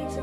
Has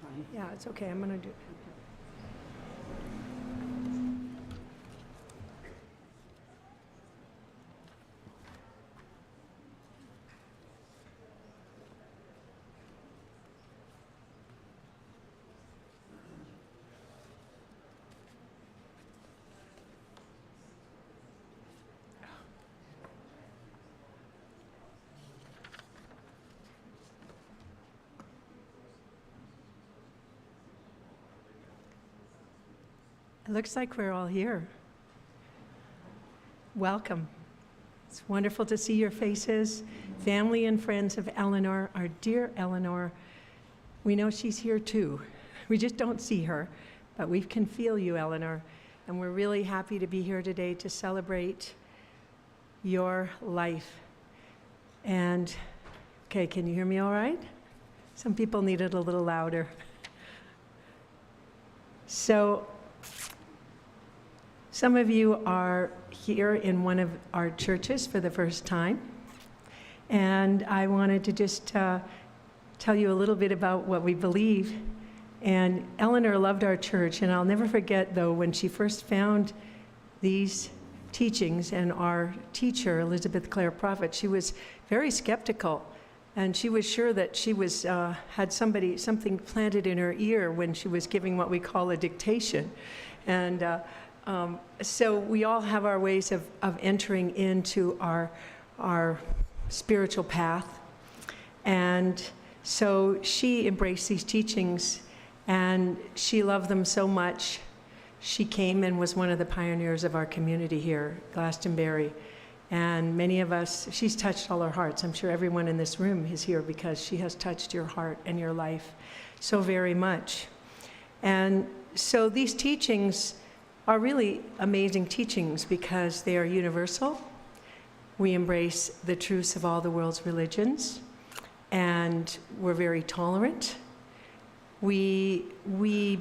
fine. Yeah, it's okay. I'm going to do it. It looks like we're all here. Welcome. It's wonderful to see your faces. Family and friends of Eleanor, our dear Eleanor. We know she's here too. We just don't see her, but we can feel you, Eleanor. And we're really happy to be here today to celebrate your life. And, okay, can you hear me all right? Some people need it a little louder. So, some of you are here in one of our churches for the first time, and I wanted to just tell you a little bit about what we believe. And Eleanor loved our church, and I'll never forget, though, when she first found these teachings, and our teacher, Elizabeth Clare Prophet, she was very skeptical, and she was sure that she was had something planted in her ear when she was giving what we call a dictation. And so we all have our ways of entering into our spiritual path. And so she embraced these teachings, and she loved them so much. She came and was one of the pioneers of our community here, Glastonbury. And many of us, she's touched all our hearts. I'm sure everyone in this room is here because she has touched your heart and your life so very much. And so these teachings are really amazing teachings because they are universal. We embrace the truths of all the world's religions, and we're very tolerant. We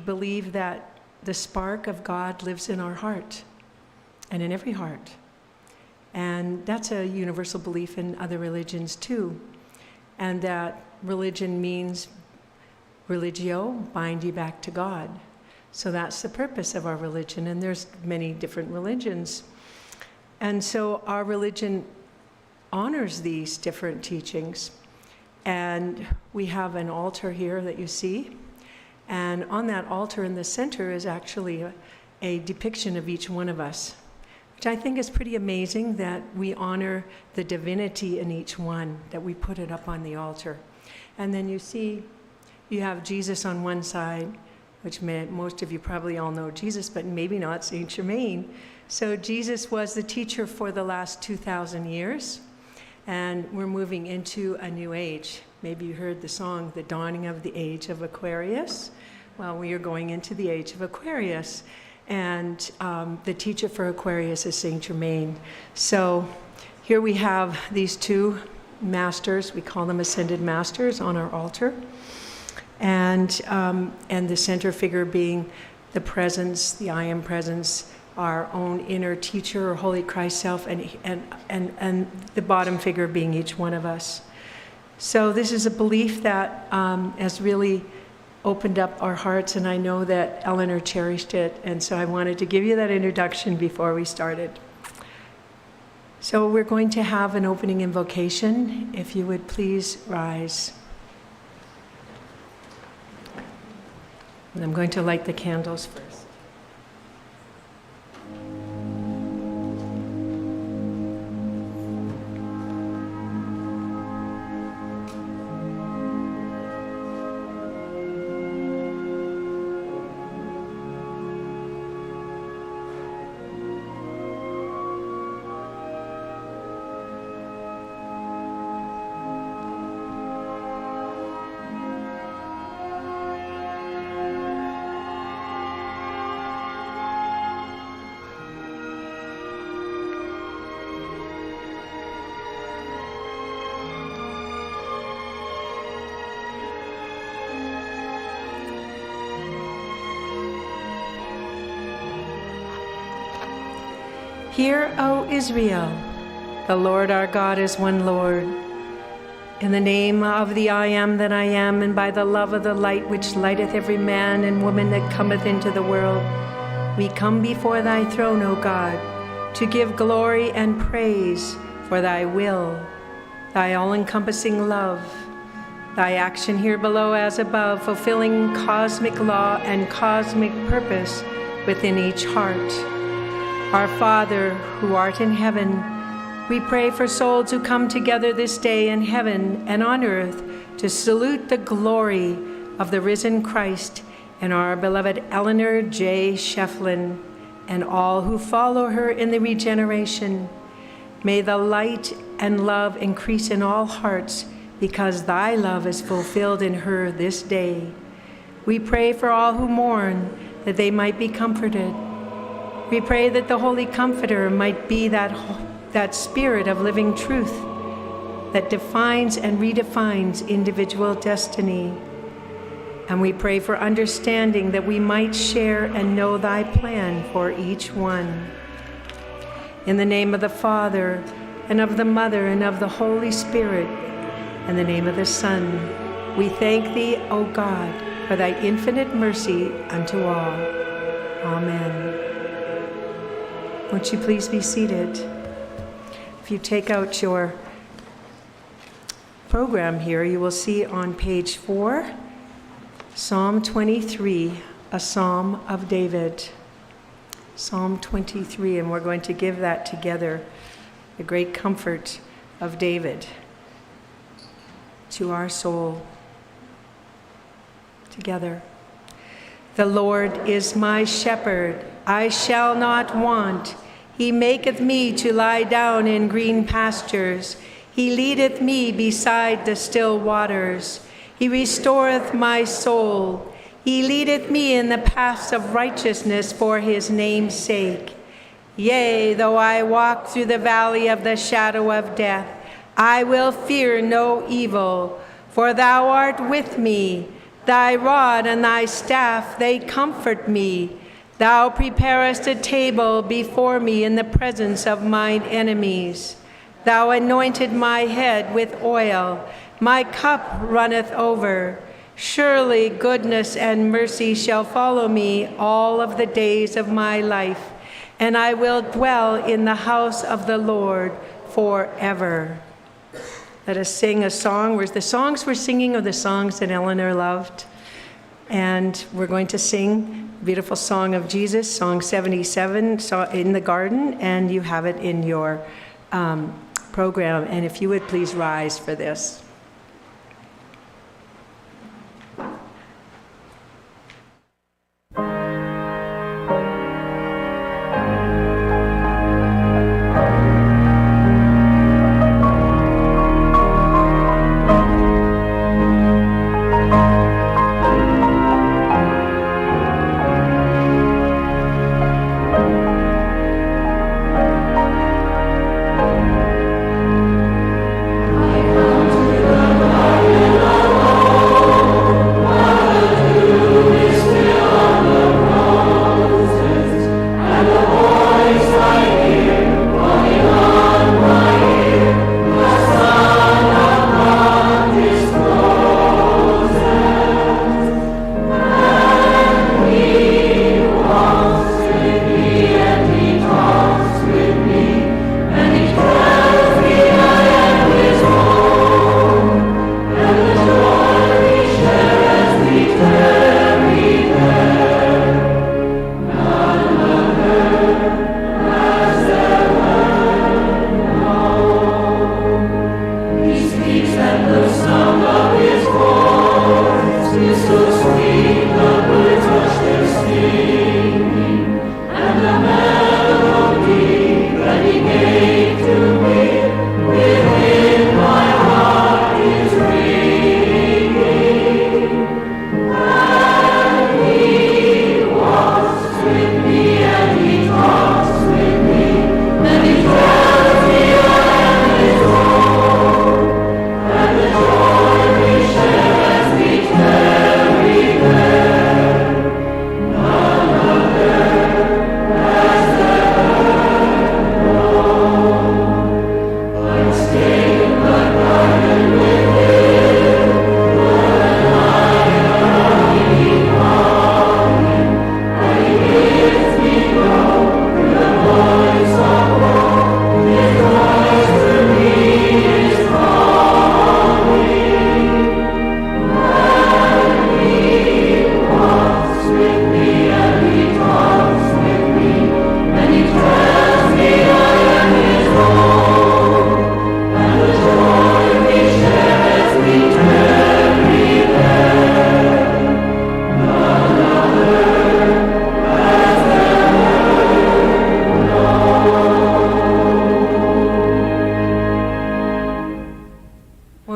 believe that the spark of God lives in our heart and in every heart. And that's a universal belief in other religions too. And that religion means religio, bind you back to God. So that's the purpose of our religion, and there's many different religions. And so our religion honors these different teachings. And we have an altar here that you see. And on that altar in the center is actually a depiction of each one of us, which I think is pretty amazing that we honor the divinity in each one, that we put it up on the altar. And then you see, you have Jesus on one side, which most of you probably all know Jesus, but maybe not Saint Germain. So Jesus was the teacher for the last 2,000 years, and we're moving into a new age. Maybe you heard the song, The Dawning of the Age of Aquarius. Well, we are going into the age of Aquarius, and the teacher for Aquarius is Saint Germain. So here we have these two masters, we call them ascended masters, on our altar. And the center figure being the presence, the I am presence, our own inner teacher or Holy Christ self, and the bottom figure being each one of us. So this is a belief that has really opened up our hearts, and I know that Eleanor cherished it, and so I wanted to give you that introduction before we started. So we're going to have an opening invocation. If you would please rise. And I'm going to light the candles first. Hear, O Israel, the Lord our God is one Lord. In the name of the I am that I am, and by the love of the light which lighteth every man and woman that cometh into the world, we come before thy throne, O God, to give glory and praise for thy will, thy all-encompassing love, thy action here below as above, fulfilling cosmic law and cosmic purpose within each heart. Our Father, who art in heaven, we pray for souls who come together this day in heaven and on earth to salute the glory of the risen Christ and our beloved Eleanor J. Schieffelin and all who follow her in the regeneration. May the light and love increase in all hearts because thy love is fulfilled in her this day. We pray for all who mourn that they might be comforted. We pray that the Holy Comforter might be that spirit of living truth that defines and redefines individual destiny. And we pray for understanding that we might share and know thy plan for each one. In the name of the Father, and of the Mother, and of the Holy Spirit, and the name of the Son, we thank thee, O God, for thy infinite mercy unto all. Amen. Won't you please be seated? If you take out your program here, you will see on page 4, Psalm 23, a Psalm of David. Psalm 23, and we're going to give that together, the great comfort of David to our soul. Together. The Lord is my shepherd, I shall not want. He maketh me to lie down in green pastures. He leadeth me beside the still waters. He restoreth my soul. He leadeth me in the paths of righteousness for his name's sake. Yea, though I walk through the valley of the shadow of death, I will fear no evil, for thou art with me. Thy rod and thy staff, they comfort me. Thou preparest a table before me in the presence of mine enemies. Thou anointed my head with oil. My cup runneth over. Surely goodness and mercy shall follow me all of the days of my life, and I will dwell in the house of the Lord forever. Let us sing a song. The songs we're singing are the songs that Eleanor loved. And we're going to sing a beautiful song of Jesus, Song 77, in the garden, and you have it in your program. And if you would please rise for this. I come to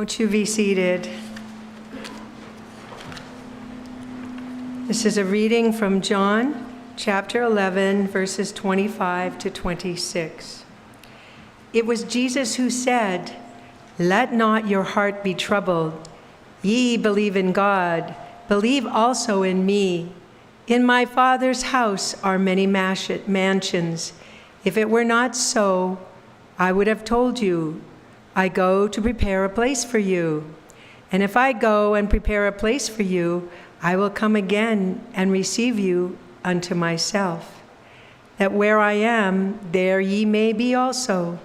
Won't you be seated? This is a reading from John chapter 11, verses 25 to 26. It was Jesus who said, "Let not your heart be troubled. Ye believe in God, believe also in me. In my Father's house are many mansions. If it were not so, I would have told you. I go to prepare a place for you. And if I go and prepare a place for you, I will come again and receive you unto myself, that where I am, there ye may be also.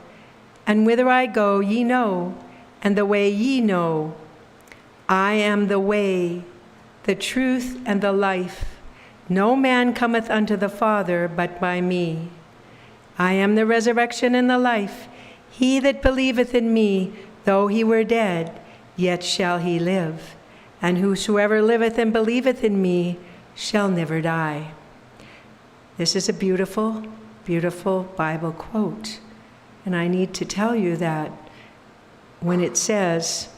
And whither I go ye know, and the way ye know. I am the way, the truth, and the life. No man cometh unto the Father but by me. I am the resurrection and the life. He that believeth in me, though he were dead, yet shall he live. And whosoever liveth and believeth in me shall never die." This is a beautiful, beautiful Bible quote. And I need to tell you that when it says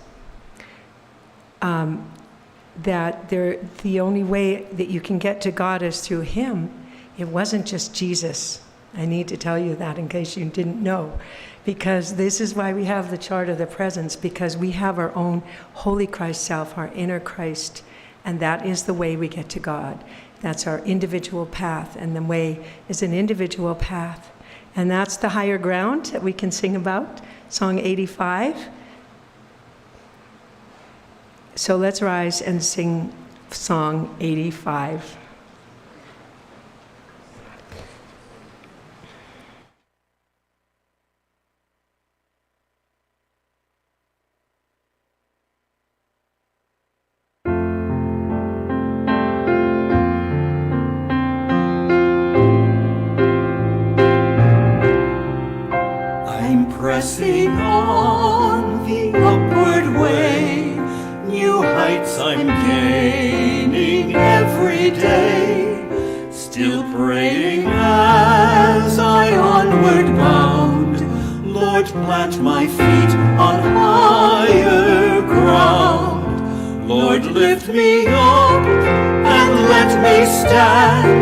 that the only way that you can get to God is through him, it wasn't just Jesus. I need to tell you that in case you didn't know. Because this is why we have the chart of the presence, because we have our own Holy Christ self, our inner Christ, and that is the way we get to God. That's our individual path, and the way is an individual path. And that's the higher ground that we can sing about, Song 85. So let's rise and sing Song 85. Pressing on the upward way, new heights I'm gaining every day, still praying as I onward bound. Lord, plant my feet on higher ground. Lord, lift me up and let me stand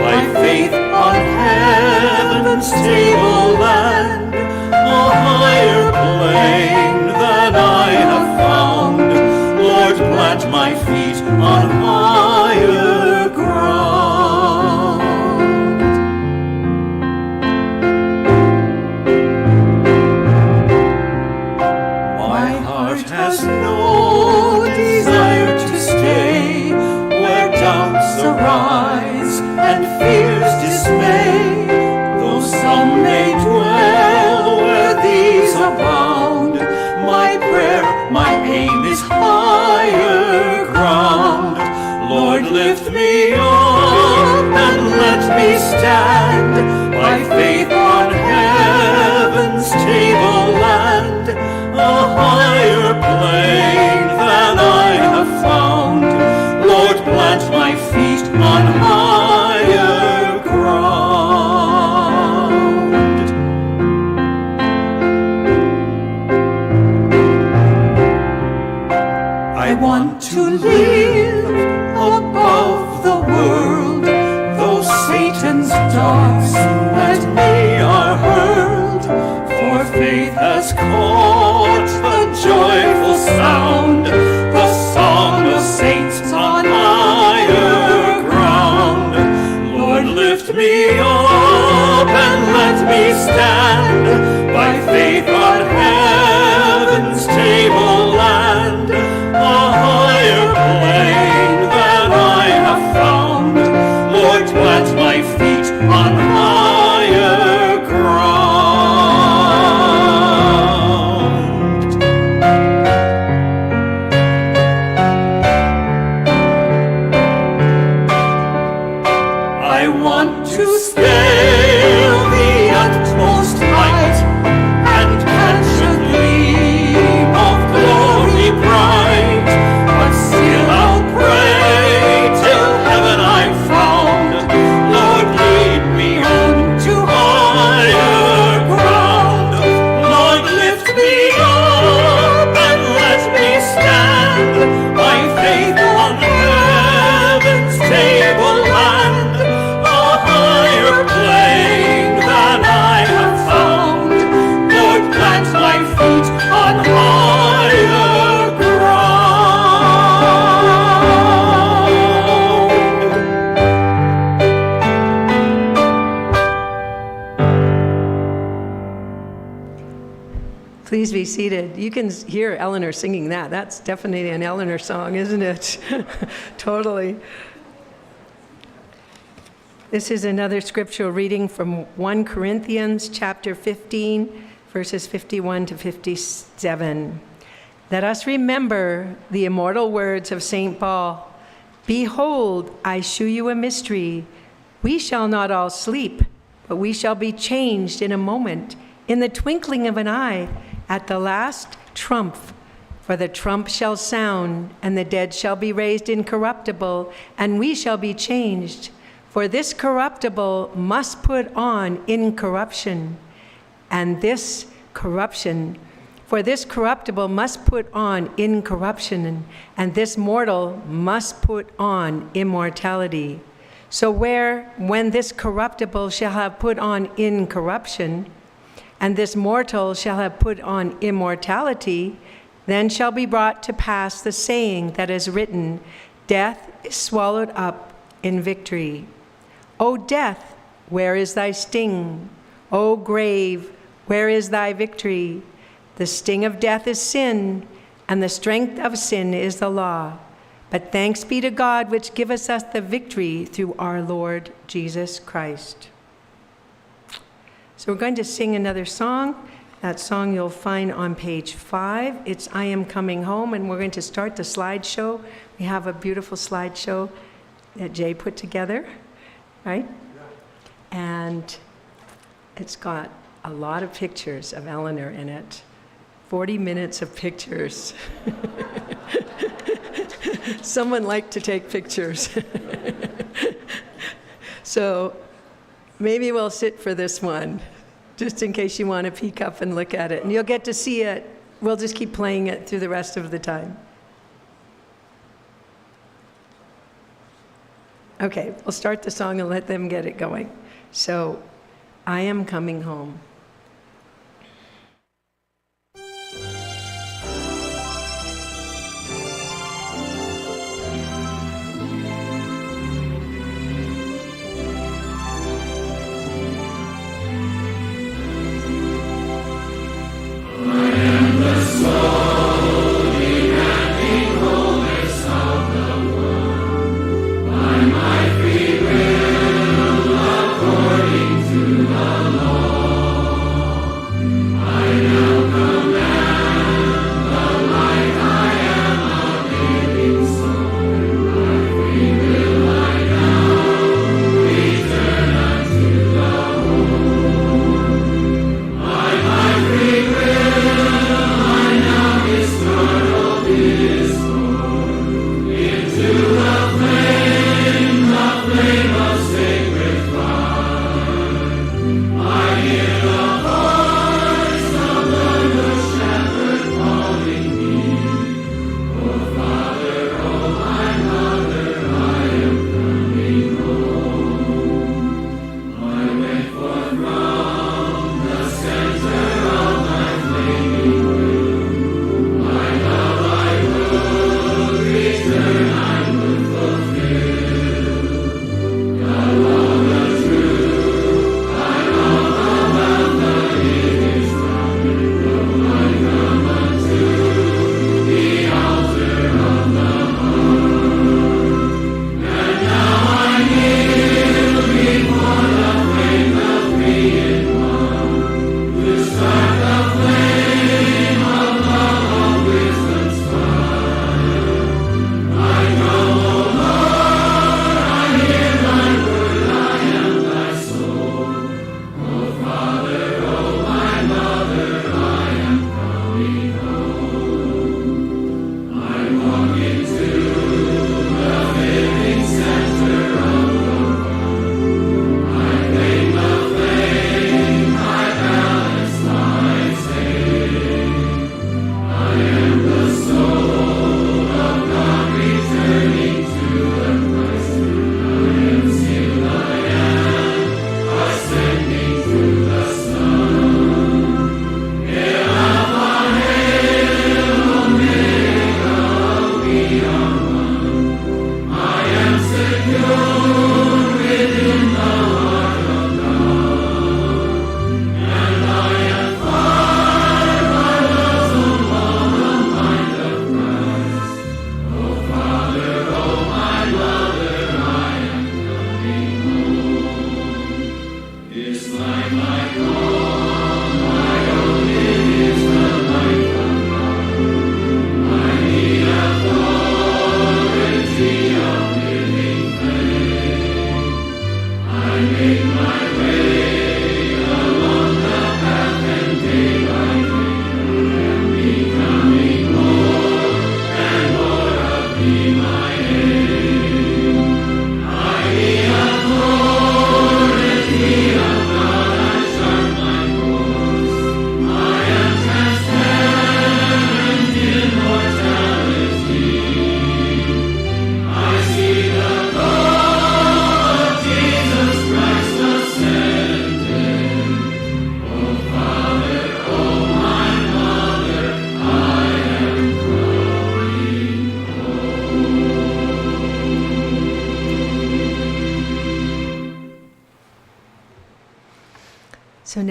by faith on heaven's table land. A higher plane than I have found. Lord, plant my feet on higher ground. My heart has no desire to stay where doubts arise and fears dismay, though some may dwell where these abound. My prayer, my aim is higher ground. Lord, lift me up and let me stand by faith on heaven's tableland. A higher plane than I have found. Lord, plant my feet on higher ground. I want to live above the world, though Satan's darts at me are hurled. For faith has caught the joyful sound, the song of saints on higher ground. Lord, lift me up and let me stand by faith on heaven's tableland. A higher plane than I have found. Lord, plant my feet on higher ground. my feet on higher ground. Please be seated. You can hear Eleanor singing that. That's definitely an Eleanor song, isn't it? Totally. This is another scriptural reading from 1 Corinthians chapter 15, verses 51 to 57. Let us remember the immortal words of St. Paul. Behold, I shew you a mystery. We shall not all sleep, but we shall be changed in a moment, in the twinkling of an eye, at the last trump. For the trump shall sound, and the dead shall be raised incorruptible, and we shall be changed. For this corruptible must put on incorruption, and this corruptible must put on incorruption, and this mortal must put on immortality. So when this corruptible shall have put on incorruption, and this mortal shall have put on immortality, then shall be brought to pass the saying that is written, death is swallowed up in victory. O death, where is thy sting? O grave, where is thy victory? The sting of death is sin, and the strength of sin is the law. But thanks be to God, which giveth us the victory through our Lord Jesus Christ. So we're going to sing another song. That song you'll find on page 5. It's I Am Coming Home, and we're going to start the slideshow. We have a beautiful slideshow that Jay put together, right? And it's got a lot of pictures of Eleanor in it. 40 minutes of pictures. Someone liked to take pictures. So maybe we'll sit for this one, just in case you want to peek up and look at it. And you'll get to see it. We'll just keep playing it through the rest of the time. Okay, we'll start the song and let them get it going. So, I Am Coming Home. According to the law.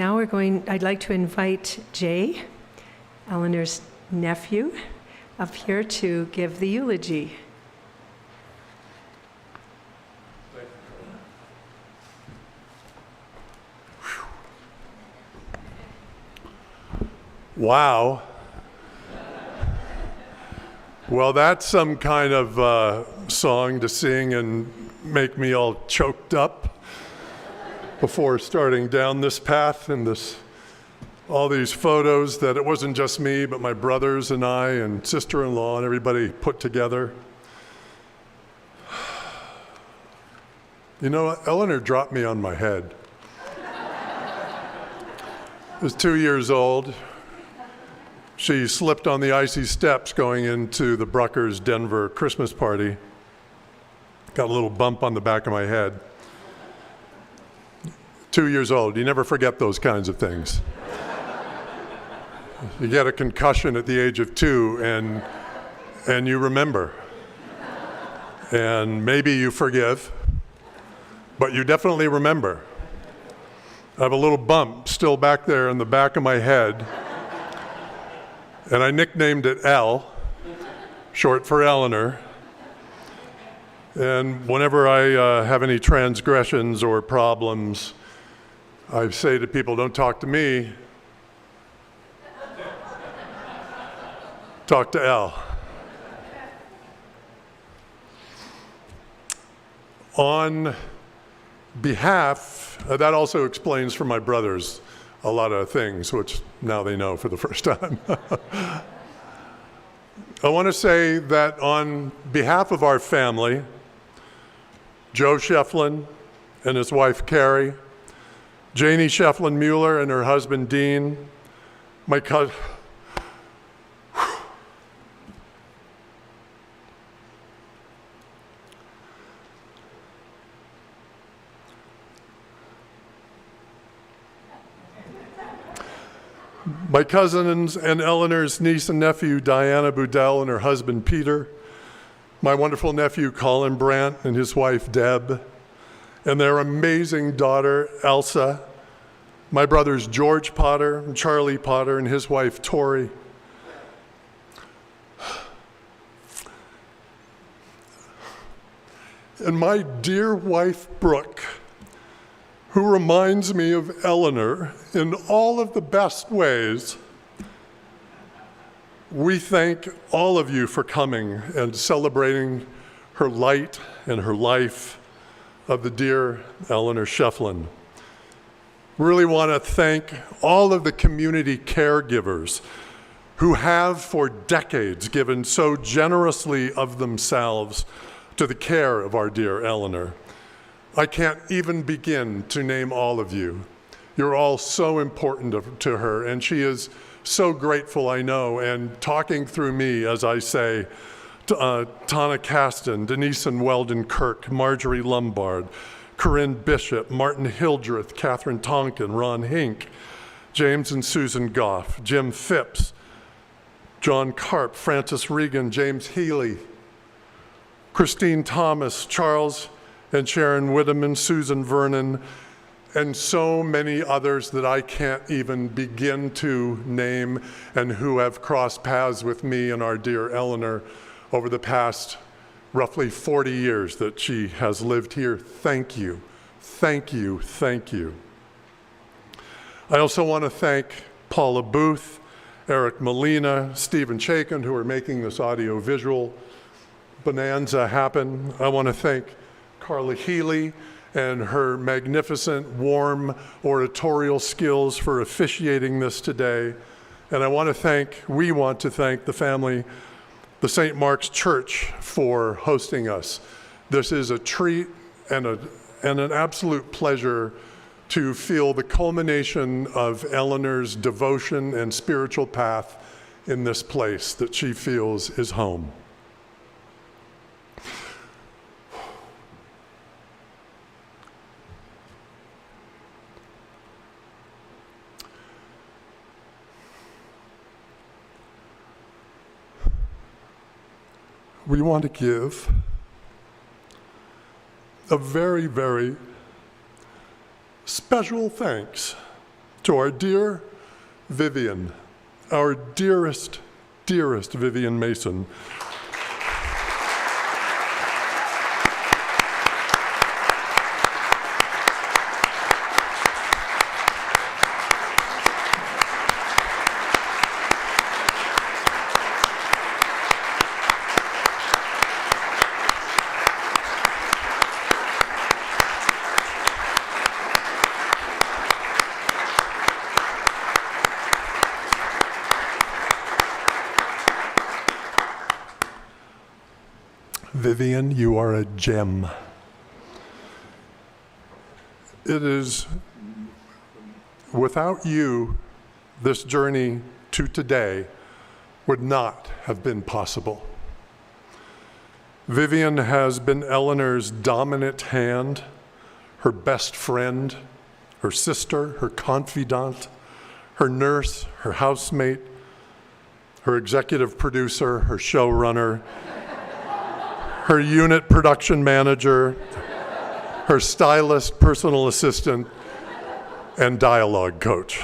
now I'd like to invite Jay, Eleanor's nephew, up here to give the eulogy. Wow. Well, that's some kind of song to sing and make me all choked up before starting down this path and all these photos that it wasn't just me, but my brothers and I and sister-in-law and everybody put together. You know, Eleanor dropped me on my head. I was 2 years old. She slipped on the icy steps going into the Bruckers Denver Christmas party. Got a little bump on the back of my head. 2 years old, you never forget those kinds of things. You get a concussion at the age of 2 and you remember. And maybe you forgive, but you definitely remember. I have a little bump still back there in the back of my head. And I nicknamed it L, short for Eleanor. And whenever I have any transgressions or problems, I say to people, don't talk to me, talk to L. On behalf, that also explains for my brothers a lot of things, which now they know for the first time. I want to say that on behalf of our family, Joe Schieffelin and his wife Carrie, Janie Schieffelin Mueller and her husband Dean, my cousin, my cousins and Eleanor's niece and nephew, Diana Budell and her husband, Peter, my wonderful nephew, Colin Brandt, and his wife, Deb, and their amazing daughter, Elsa, my brothers, George Potter and Charlie Potter, and his wife, Tori. And my dear wife, Brooke, who reminds me of Eleanor in all of the best ways. We thank all of you for coming and celebrating her light and her life of the dear Eleanor Schieffelin. Really want to thank all of the community caregivers who have for decades given so generously of themselves to the care of our dear Eleanor. I can't even begin to name all of you. You're all so important to her, and she is so grateful, I know, and talking through me, as I say, Tana Caston, Denise and Weldon Kirk, Marjorie Lombard, Corinne Bishop, Martin Hildreth, Catherine Tonkin, Ron Hink, James and Susan Goff, Jim Phipps, John Karp, Francis Regan, James Healy, Christine Thomas, Charles and Sharon Whitteman, Susan Vernon, and so many others that I can't even begin to name, and who have crossed paths with me and our dear Eleanor over the past roughly 40 years that she has lived here. Thank you, thank you, thank you. I also want to thank Paula Booth, Eric Molina, Stephen Chaikin, who are making this audio-visual bonanza happen. I want to thank Carla Healy and her magnificent, warm oratorial skills for officiating this today. And we want to thank the family, the St. Mark's Church, for hosting us. This is a treat and an absolute pleasure to feel the culmination of Eleanor's devotion and spiritual path in this place that she feels is home. We want to give a very, very special thanks to our dear Vivian, our dearest, dearest Vivian Mason. Vivian, you are a gem. It is without you, this journey to today would not have been possible. Vivian has been Eleanor's dominant hand, her best friend, her sister, her confidant, her nurse, her housemate, her executive producer, her showrunner, her unit production manager, her stylist, personal assistant, and dialogue coach.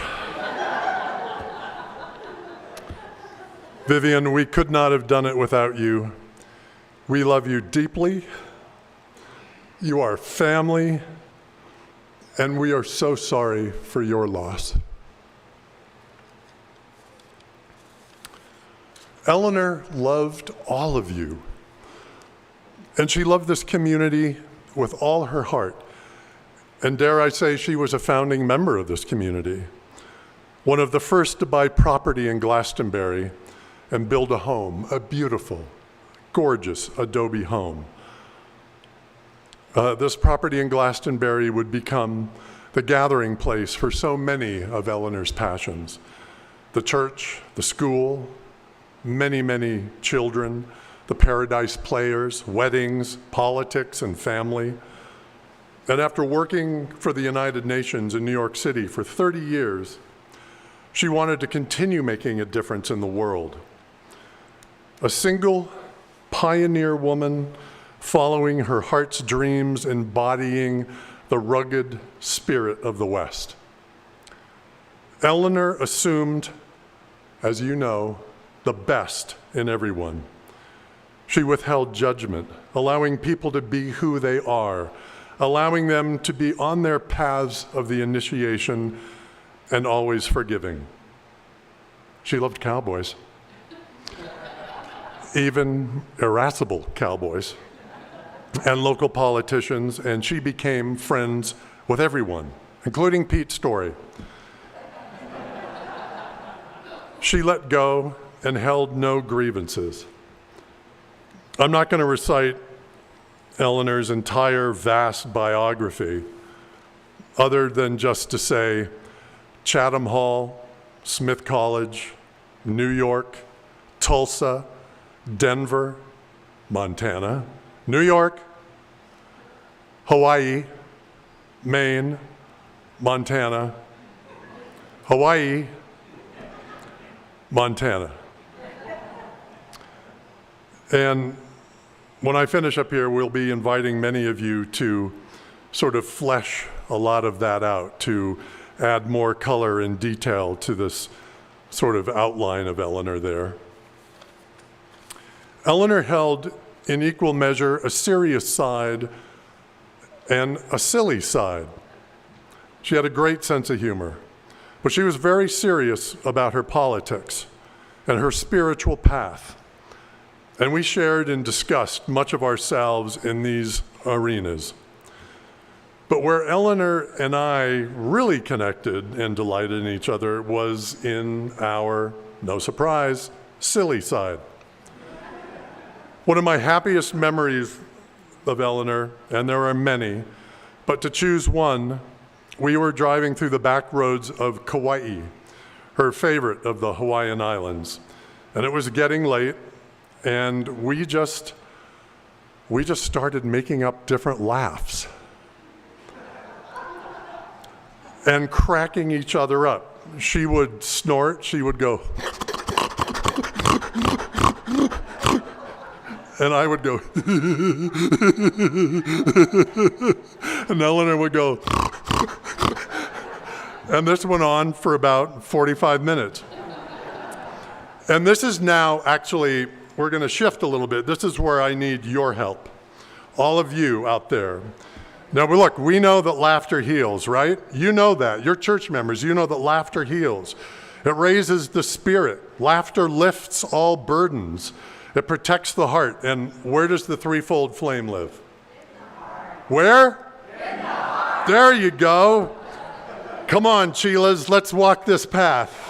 Vivian, we could not have done it without you. We love you deeply. You are family, and we are so sorry for your loss. Eleanor loved all of you. And she loved this community with all her heart. And dare I say, she was a founding member of this community. One of the first to buy property in Glastonbury and build a home, a beautiful, gorgeous adobe home. This property in Glastonbury would become the gathering place for so many of Eleanor's passions. The church, the school, many, many children, the Paradise Players, weddings, politics, and family. And after working for the United Nations in New York City for 30 years, she wanted to continue making a difference in the world. A single pioneer woman following her heart's dreams, embodying the rugged spirit of the West. Eleanor assumed, as you know, the best in everyone. She withheld judgment, allowing people to be who they are, allowing them to be on their paths of the initiation, and always forgiving. She loved cowboys, even irascible cowboys, and local politicians, and she became friends with everyone, including Pete Story. She let go and held no grievances. I'm not going to recite Eleanor's entire vast biography, other than just to say Chatham Hall, Smith College, New York, Tulsa, Denver, Montana, New York, Hawaii, Maine, Montana, Hawaii, Montana. And when I finish up here, we'll be inviting many of you to sort of flesh a lot of that out, to add more color and detail to this sort of outline of Eleanor there. Eleanor held in equal measure a serious side and a silly side. She had a great sense of humor, but she was very serious about her politics and her spiritual path. And we shared and discussed much of ourselves in these arenas. But where Eleanor and I really connected and delighted in each other was in our, no surprise, silly side. One of my happiest memories of Eleanor, and there are many, but to choose one, we were driving through the back roads of Kauai, her favorite of the Hawaiian Islands. And it was getting late, and we just started making up different laughs and cracking each other up. She would snort, she would go, and I would go, and Eleanor would go, And this went on for about 45 minutes. And this is now actually, we're going to shift a little bit. This is where I need your help. All of you out there. Now, look, we know that laughter heals, right? You know that. You're church members. You know that laughter heals. It raises the spirit. Laughter lifts all burdens. It protects the heart. And where does the threefold flame live? Where? There you go. Come on, Sheilas, let's walk this path.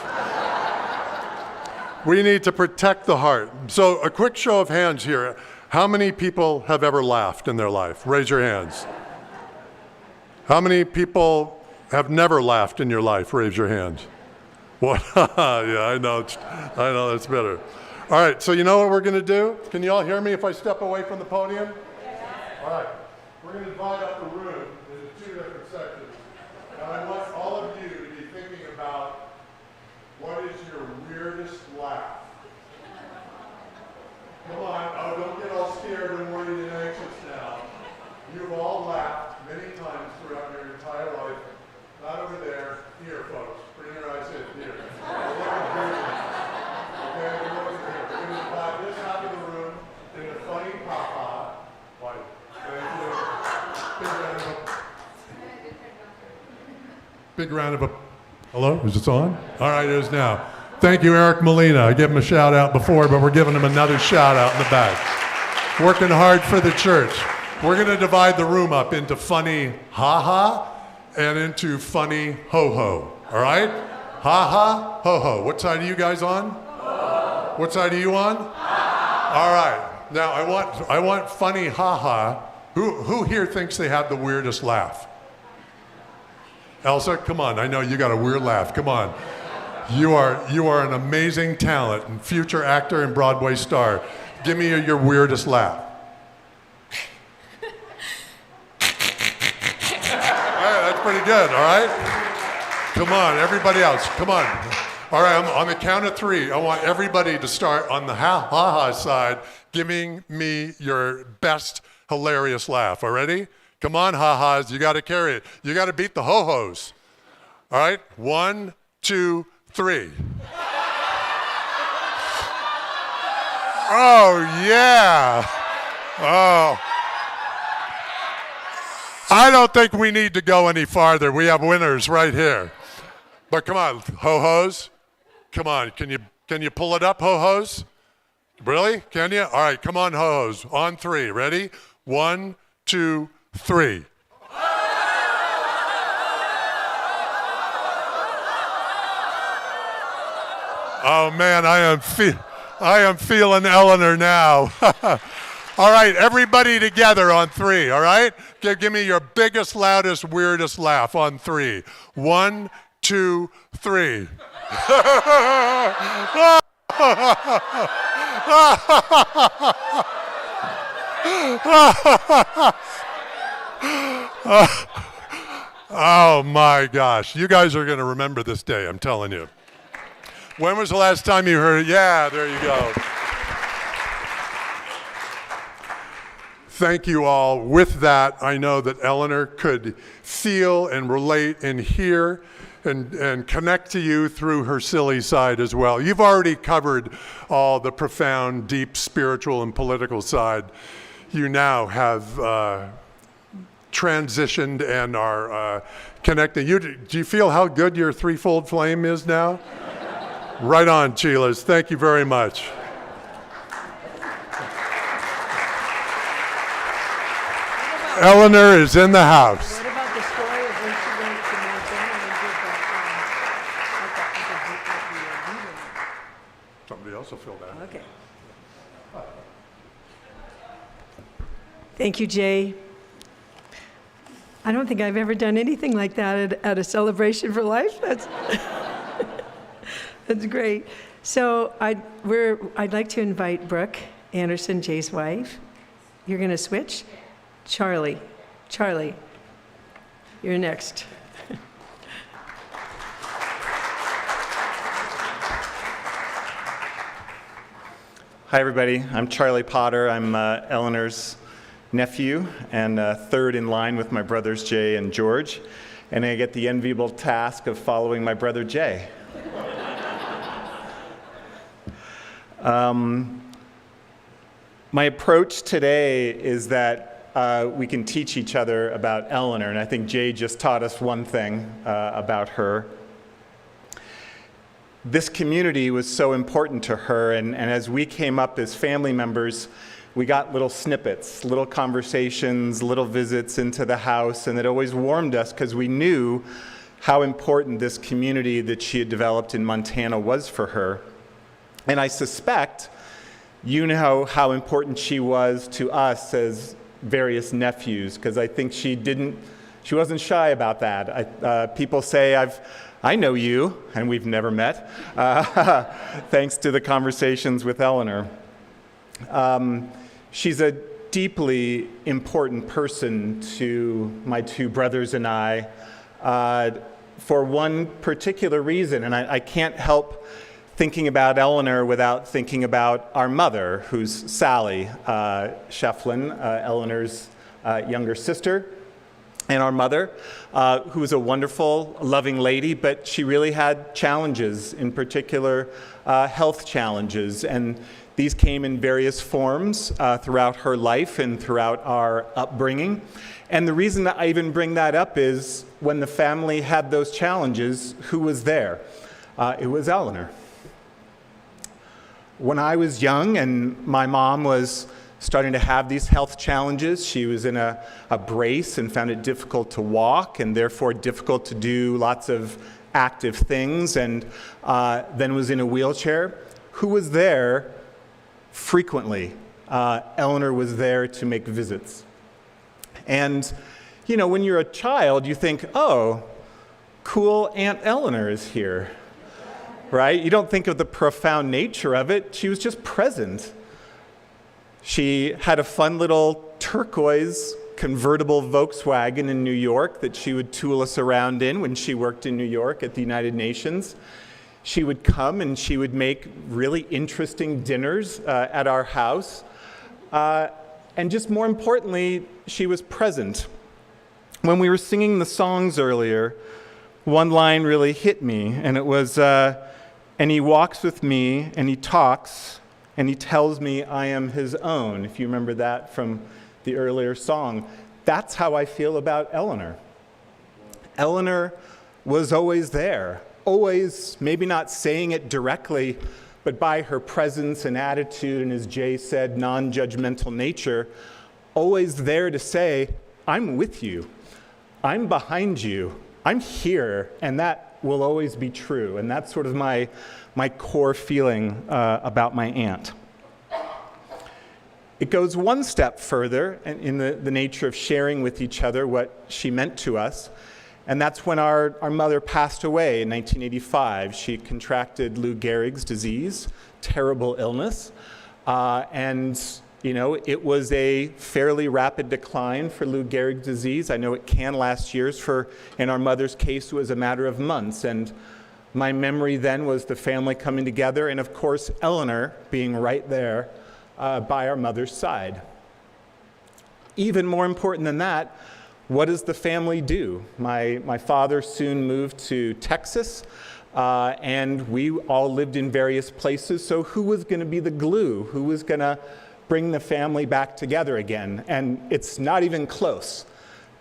We need to protect the heart. So a quick show of hands here. How many people have ever laughed in their life? Raise your hands. How many people have never laughed in your life? Raise your hand. What? Yeah, I know that's better. All right, so you know what we're going to do? Can you all hear me if I step away from the podium? All right, we're going to divide up the room into two different sections. And I want all of you to be thinking about what is your weirdest laugh. Come on, oh, don't get all scared and worried and anxious now. You've all laughed many times throughout your entire life. Not over there. Here, folks. Bring your eyes in. Here. Okay, we're looking here. We're going to divide this half of the room into funny ha-ha. Like, thank you. Big round of applause. Hello? Is this on? All right, it is now. Thank you, Eric Molina. I gave him a shout out before, but we're giving him another shout out in the back. Working hard for the church. We're going to divide the room up into funny ha-ha and into funny ho-ho. All right? Ha-ha, ho-ho. What side are you guys on? Ho. What side are you on? Ha. All right. Now, I want funny ha-ha. Who here thinks they have the weirdest laugh? Elsa, come on. I know you got a weird laugh. Come on. You are an amazing talent and future actor and Broadway star. Give me your weirdest laugh. That's pretty good, all right? Come on, everybody else, come on. All right, on the count of three, I want everybody to start on the ha-ha side, giving me your best hilarious laugh, all ready? Come on, ha-has, you gotta carry it. You gotta beat the ho-hos. All right, 1, 2, 3. Oh, yeah. Oh. I don't think we need to go any farther. We have winners right here. But come on, ho-hos. Come on, can you pull it up, ho-hos? Really? Can you? All right, come on, ho-hos. On three. Ready? 1, 2, 3. Oh man, I am feeling Eleanor now. All right, everybody together on three, all right? Give me your biggest, loudest, weirdest laugh on 3. 1, 2, 3. Oh my gosh, you guys are going to remember this day, I'm telling you. When was the last time you heard it? Yeah, there you go. Thank you all. With that, I know that Eleanor could feel and relate and hear and connect to you through her silly side as well. You've already covered all the profound, deep spiritual and political side. You now have transitioned and are connecting. Do you feel how good your threefold flame is now? Right on, Chilas. Thank you very much. Eleanor is in the house. What about the story of when she went to Montana and did that? Somebody else will fill that. Okay. Thank you, Jay. I don't think I've ever done anything like that at a celebration for life. That's great. So I'd like to invite Brooke Anderson, Jay's wife. You're going to switch? Charlie, you're next. Hi, everybody. I'm Charlie Potter. I'm Eleanor's nephew and third in line with my brothers Jay and George. and I get the enviable task of following my brother Jay. My approach today is that we can teach each other about Eleanor, and I think Jay just taught us one thing about her. This community was so important to her, and as we came up as family members, we got little snippets, little conversations, little visits into the house, and it always warmed us because we knew how important this community that she had developed in Montana was for her. And I suspect you know how important she was to us as various nephews, because I think she wasn't shy about that. People say, I know you, and we've never met, thanks to the conversations with Eleanor. She's a deeply important person to my two brothers and I for one particular reason, and I can't help thinking about Eleanor without thinking about our mother, who's Sally Schieffelin, Eleanor's younger sister, and our mother, who was a wonderful, loving lady, but she really had challenges, in particular health challenges, and these came in various forms throughout her life and throughout our upbringing. And the reason that I even bring that up is when the family had those challenges, who was there? It was Eleanor. When I was young and my mom was starting to have these health challenges, she was in a brace and found it difficult to walk and therefore difficult to do lots of active things, and then was in a wheelchair. Who was there frequently? Eleanor was there to make visits. And, you know, when you're a child, you think, oh, cool, Aunt Eleanor is here. Right? You don't think of the profound nature of it. She was just present. She had a fun little turquoise convertible Volkswagen in New York that she would tool us around in when she worked in New York at the United Nations. She would come and she would make really interesting dinners at our house. And just more importantly, she was present. When we were singing the songs earlier, one line really hit me, and it was, and he walks with me, and he talks, and he tells me I am his own. If you remember that from the earlier song. That's how I feel about Eleanor. Eleanor was always there, always, maybe not saying it directly, but by her presence and attitude, and as Jay said, non-judgmental nature, always there to say, I'm with you, I'm behind you, I'm here, and that will always be true. And that's sort of my core feeling about my aunt. It goes one step further in the nature of sharing with each other what she meant to us. And that's when our mother passed away in 1985. She contracted Lou Gehrig's disease, terrible illness. And you know, it was a fairly rapid decline for Lou Gehrig's disease. I know it can last years. In our mother's case, it was a matter of months. And my memory then was the family coming together, and of course, Eleanor being right there by our mother's side. Even more important than that, what does the family do? My father soon moved to Texas, and we all lived in various places. So who was going to be the glue? Who was going to bring the family back together again? And it's not even close.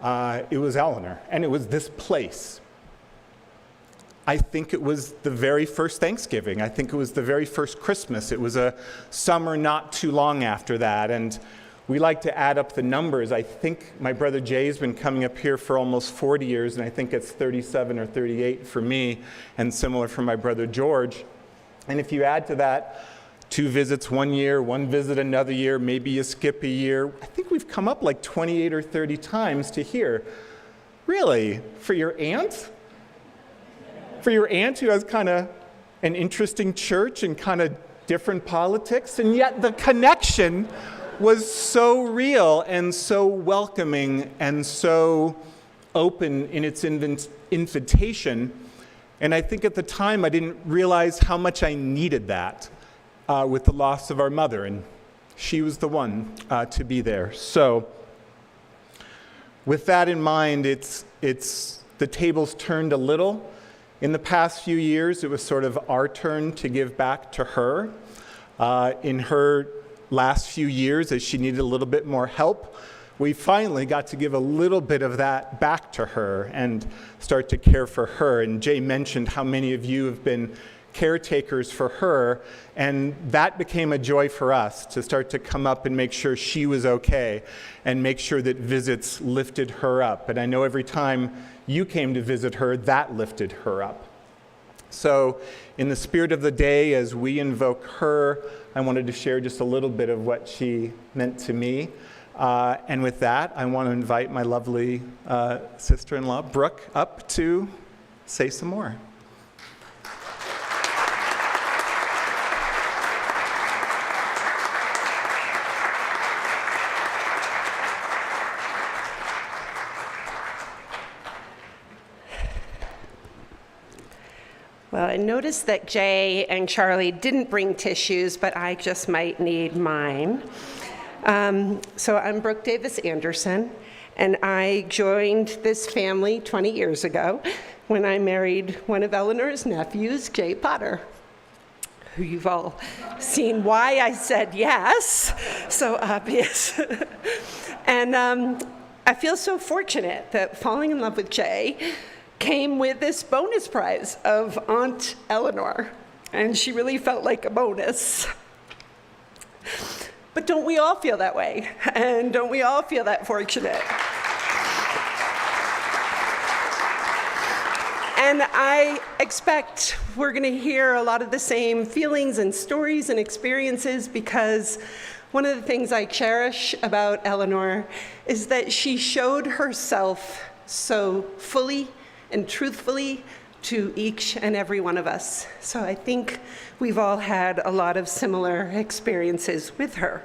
It was Eleanor, and it was this place. I think it was the very first Thanksgiving. I think it was the very first Christmas. It was a summer not too long after that, and we like to add up the numbers. I think my brother Jay's been coming up here for almost 40 years, and I think it's 37 or 38 for me, and similar for my brother George. And if you add to that 2 visits one year, 1 visit another year, maybe you skip a year, I think we've come up like 28 or 30 times to hear, really, for your aunt? For your aunt who has kind of an interesting church and kind of different politics, and yet the connection was so real and so welcoming and so open in its invitation. And I think at the time I didn't realize how much I needed that with the loss of our mother, and she was the one to be there. So with that in mind, it's the tables turned a little. In the past few years, it was sort of our turn to give back to her. In her last few years, as she needed a little bit more help, we finally got to give a little bit of that back to her and start to care for her. And Jay mentioned how many of you have been caretakers for her, and that became a joy for us to start to come up and make sure she was okay and make sure that visits lifted her up. And I know every time you came to visit her, that lifted her up. So in the spirit of the day, as we invoke her, I wanted to share just a little bit of what she meant to me. And with that, I want to invite my lovely sister-in-law, Brooke, up to say some more. Well, I noticed that Jay and Charlie didn't bring tissues, but I just might need mine. So I'm Brooke Davis Anderson, and I joined this family 20 years ago when I married one of Eleanor's nephews, Jay Potter, who you've all seen why I said yes, so obvious. And I feel so fortunate that falling in love with Jay came with this bonus prize of Aunt Eleanor, and she really felt like a bonus. But don't we all feel that way? And don't we all feel that fortunate? And I expect we're going to hear a lot of the same feelings and stories and experiences, because one of the things I cherish about Eleanor is that she showed herself so fully and truthfully to each and every one of us. So I think we've all had a lot of similar experiences with her.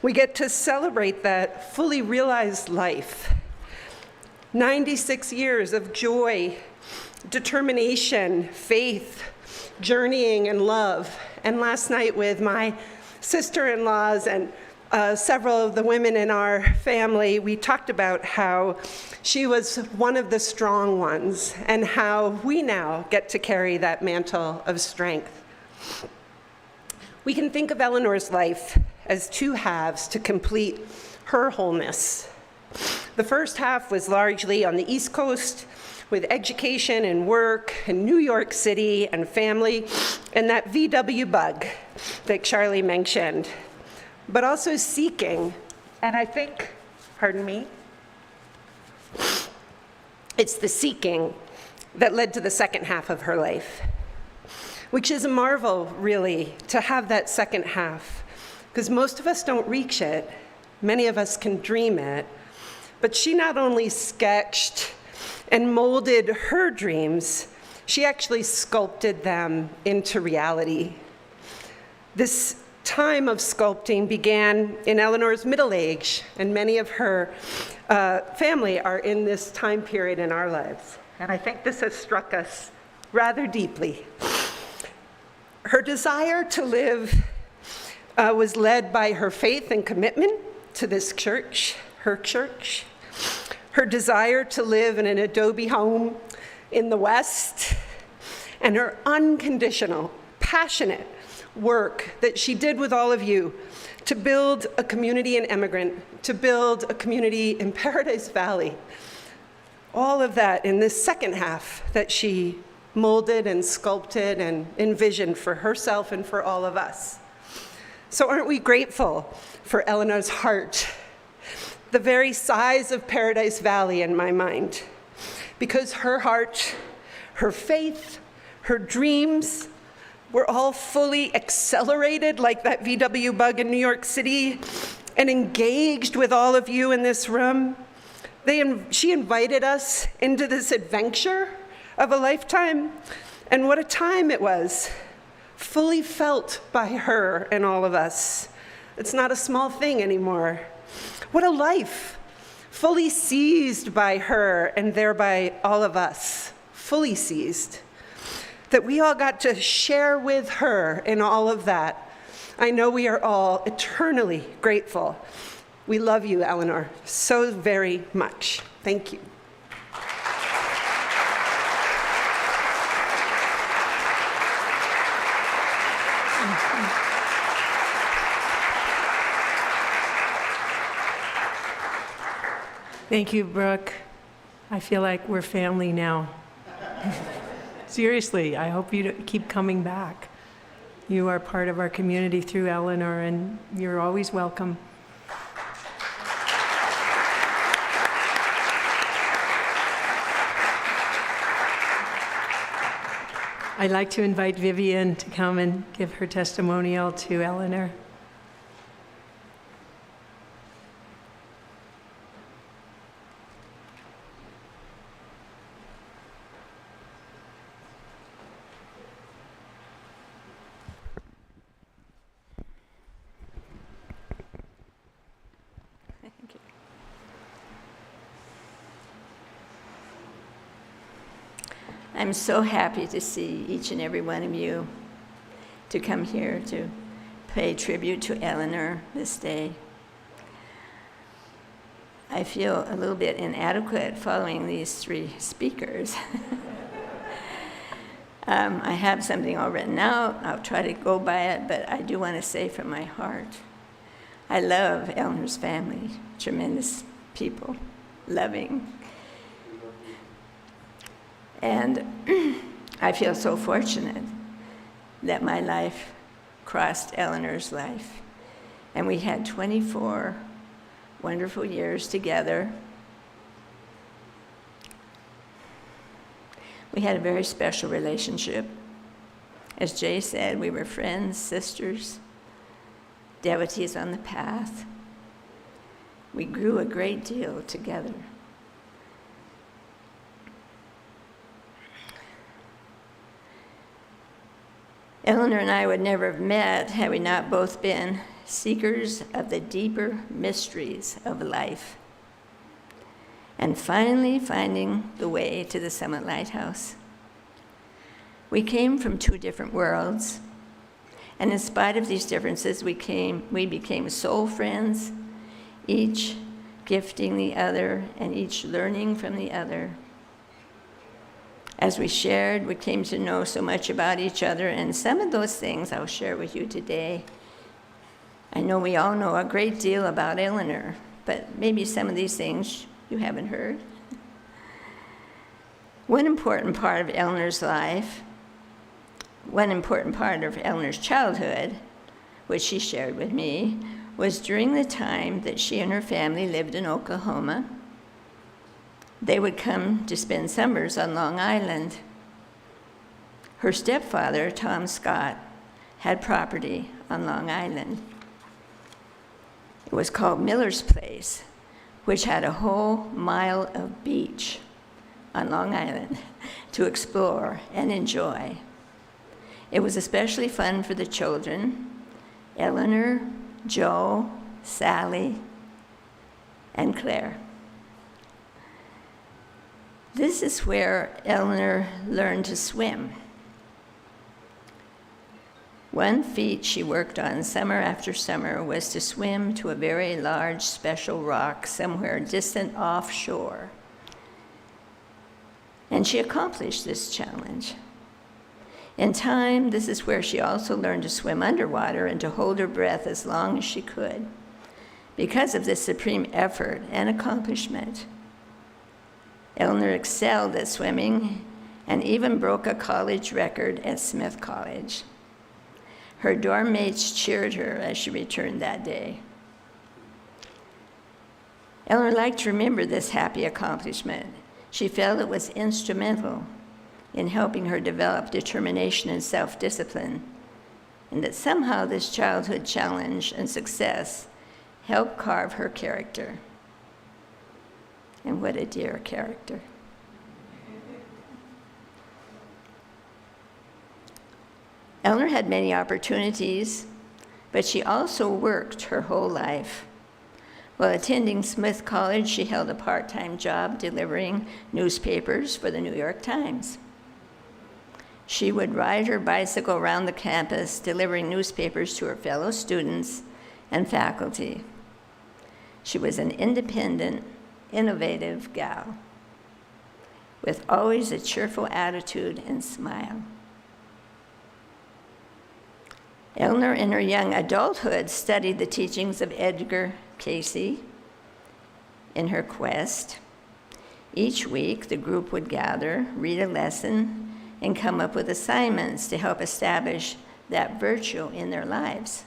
We get to celebrate that fully realized life. 96 years of joy, determination, faith, journeying, and love. And last night with my sister-in-laws and several of the women in our family, we talked about how she was one of the strong ones and how we now get to carry that mantle of strength. We can think of Eleanor's life as two halves to complete her wholeness. The first half was largely on the East Coast with education and work in New York City and family and that VW bug that Charlie mentioned, but also seeking. And I think, pardon me, it's the seeking that led to the second half of her life, which is a marvel, really, to have that second half, because most of us don't reach it. Many of us can dream it, but she not only sketched and molded her dreams, she actually sculpted them into reality. This time of sculpting began in Eleanor's middle age, and many of her family are in this time period in our lives. And I think this has struck us rather deeply. Her desire to live was led by her faith and commitment to this church, her church. Her desire to live in an adobe home in the West, and her unconditional, passionate work that she did with all of you to build a community in Emigrant, to build a community in Paradise Valley. All of that in this second half that she molded and sculpted and envisioned for herself and for all of us. So aren't we grateful for Eleanor's heart, the very size of Paradise Valley in my mind, because her heart, her faith, her dreams were all fully accelerated like that VW bug in New York City and engaged with all of you in this room. She invited us into this adventure of a lifetime, and what a time it was, fully felt by her and all of us. It's not a small thing anymore. What a life, fully seized by her and thereby all of us, fully seized, that we all got to share with her in all of that. I know we are all eternally grateful. We love you, Eleanor, so very much. Thank you. Thank you, Brooke. I feel like we're family now. Seriously, I hope you keep coming back. You are part of our community through Eleanor, and you're always welcome. I'd like to invite Vivian to come and give her testimonial to Eleanor. I'm so happy to see each and every one of you to come here to pay tribute to Eleanor this day. I feel a little bit inadequate following these three speakers. I have something all written out. I'll try to go by it, but I do want to say from my heart, I love Eleanor's family, tremendous people, loving. And I feel so fortunate that my life crossed Eleanor's life. And we had 24 wonderful years together. We had a very special relationship. As Jay said, we were friends, sisters, devotees on the path. We grew a great deal together. Eleanor and I would never have met had we not both been seekers of the deeper mysteries of life, and finally finding the way to the Summit Lighthouse. We came from two different worlds, and in spite of these differences, we became soul friends, each gifting the other and each learning from the other. As we shared, we came to know so much about each other, and some of those things I'll share with you today. I know we all know a great deal about Eleanor, but maybe some of these things you haven't heard. One important part of Eleanor's life, one important part of Eleanor's childhood, which she shared with me, was during the time that she and her family lived in Oklahoma. They would come to spend summers on Long Island. Her stepfather, Tom Scott, had property on Long Island. It was called Miller's Place, which had a whole mile of beach on Long Island to explore and enjoy. It was especially fun for the children, Eleanor, Joe, Sally, and Claire. This is where Eleanor learned to swim. One feat she worked on summer after summer was to swim to a very large special rock somewhere distant offshore. And she accomplished this challenge. In time, this is where she also learned to swim underwater and to hold her breath as long as she could. Because of this supreme effort and accomplishment, Eleanor excelled at swimming and even broke a college record at Smith College. Her dorm mates cheered her as she returned that day. Eleanor liked to remember this happy accomplishment. She felt it was instrumental in helping her develop determination and self-discipline, and that somehow this childhood challenge and success helped carve her character. And what a dear character. Eleanor had many opportunities, but she also worked her whole life. While attending Smith College, she held a part-time job delivering newspapers for the New York Times. She would ride her bicycle around the campus, delivering newspapers to her fellow students and faculty. She was an independent, innovative gal with always a cheerful attitude and smile. Eleanor, in her young adulthood, studied the teachings of Edgar Cayce in her quest. Each week, the group would gather, read a lesson, and come up with assignments to help establish that virtue in their lives.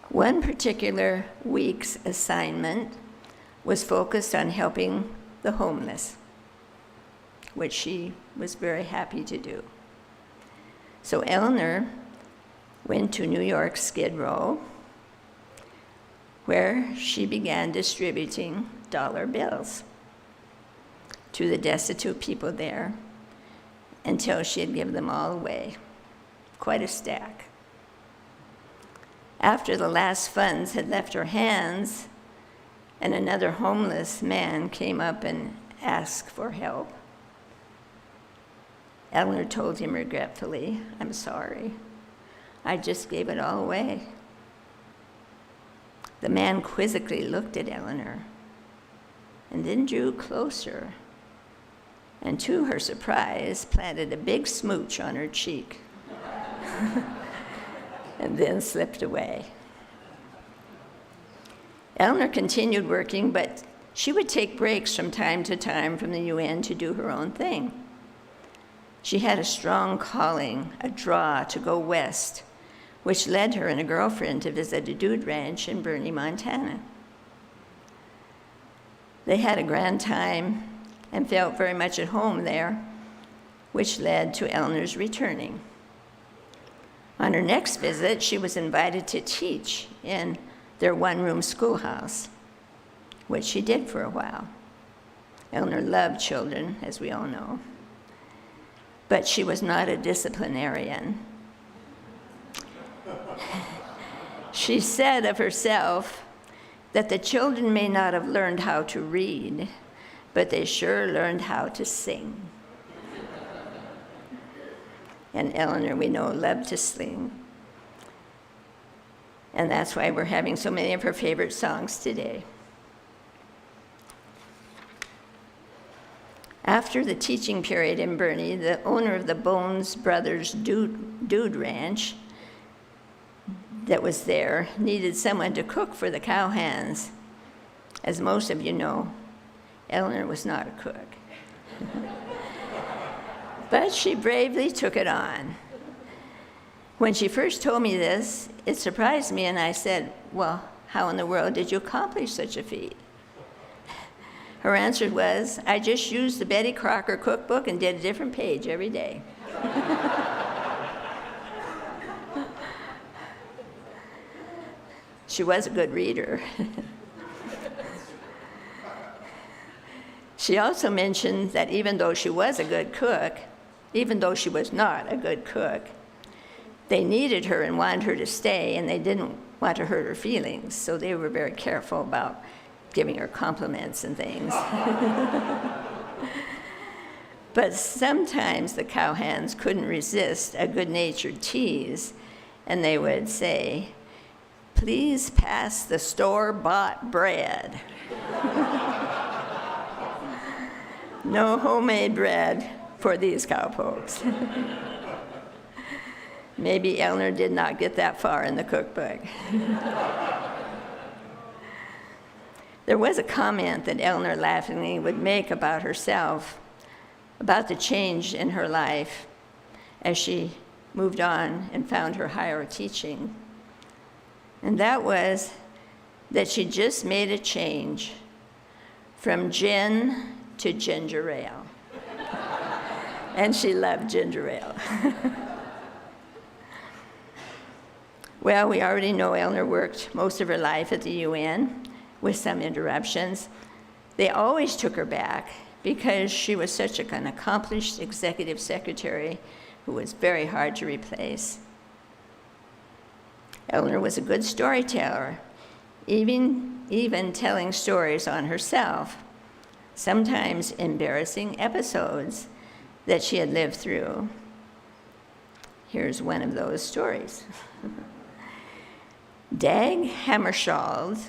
One particular week's assignment was focused on helping the homeless, which she was very happy to do. So Eleanor went to New York's Skid Row, where she began distributing dollar bills to the destitute people there until she had given them all away. Quite a stack. After the last funds had left her hands, and another homeless man came up and asked for help, Eleanor told him regretfully, "I'm sorry. I just gave it all away." The man quizzically looked at Eleanor and then drew closer, and to her surprise, planted a big smooch on her cheek and then slipped away. Eleanor continued working, but she would take breaks from time to time from the UN to do her own thing. She had a strong calling, a draw to go west, which led her and a girlfriend to visit a dude ranch in Boerne, Montana. They had a grand time and felt very much at home there, which led to Eleanor's returning. On her next visit, she was invited to teach in their one-room schoolhouse, which she did for a while. Eleanor loved children, as we all know, but she was not a disciplinarian. She said of herself that the children may not have learned how to read, but they sure learned how to sing. And Eleanor, we know, loved to sing. And that's why we're having so many of her favorite songs today. After the teaching period in Boerne, the owner of the Bones Brothers Dude Ranch that was there needed someone to cook for the cowhands. As most of you know, Eleanor was not a cook. But she bravely took it on. When she first told me this, it surprised me, and I said, "Well, how in the world did you accomplish such a feat?" Her answer was, "I just used the Betty Crocker cookbook and did a different page every day." She was a good reader. She also mentioned that even though she was a good cook, even though she was not a good cook, they needed her and wanted her to stay, and they didn't want to hurt her feelings, so they were very careful about giving her compliments and things. But sometimes the cowhands couldn't resist a good-natured tease, and they would say, "Please pass the store-bought bread." No homemade bread for these cowpokes. Maybe Eleanor did not get that far in the cookbook. There was a comment that Eleanor laughingly would make about herself, about the change in her life as she moved on and found her higher teaching. And that was that she just made a change from gin to ginger ale. And she loved ginger ale. Well, we already know Eleanor worked most of her life at the UN with some interruptions. They always took her back because she was such an accomplished executive secretary who was very hard to replace. Eleanor was a good storyteller, even telling stories on herself, sometimes embarrassing episodes that she had lived through. Here's one of those stories. Dag Hammarskjöld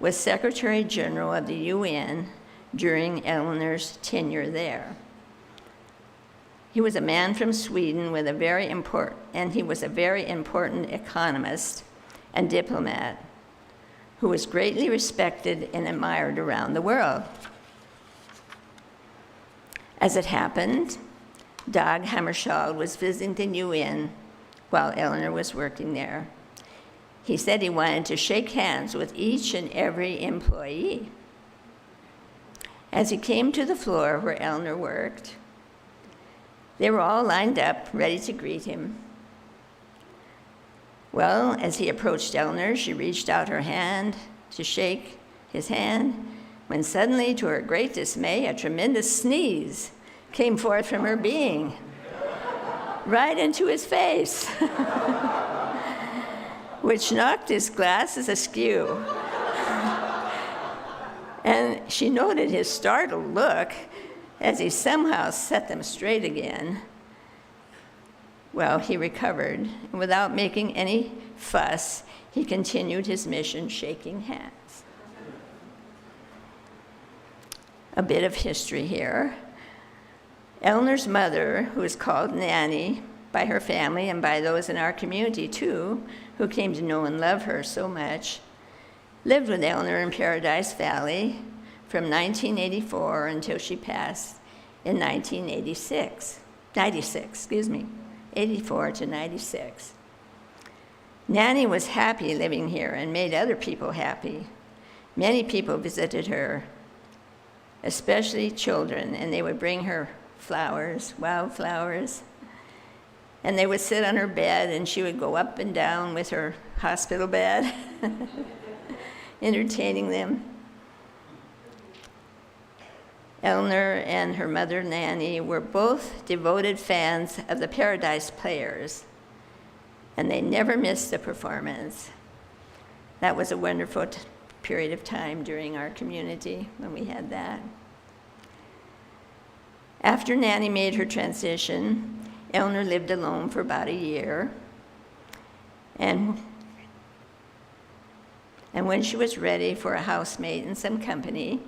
was Secretary General of the UN during Eleanor's tenure there. He was a man from Sweden with he was a very important economist and diplomat who was greatly respected and admired around the world. As it happened, Dag Hammarskjöld was visiting the UN while Eleanor was working there. He said he wanted to shake hands with each and every employee. As he came to the floor where Eleanor worked, they were all lined up, ready to greet him. Well, as he approached Eleanor, she reached out her hand to shake his hand, when suddenly, to her great dismay, a tremendous sneeze came forth from her being, right into his face, which knocked his glasses askew. And she noted his startled look as he somehow set them straight again. Well, he recovered, and without making any fuss, he continued his mission, shaking hands. A bit of history here. Eleanor's mother, who is called Nanny by her family and by those in our community too, who came to know and love her so much, lived with Eleanor in Paradise Valley from 1984 until she passed in 96, 84 to 96. Nanny was happy living here and made other people happy. Many people visited her, especially children, and they would bring her flowers, wildflowers, and they would sit on her bed, and she would go up and down with her hospital bed, entertaining them. Eleanor and her mother, Nanny, were both devoted fans of the Paradise Players, and they never missed a performance. That was a wonderful period of time during our community when we had that. After Nanny made her transition, Eleanor lived alone for about a year, and when she was ready for a housemate and some company,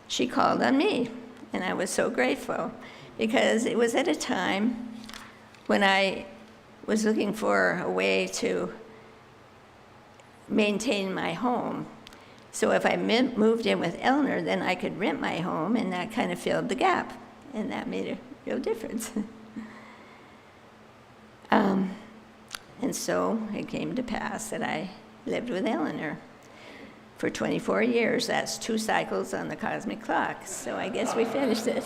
she called on me, and I was so grateful because it was at a time when I was looking for a way to maintain my home. So if I moved in with Eleanor, then I could rent my home, and that kind of filled the gap, and that made a real difference. And so it came to pass that I lived with Eleanor for 24 years. That's 2 cycles on the cosmic clock, so I guess we finished it.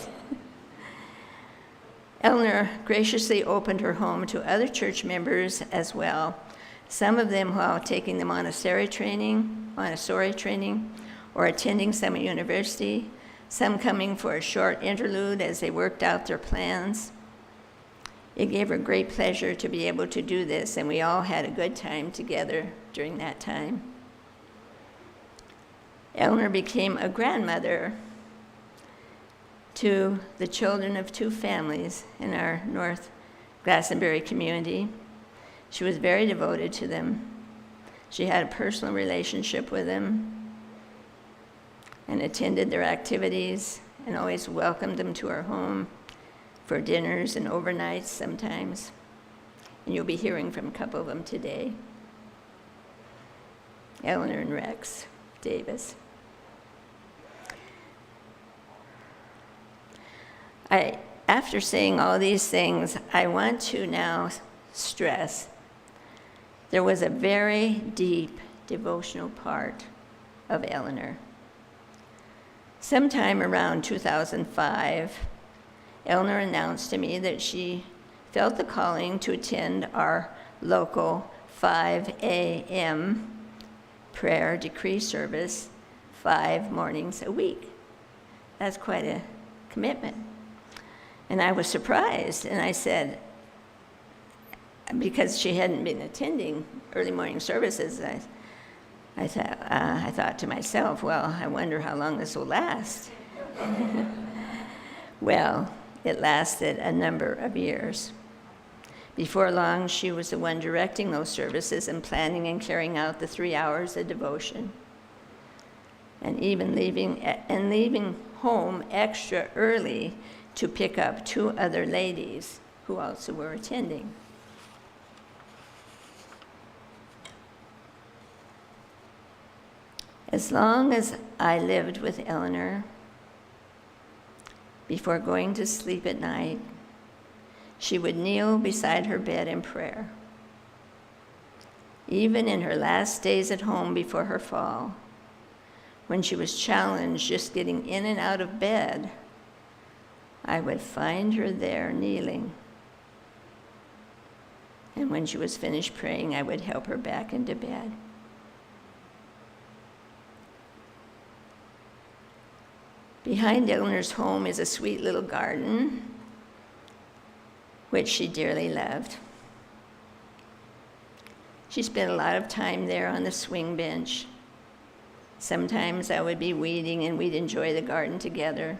Eleanor graciously opened her home to other church members as well, some of them while taking them Montessori training, or attending some university, some coming for a short interlude as they worked out their plans. It gave her great pleasure to be able to do this, and we all had a good time together during that time. Eleanor became a grandmother to the children of 2 families in our North Glastonbury community. She was very devoted to them. She had a personal relationship with them and attended their activities and always welcomed them to her home for dinners and overnights sometimes. And you'll be hearing from a couple of them today. Eleanor and Rex Davis. After saying all these things, I want to now stress there was a very deep devotional part of Eleanor. Sometime around 2005, Eleanor announced to me that she felt the calling to attend our local 5 a.m. prayer decree service 5 mornings a week. That's quite a commitment. And I was surprised, and I said, because she hadn't been attending early morning services, I thought to myself, well, I wonder how long this will last. Well, it lasted a number of years. Before long, she was the one directing those services and planning and carrying out the 3 hours of devotion, and even leaving home extra early to pick up 2 other ladies who also were attending. As long as I lived with Eleanor, before going to sleep at night, she would kneel beside her bed in prayer. Even in her last days at home before her fall, when she was challenged just getting in and out of bed, I would find her there kneeling. And when she was finished praying, I would help her back into bed. Behind Eleanor's home is a sweet little garden, which she dearly loved. She spent a lot of time there on the swing bench. Sometimes I would be weeding and we'd enjoy the garden together,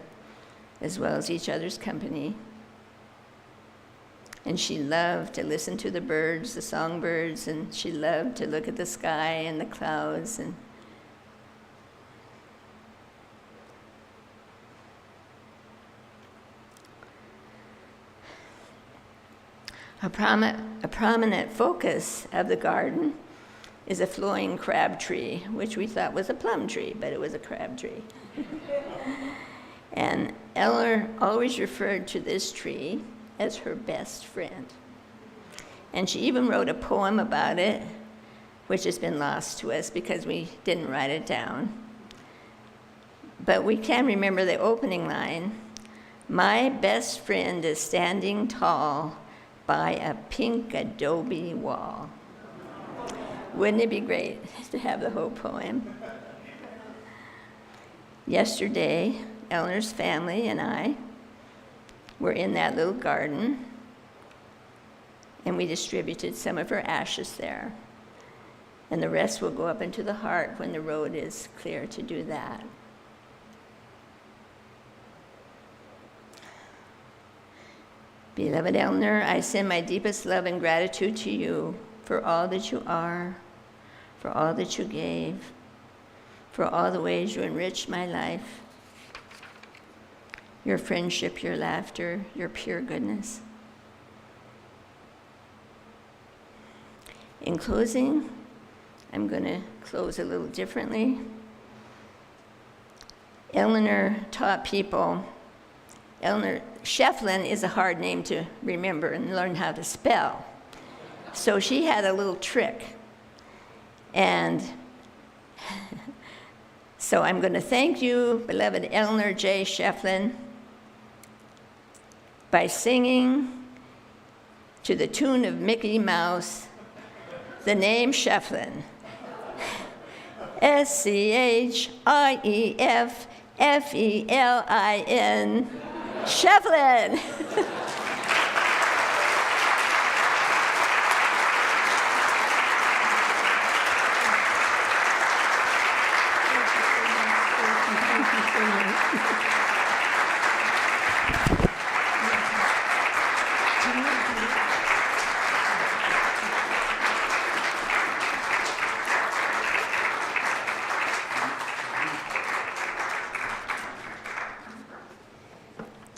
as well as each other's company. And she loved to listen to the birds, the songbirds, and she loved to look at the sky and the clouds. And a prominent focus of the garden is a flowing crab tree, which we thought was a plum tree, but it was a crab tree. And Eleanor always referred to this tree as her best friend. And she even wrote a poem about it, which has been lost to us because we didn't write it down. But we can remember the opening line, "My best friend is standing tall by a pink adobe wall." Wouldn't it be great to have the whole poem? Yesterday, Eleanor's family and I were in that little garden, and we distributed some of her ashes there. And the rest will go up into the heart when the road is clear to do that. Beloved Eleanor, I send my deepest love and gratitude to you for all that you are, for all that you gave, for all the ways you enriched my life, your friendship, your laughter, your pure goodness. In closing, I'm going to close a little differently. Eleanor taught people. Eleanor Schieffelin is a hard name to remember and learn how to spell. So she had a little trick. And so I'm going to thank you, beloved Eleanor J. Schieffelin, by singing to the tune of Mickey Mouse the name Schieffelin. Schieffelin. Schieffelin.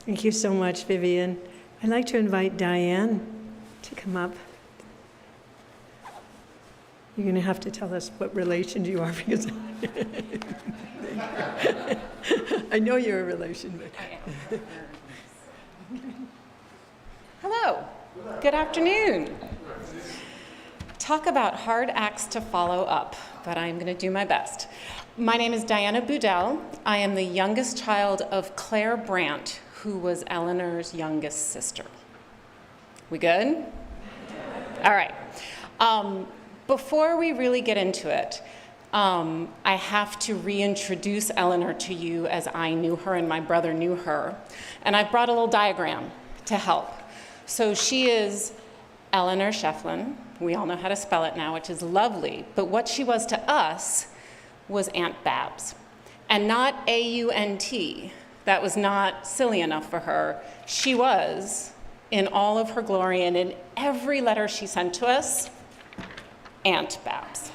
Thank you so much, Vivian. I'd like to invite Diane to come up. You're going to have to tell us what relation you are because I know you're a relation. But Hello. Good afternoon. Talk about hard acts to follow up, but I'm going to do my best. My name is Diana Boudel. I am the youngest child of Claire Brandt, who was Eleanor's youngest sister. We good? All right. Before we really get into it, I have to reintroduce Eleanor to you as I knew her and my brother knew her. And I brought a little diagram to help. So she is Eleanor Schieffelin. We all know how to spell it now, which is lovely. But what she was to us was Aunt Babs. And not A-U-N-T. That was not silly enough for her. She was, in all of her glory and in every letter she sent to us, Aunt Babs.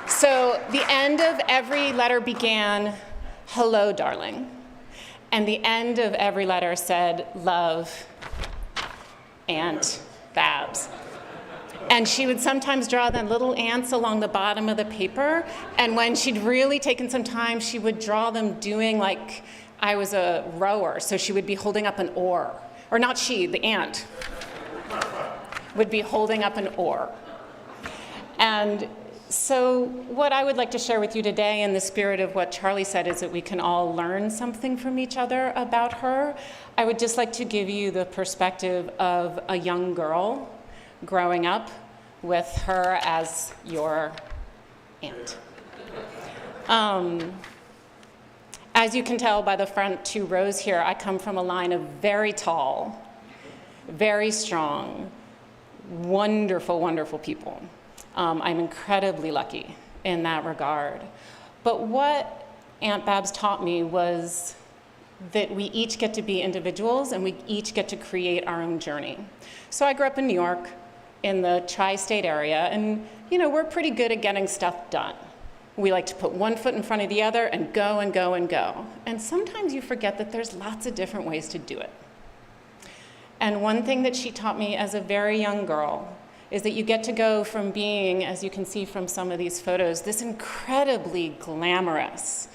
So the end of every letter began, "Hello, darling." And the end of every letter said, "Love, Aunt Babs." And she would sometimes draw the little ants along the bottom of the paper. And when she'd really taken some time, she would draw them doing like I was a rower. So she would be holding up an oar. Or not she, the ant would be holding up an oar. And so what I would like to share with you today, in the spirit of what Charlie said, is that we can all learn something from each other about her. I would just like to give you the perspective of a young girl growing up with her as your aunt. As you can tell by the front 2 rows here, I come from a line of very tall, very strong, wonderful, wonderful people. I'm incredibly lucky in that regard. But what Aunt Babs taught me was that we each get to be individuals and we each get to create our own journey. So I grew up in New York, in the tri-state area, and we're pretty good at getting stuff done. We like to put one foot in front of the other and go and go and go. And sometimes you forget that there's lots of different ways to do it. And one thing that she taught me as a very young girl is that you get to go from being, as you can see from some of these photos, this incredibly glamorous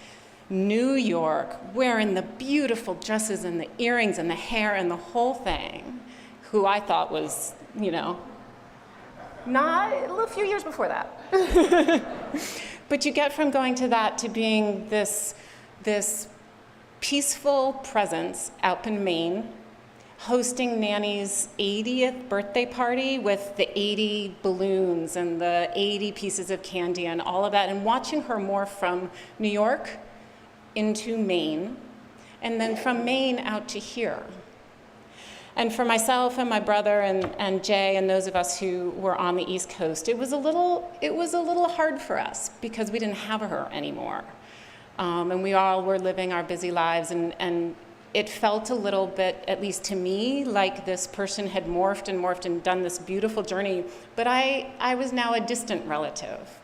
New York, wearing the beautiful dresses and the earrings and the hair and the whole thing, who I thought was, not a few years before that. But you get from going to that to being this peaceful presence out in Maine, hosting Nanny's 80th birthday party with the 80 balloons and the 80 pieces of candy and all of that, and watching her morph from New York into Maine, and then from Maine out to here. And for myself and my brother and Jay and those of us who were on the East Coast, it was a little hard for us because we didn't have her anymore. And we all were living our busy lives, and it felt a little bit, at least to me, like this person had morphed and done this beautiful journey, but I was now a distant relative.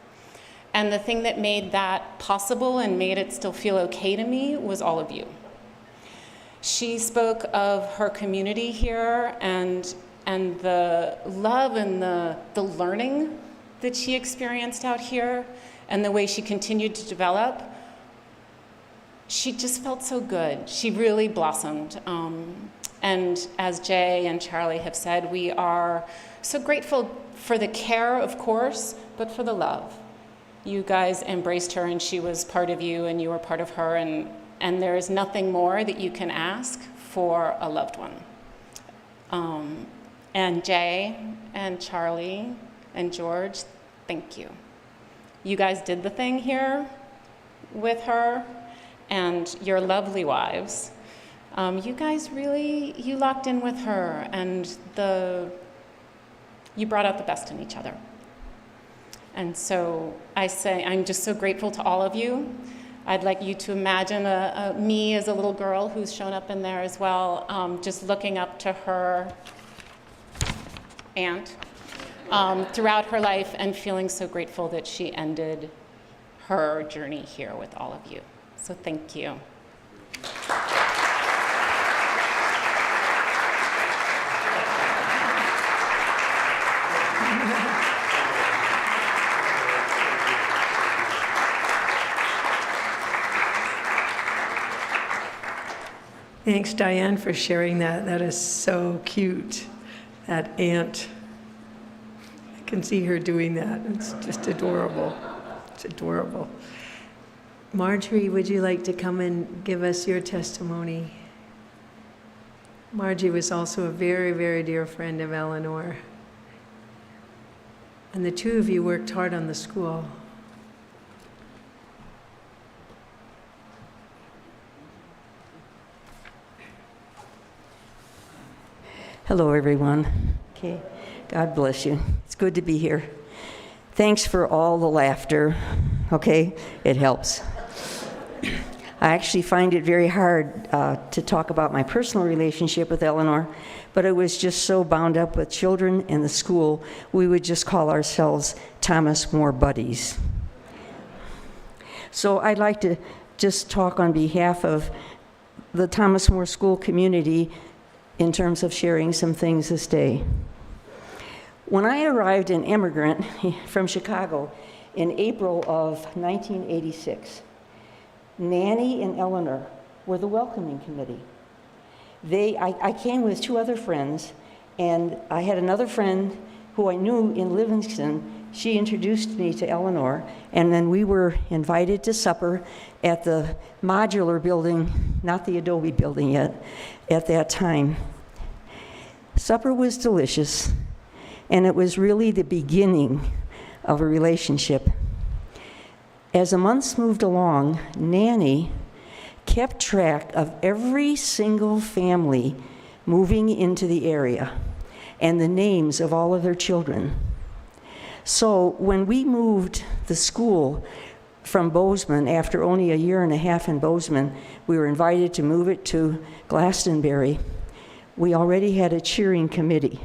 And the thing that made that possible and made it still feel okay to me was all of you. She spoke of her community here and the love and the learning that she experienced out here and the way she continued to develop. She just felt so good. She really blossomed. And as Jay and Charlie have said, we are so grateful for the care, of course, but for the love. You guys embraced her and she was part of you and you were part of her, and there is nothing more that you can ask for a loved one. And Jay and Charlie and George, thank you. You guys did the thing here with her, and your lovely wives. You guys really, you locked in with her, and you brought out the best in each other. And so I say, I'm just so grateful to all of you. I'd like you to imagine me as a little girl who's shown up in there as well, just looking up to her aunt throughout her life and feeling so grateful that she ended her journey here with all of you. So thank you. Thanks, Diane, for sharing that. That is so cute, that aunt. I can see her doing that. It's just adorable. It's adorable. Marjorie, would you like to come and give us your testimony? Marjorie was also a very, very dear friend of Eleanor. And the two of you worked hard on the school. Hello, everyone. Okay, God bless you. It's good to be here. Thanks for all the laughter, okay? It helps. I actually find it very hard to talk about my personal relationship with Eleanor, but I was just so bound up with children and the school, we would just call ourselves Thomas More Buddies. So I'd like to just talk on behalf of the Thomas More School community in terms of sharing some things this day. When I arrived an immigrant from Chicago in April of 1986, Nanny and Eleanor were the welcoming committee. I came with 2 other friends, and I had another friend who I knew in Livingston. She introduced me to Eleanor, and then we were invited to supper at the modular building, not the Adobe building yet, at that time. Supper was delicious, and it was really the beginning of a relationship. As the months moved along, Nanny kept track of every single family moving into the area and the names of all of their children. So when we moved the school from Bozeman, after only a year and a half in Bozeman, we were invited to move it to Glastonbury. We already had a cheering committee,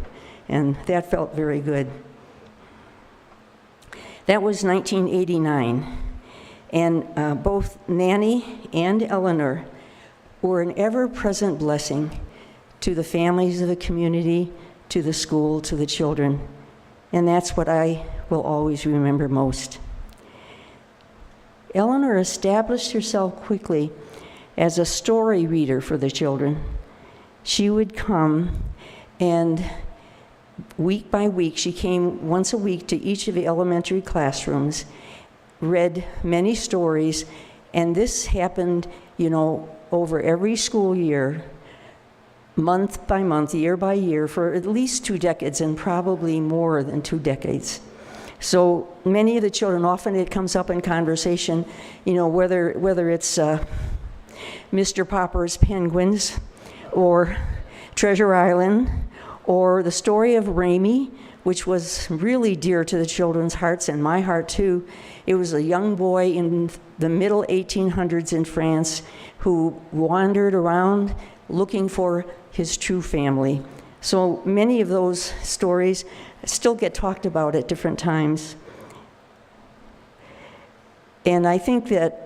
and that felt very good. That was 1989, and both Nanny and Eleanor were an ever-present blessing to the families of the community, to the school, to the children, and that's what I will always remember most. Eleanor established herself quickly as a story reader for the children. She would come, and week by week, she came once a week to each of the elementary classrooms, read many stories, and this happened, over every school year, month by month, year by year, for at least 2 decades, and probably more than 2 decades. So many of the children, often it comes up in conversation, whether it's Mr. Popper's Penguins, or Treasure Island, or the story of Raimi, which was really dear to the children's hearts and my heart too. It was a young boy in the middle 1800s in France who wandered around looking for his true family. So many of those stories still get talked about at different times. And I think that,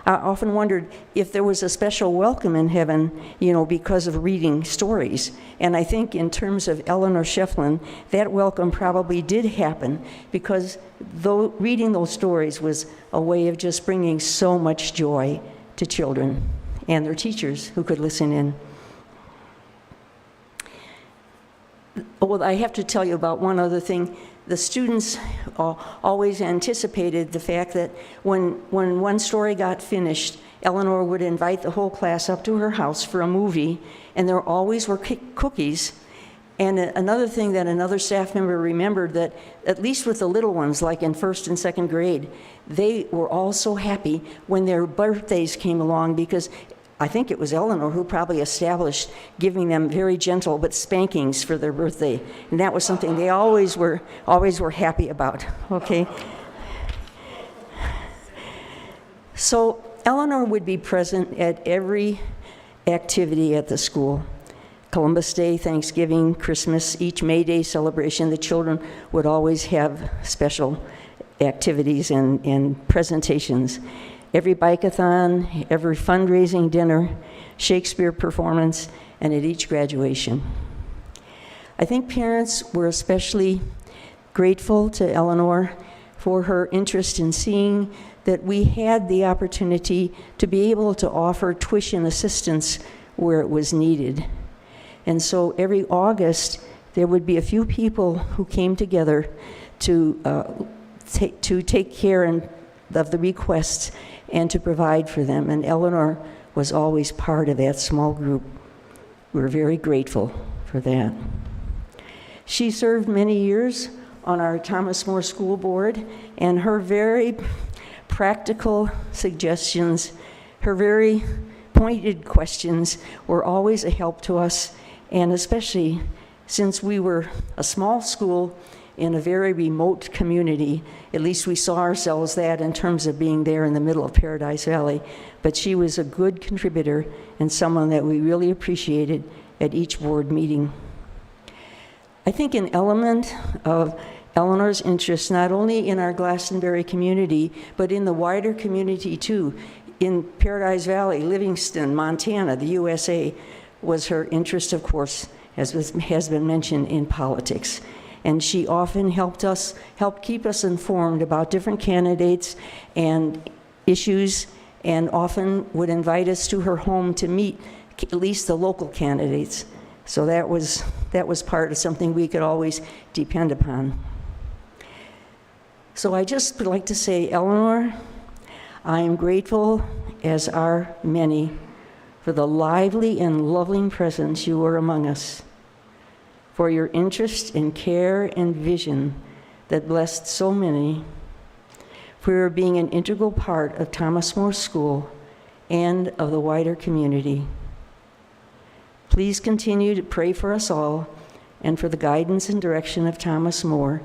I often wondered if there was a special welcome in heaven, because of reading stories. And I think in terms of Eleanor Schieffelin, that welcome probably did happen, because reading those stories was a way of just bringing so much joy to children and their teachers who could listen in. Well, I have to tell you about one other thing. The students always anticipated the fact that when one story got finished, Eleanor would invite the whole class up to her house for a movie, and there always were cookies. And another thing that another staff member remembered, that at least with the little ones, like in 1st and 2nd grade, they were all so happy when their birthdays came along, because I think it was Eleanor who probably established giving them very gentle but spankings for their birthday. And that was something they always were happy about, okay? So Eleanor would be present at every activity at the school. Columbus Day, Thanksgiving, Christmas, each May Day celebration, the children would always have special activities and presentations. Every bike-a-thon, every fundraising dinner, Shakespeare performance, and at each graduation. I think parents were especially grateful to Eleanor for her interest in seeing that we had the opportunity to be able to offer tuition assistance where it was needed. And so every August, there would be a few people who came together to take care of the requests and to provide for them. And Eleanor was always part of that small group. We're very grateful for that. She served many years on our Thomas More School Board, and her very practical suggestions, her very pointed questions were always a help to us, and especially since we were a small school in a very remote community. At least we saw ourselves that in terms of being there in the middle of Paradise Valley. But she was a good contributor and someone that we really appreciated at each board meeting. I think an element of Eleanor's interest, not only in our Glastonbury community, but in the wider community too, in Paradise Valley, Livingston, Montana, the USA, was her interest, of course, as has been mentioned, in politics. and she often helped keep us informed about different candidates and issues, and often would invite us to her home to meet at least the local candidates. So that was part of something we could always depend upon. So I just would like to say, Eleanor, I am grateful, as are many, for the lively and loving presence you were among us, for your interest and care and vision that blessed so many, for your being an integral part of Thomas More School and of the wider community. Please continue to pray for us all and for the guidance and direction of Thomas More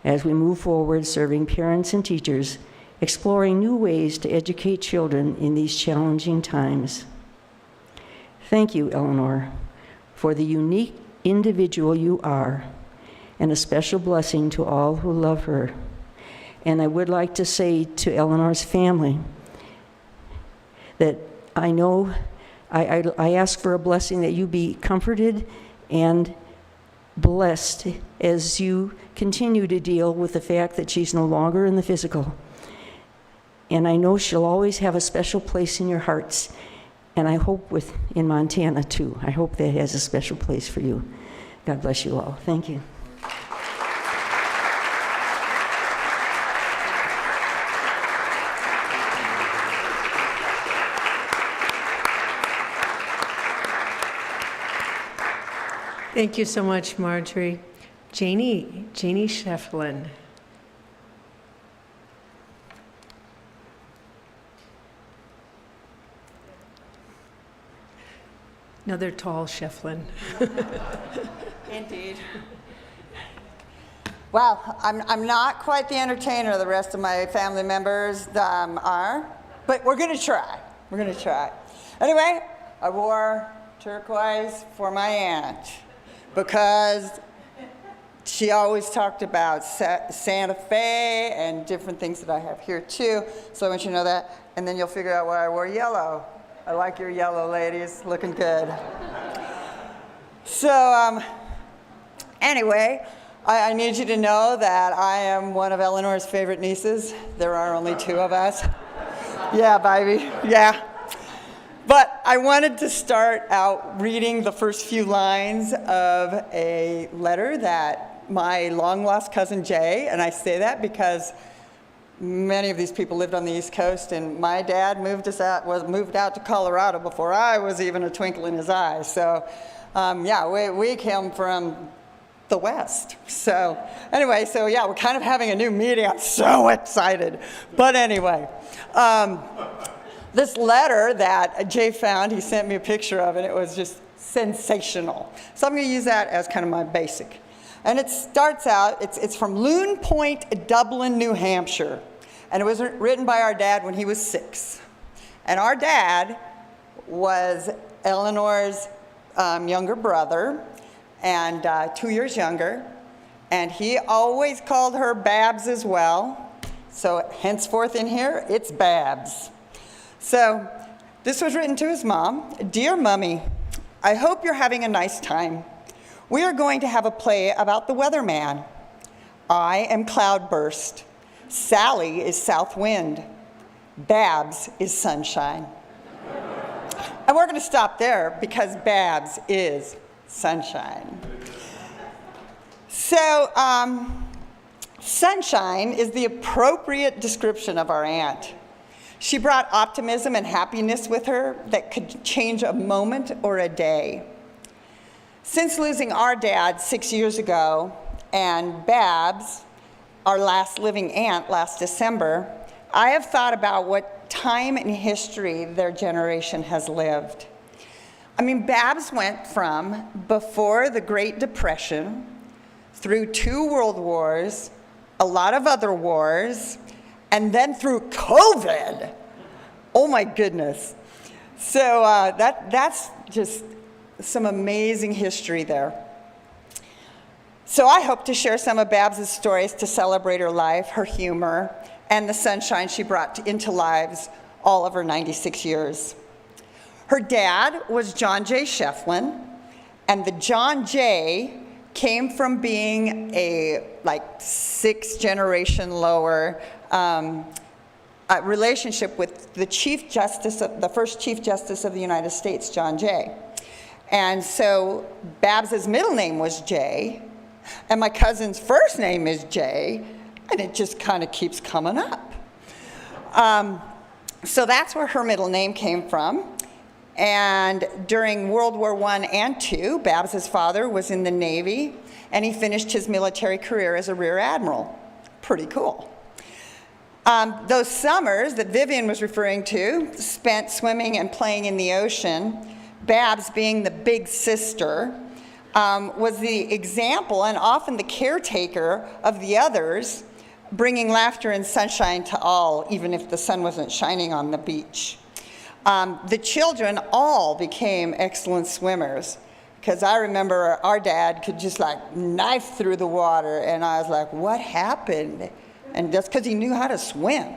as we move forward serving parents and teachers, exploring new ways to educate children in these challenging times. Thank you, Eleanor, for the unique individual you are, and a special blessing to all who love her. And I would like to say to Eleanor's family that I know I ask for a blessing that you be comforted and blessed as you continue to deal with the fact that she's no longer in the physical. And I know she'll always have a special place in your hearts, and I hope in Montana too. I hope that has a special place for you. God bless you all. Thank you. Thank you so much, Marjorie. Janie Schieffelin. Another tall Schieffelin. Indeed. Well, I'm not quite the entertainer the rest of my family members are, but we're going to try. We're going to try. Anyway, I wore turquoise for my aunt because she always talked about Santa Fe and different things that I have here too. So I want you to know that, and then you'll figure out why I wore yellow. I like your yellow, ladies. Looking good. So anyway, I need you to know that I am one of Eleanor's favorite nieces. There are only two of us. Yeah, baby. Yeah. But I wanted to start out reading the first few lines of a letter that my long-lost cousin Jay, and I say that because many of these people lived on the East Coast, and my dad moved out to Colorado before I was even a twinkle in his eye. So, yeah, we came from the West. So, anyway, yeah, we're kind of having a new meeting. I'm so excited. But anyway, this letter that Jay found, he sent me a picture of it. It was just sensational. So I'm going to use that as kind of my basic. And it starts out, it's from Loon Point, Dublin, New Hampshire. And it was written by our dad when he was 6. And our dad was Eleanor's younger brother, and 2 years younger. And he always called her Babs as well. So henceforth in here, it's Babs. So this was written to his mom. Dear Mummy, I hope you're having a nice time. We are going to have a play about the weatherman. I am Cloudburst. Sally is South Wind. Babs is Sunshine. And we're going to stop there because Babs is Sunshine. So, Sunshine is the appropriate description of our aunt. She brought optimism and happiness with her that could change a moment or a day. Since losing our dad 6 years ago, and Babs, our last living aunt, last December, I have thought about what time in history their generation has lived. I mean, Babs went from before the Great Depression, through 2 world wars, a lot of other wars, and then through COVID. Oh my goodness. So that's just some amazing history there. So I hope to share some of Babs' stories to celebrate her life, her humor, and the sunshine she brought into lives all of her 96 years. Her dad was John J. Schieffelin, and the John J. came from being a like 6th generation lower relationship with the first Chief Justice of the United States, John Jay. And so Babs's middle name was Jay, and my cousin's first name is Jay, and it just kind of keeps coming up. So that's where her middle name came from. And during World War I and II, Babs's father was in the Navy, and he finished his military career as a rear admiral. Pretty cool. Those summers that Vivian was referring to, spent swimming and playing in the ocean, Babs, being the big sister, was the example and often the caretaker of the others, bringing laughter and sunshine to all, even if the sun wasn't shining on the beach. The children all became excellent swimmers, because I remember our dad could just like knife through the water, and I was like, what happened? And that's because he knew how to swim.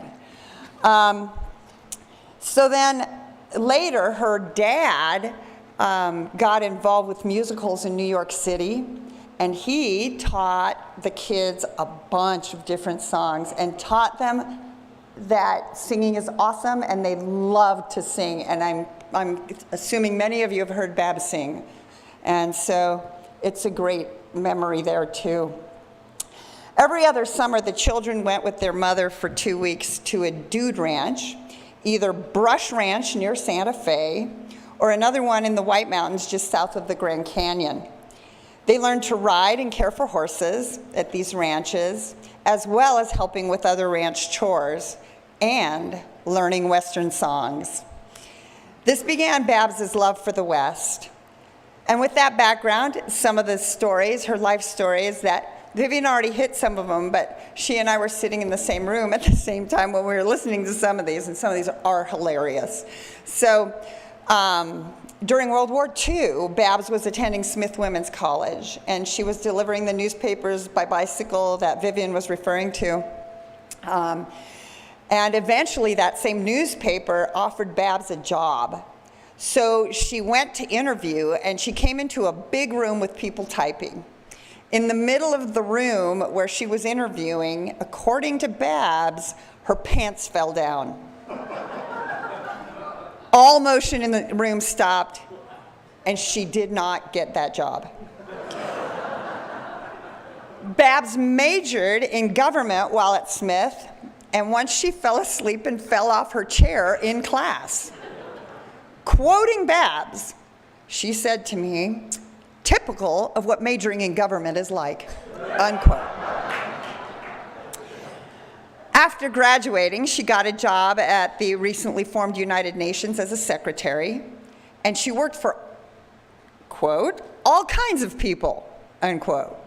So then later, her dad got involved with musicals in New York City, and he taught the kids a bunch of different songs and taught them that singing is awesome, and they love to sing. And I'm assuming many of you have heard Babs sing. And so it's a great memory there too. Every other summer, the children went with their mother for 2 weeks to a dude ranch, either Brush Ranch near Santa Fe, or another one in the White Mountains just south of the Grand Canyon. They learned to ride and care for horses at these ranches, as well as helping with other ranch chores and learning Western songs. This began Babs's love for the West. And with that background, some of the stories, her life stories, that Vivian already hit some of them, but she and I were sitting in the same room at the same time when we were listening to some of these, and some of these are hilarious. So during World War II, Babs was attending Smith Women's College, and she was delivering the newspapers by bicycle that Vivian was referring to. And eventually that same newspaper offered Babs a job. So she went to interview, and she came into a big room with people typing. In the middle of the room where she was interviewing, according to Babs, her pants fell down. All motion in the room stopped, and she did not get that job. Babs majored in government while at Smith, and once she fell asleep and fell off her chair in class. Quoting Babs, she said to me, "Typical of what majoring in government is like," unquote. After graduating, she got a job at the recently formed United Nations as a secretary, and she worked for, quote, "all kinds of people," unquote.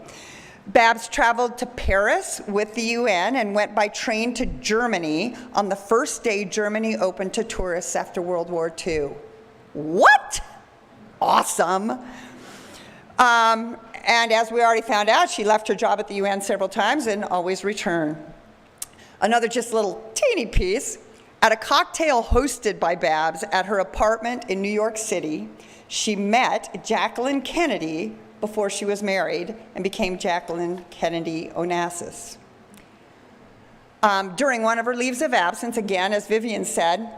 Babs traveled to Paris with the UN and went by train to Germany on the first day Germany opened to tourists after World War II. What? Awesome. And as we already found out, she left her job at the UN several times and always returned. Another just little teeny piece, at a cocktail hosted by Babs at her apartment in New York City, she met Jacqueline Kennedy before she was married and became Jacqueline Kennedy Onassis. During one of her leaves of absence, again, as Vivian said,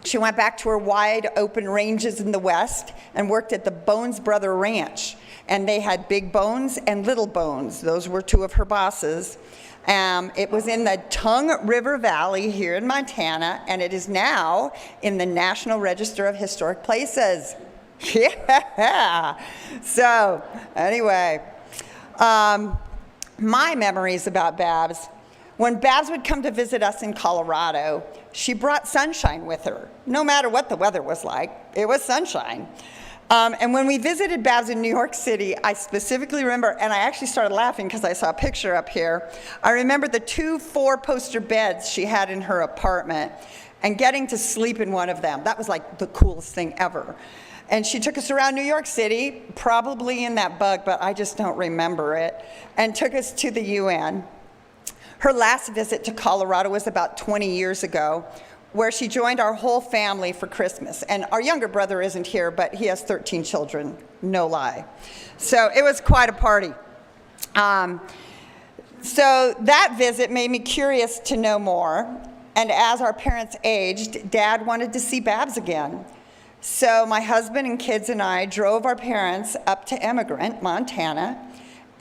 she went back to her wide open ranges in the West and worked at the Bones Brother Ranch. And they had Big Bones and Little Bones. Those were two of her bosses. It was in the Tongue River Valley here in Montana, and it is now in the National Register of Historic Places. Yeah. So, anyway, my memories about Babs. When Babs would come to visit us in Colorado, she brought sunshine with her. No matter what the weather was like, it was sunshine. And when we visited Babs in New York City, I specifically remember, and I actually started laughing because I saw a picture up here. I remember the 2 4-poster beds she had in her apartment and getting to sleep in one of them. That was like the coolest thing ever. And she took us around New York City, probably in that bug, but I just don't remember it, and took us to the UN. Her last visit to Colorado was about 20 years ago, where she joined our whole family for Christmas. And our younger brother isn't here, but he has 13 children, no lie. So it was quite a party. So that visit made me curious to know more. And as our parents aged, Dad wanted to see Babs again. So my husband and kids and I drove our parents up to Emigrant, Montana.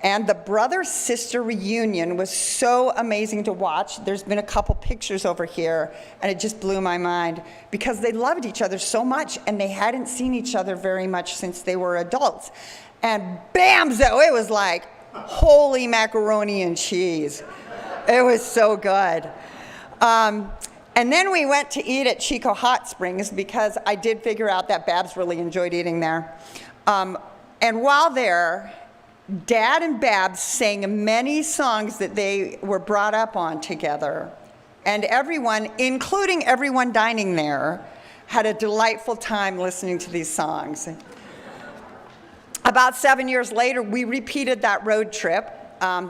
And the brother-sister reunion was so amazing to watch. There's been a couple pictures over here, and it just blew my mind because they loved each other so much, and they hadn't seen each other very much since they were adults. And bamzo, it was like holy macaroni and cheese. It was so good. And then we went to eat at Chico Hot Springs because I did figure out that Babs really enjoyed eating there. And while there, Dad and Babs sang many songs that they were brought up on together. And everyone, including everyone dining there, had a delightful time listening to these songs. About 7 years later, we repeated that road trip.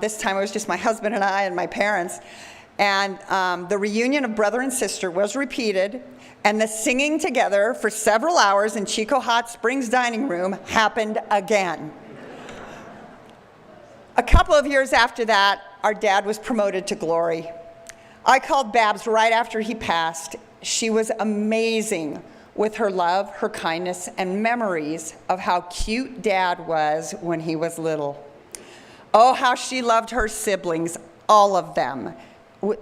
This time it was just my husband and I and my parents. And the reunion of brother and sister was repeated, and the singing together for several hours in Chico Hot Springs dining room happened again. A couple of years after that, our dad was promoted to glory. I called Babs right after he passed. She was amazing with her love, her kindness, and memories of how cute Dad was when he was little. Oh, how she loved her siblings, all of them,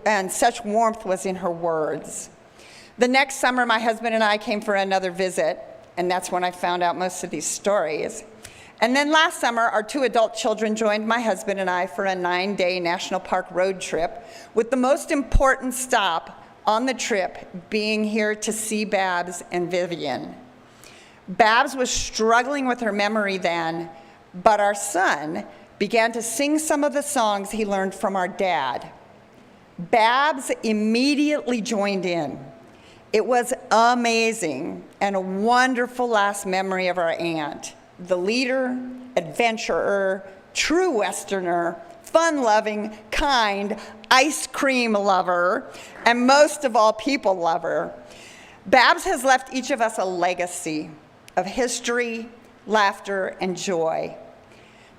and such warmth was in her words. The next summer, my husband and I came for another visit, and that's when I found out most of these stories. And then last summer, our 2 adult children joined my husband and I for a 9-day national park road trip, with the most important stop on the trip being here to see Babs and Vivian. Babs was struggling with her memory then, but our son began to sing some of the songs he learned from our dad. Babs immediately joined in. It was amazing and a wonderful last memory of our aunt, the leader, adventurer, true Westerner, fun-loving, kind, ice cream lover, and most of all, people lover. Babs has left each of us a legacy of history, laughter, and joy.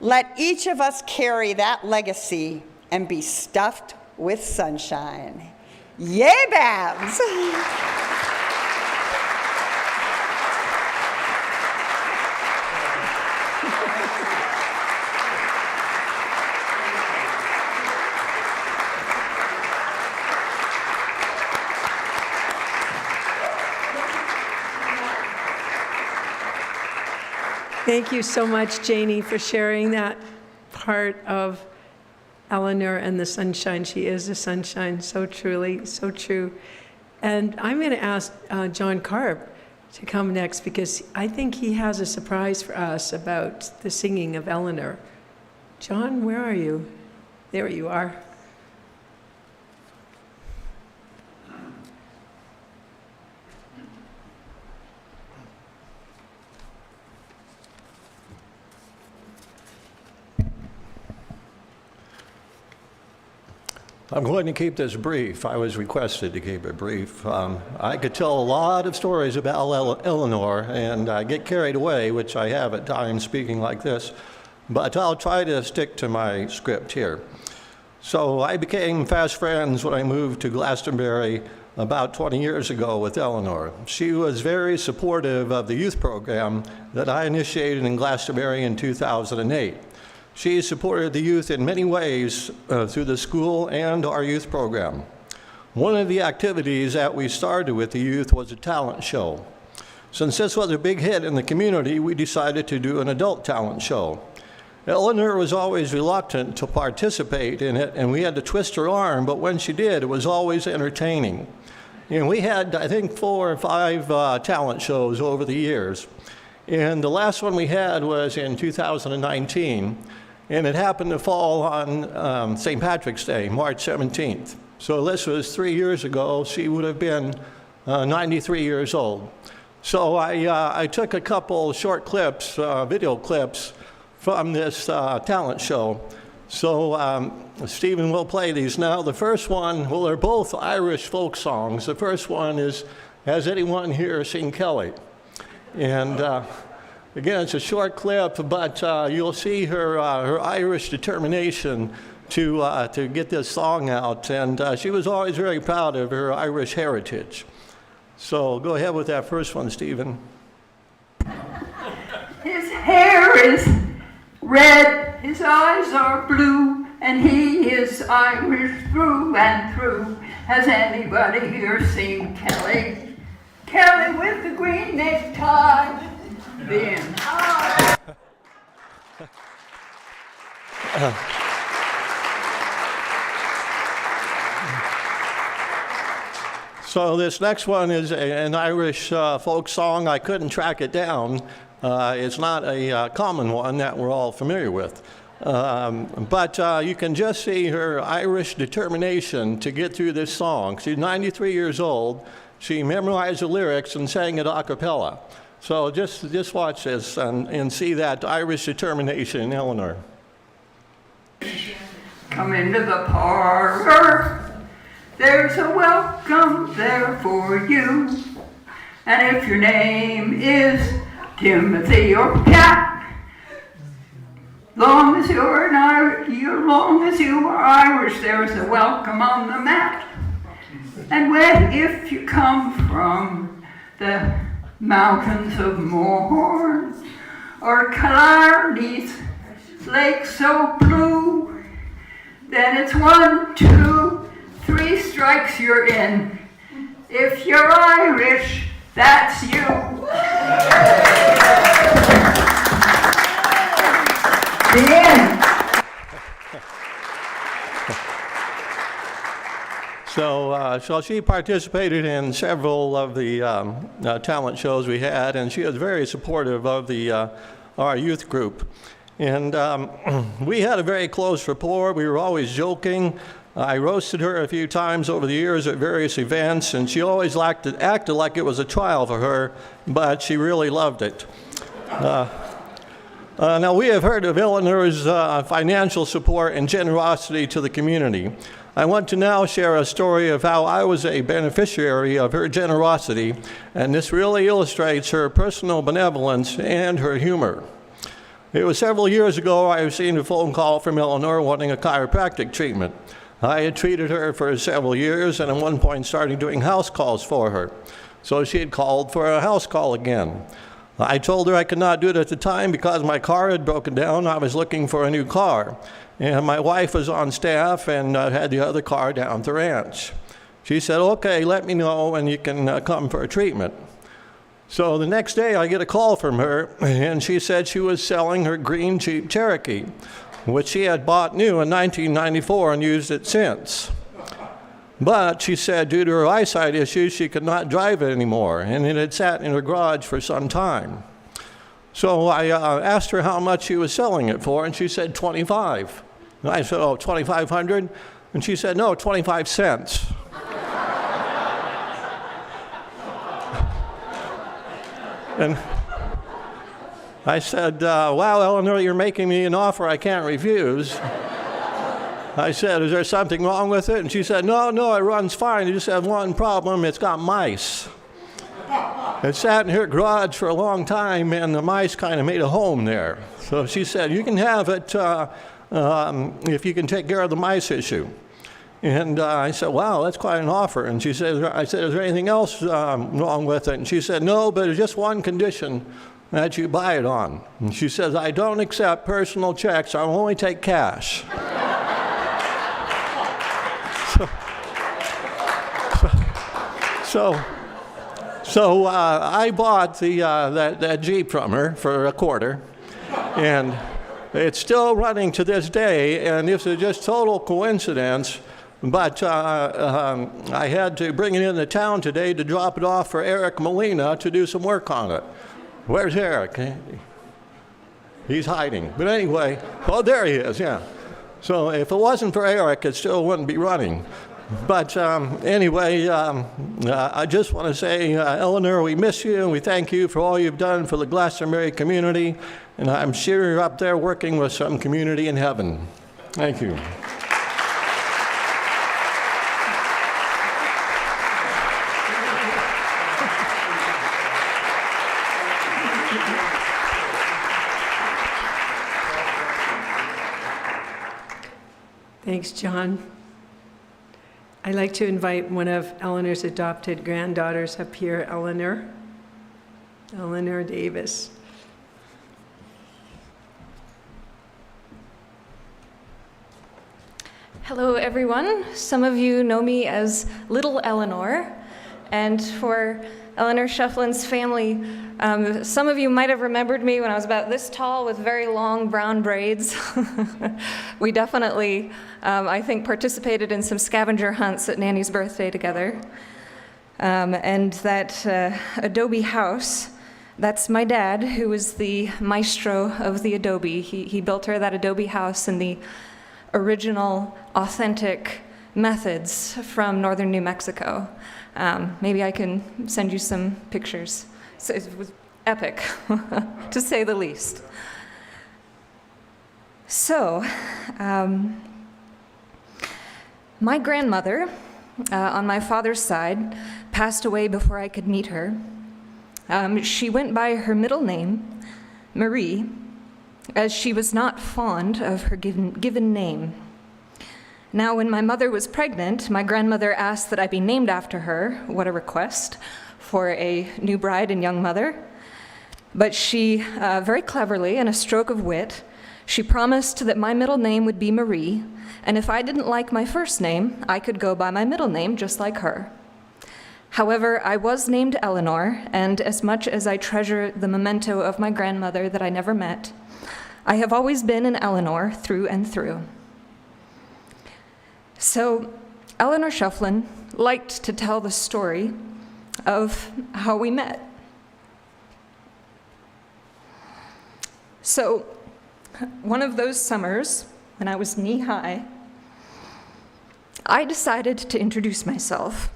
Let each of us carry that legacy and be stuffed with sunshine. Yay, Babs! Thank you so much, Janie, for sharing that part of Eleanor and the sunshine. She is the sunshine, so truly, so true. And I'm going to ask John Karp to come next because I think he has a surprise for us about the singing of Eleanor. John, where are you? There you are. I'm going to keep this brief. I was requested to keep it brief. I could tell a lot of stories about Eleanor and get carried away, which I have at times speaking like this, but I'll try to stick to my script here. So I became fast friends when I moved to Glastonbury about 20 years ago with Eleanor. She was very supportive of the youth program that I initiated in Glastonbury in 2008. She supported the youth in many ways through the school and our youth program. One of the activities that we started with the youth was a talent show. Since this was a big hit in the community, we decided to do an adult talent show. Eleanor was always reluctant to participate in it, and we had to twist her arm, but when she did, it was always entertaining. You know, we had, I think, 4 or 5 talent shows over the years. And the last one we had was in 2019. And it happened to fall on St. Patrick's Day, March 17th. So this was 3 years ago. She would have been 93 years old. So I took a couple short clips, video clips, from this talent show. So Stephen will play these now. The first one, well, they're both Irish folk songs. The first one is, has anyone here seen Kelly? And Again, it's a short clip, but you'll see her Irish determination to get this song out, and she was always very proud of her Irish heritage. So go ahead with that first one, Stephen. His hair is red, his eyes are blue, and he is Irish through and through. Has anybody here seen Kelly? Kelly with the green necktie. Then. So this next one is an Irish folk song. I couldn't track it down. It's not a common one that we're all familiar with. But you can just see her Irish determination to get through this song. She's 93 years old. She memorized the lyrics and sang it a cappella. So just watch this and see that Irish determination, Eleanor. Come into the parlor. There's a welcome there for you. And if your name is Timothy or Pat, long as you are Irish, there's a welcome on the mat. And if you come from the mountains of Mourne or Killarney's lake so blue, then it's 1, 2, 3 strikes you're in. If you're Irish, that's you. The end. So she participated in several of the talent shows we had, and she was very supportive of our youth group. And we had a very close rapport. We were always joking. I roasted her a few times over the years at various events, and she always acted like it was a trial for her, but she really loved it. Now, we have heard of Eleanor's financial support and generosity to the community. I want to now share a story of how I was a beneficiary of her generosity, and this really illustrates her personal benevolence and her humor. It was several years ago I received a phone call from Eleanor wanting a chiropractic treatment. I had treated her for several years and at one point started doing house calls for her. So she had called for a house call again. I told her I could not do it at the time because my car had broken down. I was looking for a new car. And my wife was on staff and had the other car down at the ranch. She said, okay, let me know when you can come for a treatment. So the next day I get a call from her, and she said she was selling her green Jeep Cherokee, which she had bought new in 1994 and used it since. But she said due to her eyesight issues, she could not drive it anymore, and it had sat in her garage for some time. So I asked her how much she was selling it for, and she said $25. And I said, oh, $2,500? And she said, no, 25 cents. And I said, wow, Eleanor, you're making me an offer I can't refuse. I said, is there something wrong with it? And she said, no, it runs fine. It just has one problem. It's got mice. It sat in her garage for a long time, and the mice kind of made a home there. So she said, you can have it if you can take care of the mice issue. And I said, wow, that's quite an offer. And I said, is there anything else wrong with it? And she said, no, but there's just one condition that you buy it on. And she says, I don't accept personal checks. I'll only take cash. So I bought that Jeep from her for $25, and it's still running to this day, and this is just total coincidence, but I had to bring it into town today to drop it off for Eric Molina to do some work on it. Where's Eric? He's hiding. But anyway, oh, there he is, yeah. So if it wasn't for Eric, it still wouldn't be running. But anyway, I just want to say, Eleanor, we miss you, and we thank you for all you've done for the Glastonbury community, and I'm sure you're up there working with some community in heaven. Thank you. Thanks, John. I'd like to invite one of Eleanor's adopted granddaughters up here, Eleanor Davis. Hello, everyone. Some of you know me as Little Eleanor, and for Eleanor Schieffelin's family, some of you might have remembered me when I was about this tall with very long brown braids. We definitely, I think, participated in some scavenger hunts at Nanny's birthday together. And that adobe house, that's my dad, who was the maestro of the adobe. He built her that adobe house in the original, authentic methods from northern New Mexico. Maybe I can send you some pictures. So it was epic, to say the least. So, my grandmother, on my father's side, passed away before I could meet her. She went by her middle name, Marie, as she was not fond of her given name. Now, when my mother was pregnant, my grandmother asked that I be named after her. What a request for a new bride and young mother. But she, very cleverly, in a stroke of wit, she promised that my middle name would be Marie, and if I didn't like my first name, I could go by my middle name just like her. However, I was named Eleanor, and as much as I treasure the memento of my grandmother that I never met, I have always been an Eleanor through and through. So, Eleanor Schieffelin liked to tell the story of how we met. So, one of those summers, when I was knee-high, I decided to introduce myself.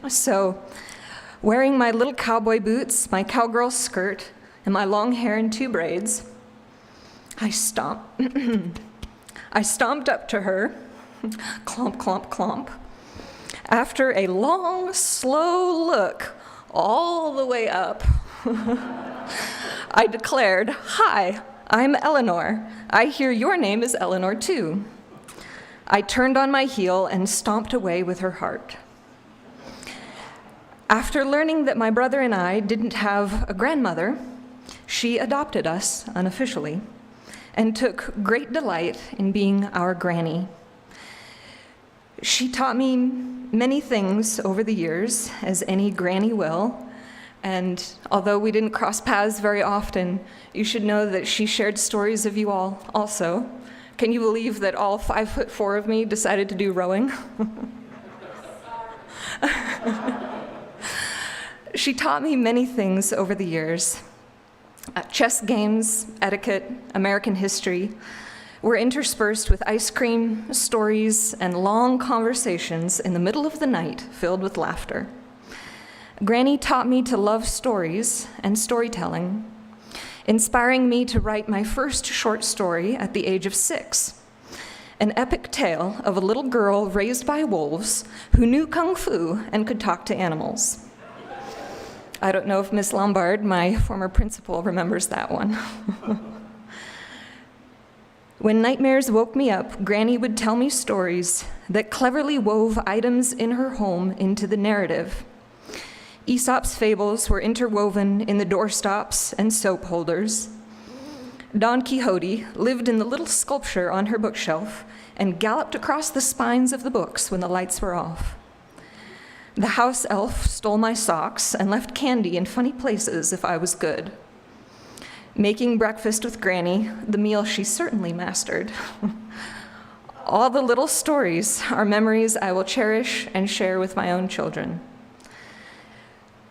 So, wearing my little cowboy boots, my cowgirl skirt, and my long hair in 2 braids, I stomped up to her, clomp, clomp, clomp. After a long, slow look all the way up, I declared, "Hi, I'm Eleanor. I hear your name is Eleanor too." I turned on my heel and stomped away with her heart. After learning that my brother and I didn't have a grandmother, she adopted us unofficially and took great delight in being our granny. She taught me many things over the years, as any granny will, and although we didn't cross paths very often, you should know that she shared stories of you all also. Can you believe that all 5'4" of me decided to do rowing? She taught me many things over the years. Chess games, etiquette, American history were interspersed with ice cream, stories, and long conversations in the middle of the night filled with laughter. Granny taught me to love stories and storytelling, inspiring me to write my first short story at the age of 6, an epic tale of a little girl raised by wolves who knew kung fu and could talk to animals. I don't know if Miss Lombard, my former principal, remembers that one. When nightmares woke me up, Granny would tell me stories that cleverly wove items in her home into the narrative. Aesop's fables were interwoven in the doorstops and soap holders. Don Quixote lived in the little sculpture on her bookshelf and galloped across the spines of the books when the lights were off. The house elf stole my socks and left candy in funny places if I was good. Making breakfast with Granny, the meal she certainly mastered. All the little stories are memories I will cherish and share with my own children.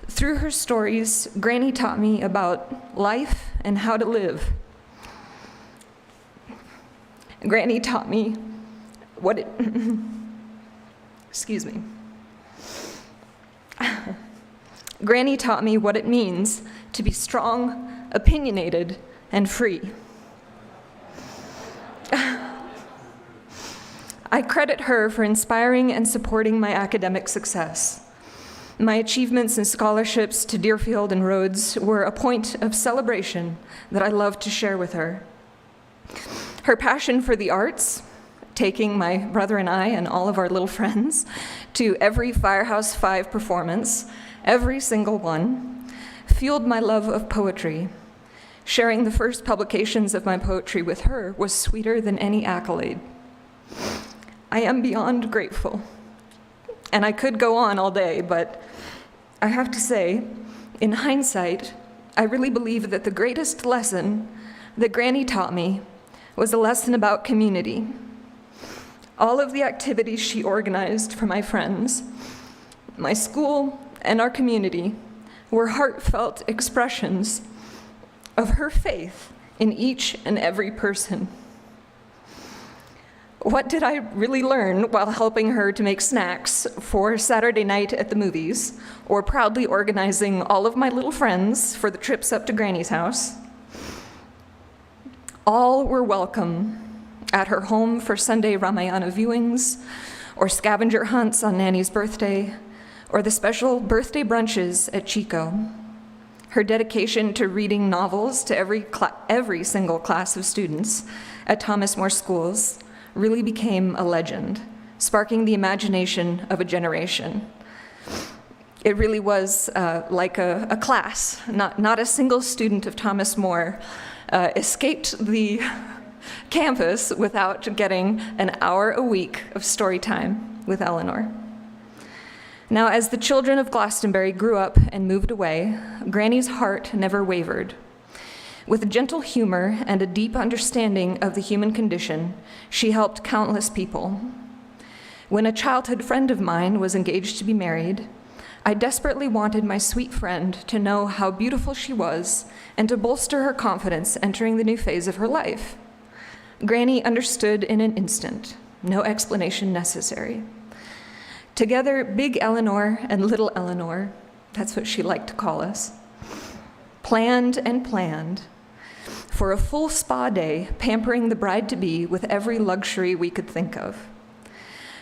Through her stories, Granny taught me about life and how to live. Granny taught me what it, excuse me. Granny taught me what it means to be strong, opinionated, and free. I credit her for inspiring and supporting my academic success. My achievements and scholarships to Deerfield and Rhodes were a point of celebration that I love to share with her. Her passion for the arts, taking my brother and I and all of our little friends to every Firehouse 5 performance, every single one, fueled my love of poetry. Sharing the first publications of my poetry with her was sweeter than any accolade. I am beyond grateful. And I could go on all day, but I have to say, in hindsight, I really believe that the greatest lesson that Granny taught me was a lesson about community. All of the activities she organized for my friends, my school, and our community were heartfelt expressions of her faith in each and every person. What did I really learn while helping her to make snacks for Saturday night at the movies, or proudly organizing all of my little friends for the trips up to Granny's house? All were welcome at her home for Sunday Ramayana viewings, or scavenger hunts on Nanny's birthday, or the special birthday brunches at Chico. Her dedication to reading novels to every single class of students at Thomas More Schools really became a legend, sparking the imagination of a generation. It really was like a class. Not a single student of Thomas More escaped the campus without getting an hour a week of story time with Eleanor. Now, as the children of Glastonbury grew up and moved away, Granny's heart never wavered. With gentle humor and a deep understanding of the human condition, she helped countless people. When a childhood friend of mine was engaged to be married, I desperately wanted my sweet friend to know how beautiful she was and to bolster her confidence entering the new phase of her life. Granny understood in an instant, no explanation necessary. Together, Big Eleanor and Little Eleanor, that's what she liked to call us, planned and planned for a full spa day, pampering the bride-to-be with every luxury we could think of.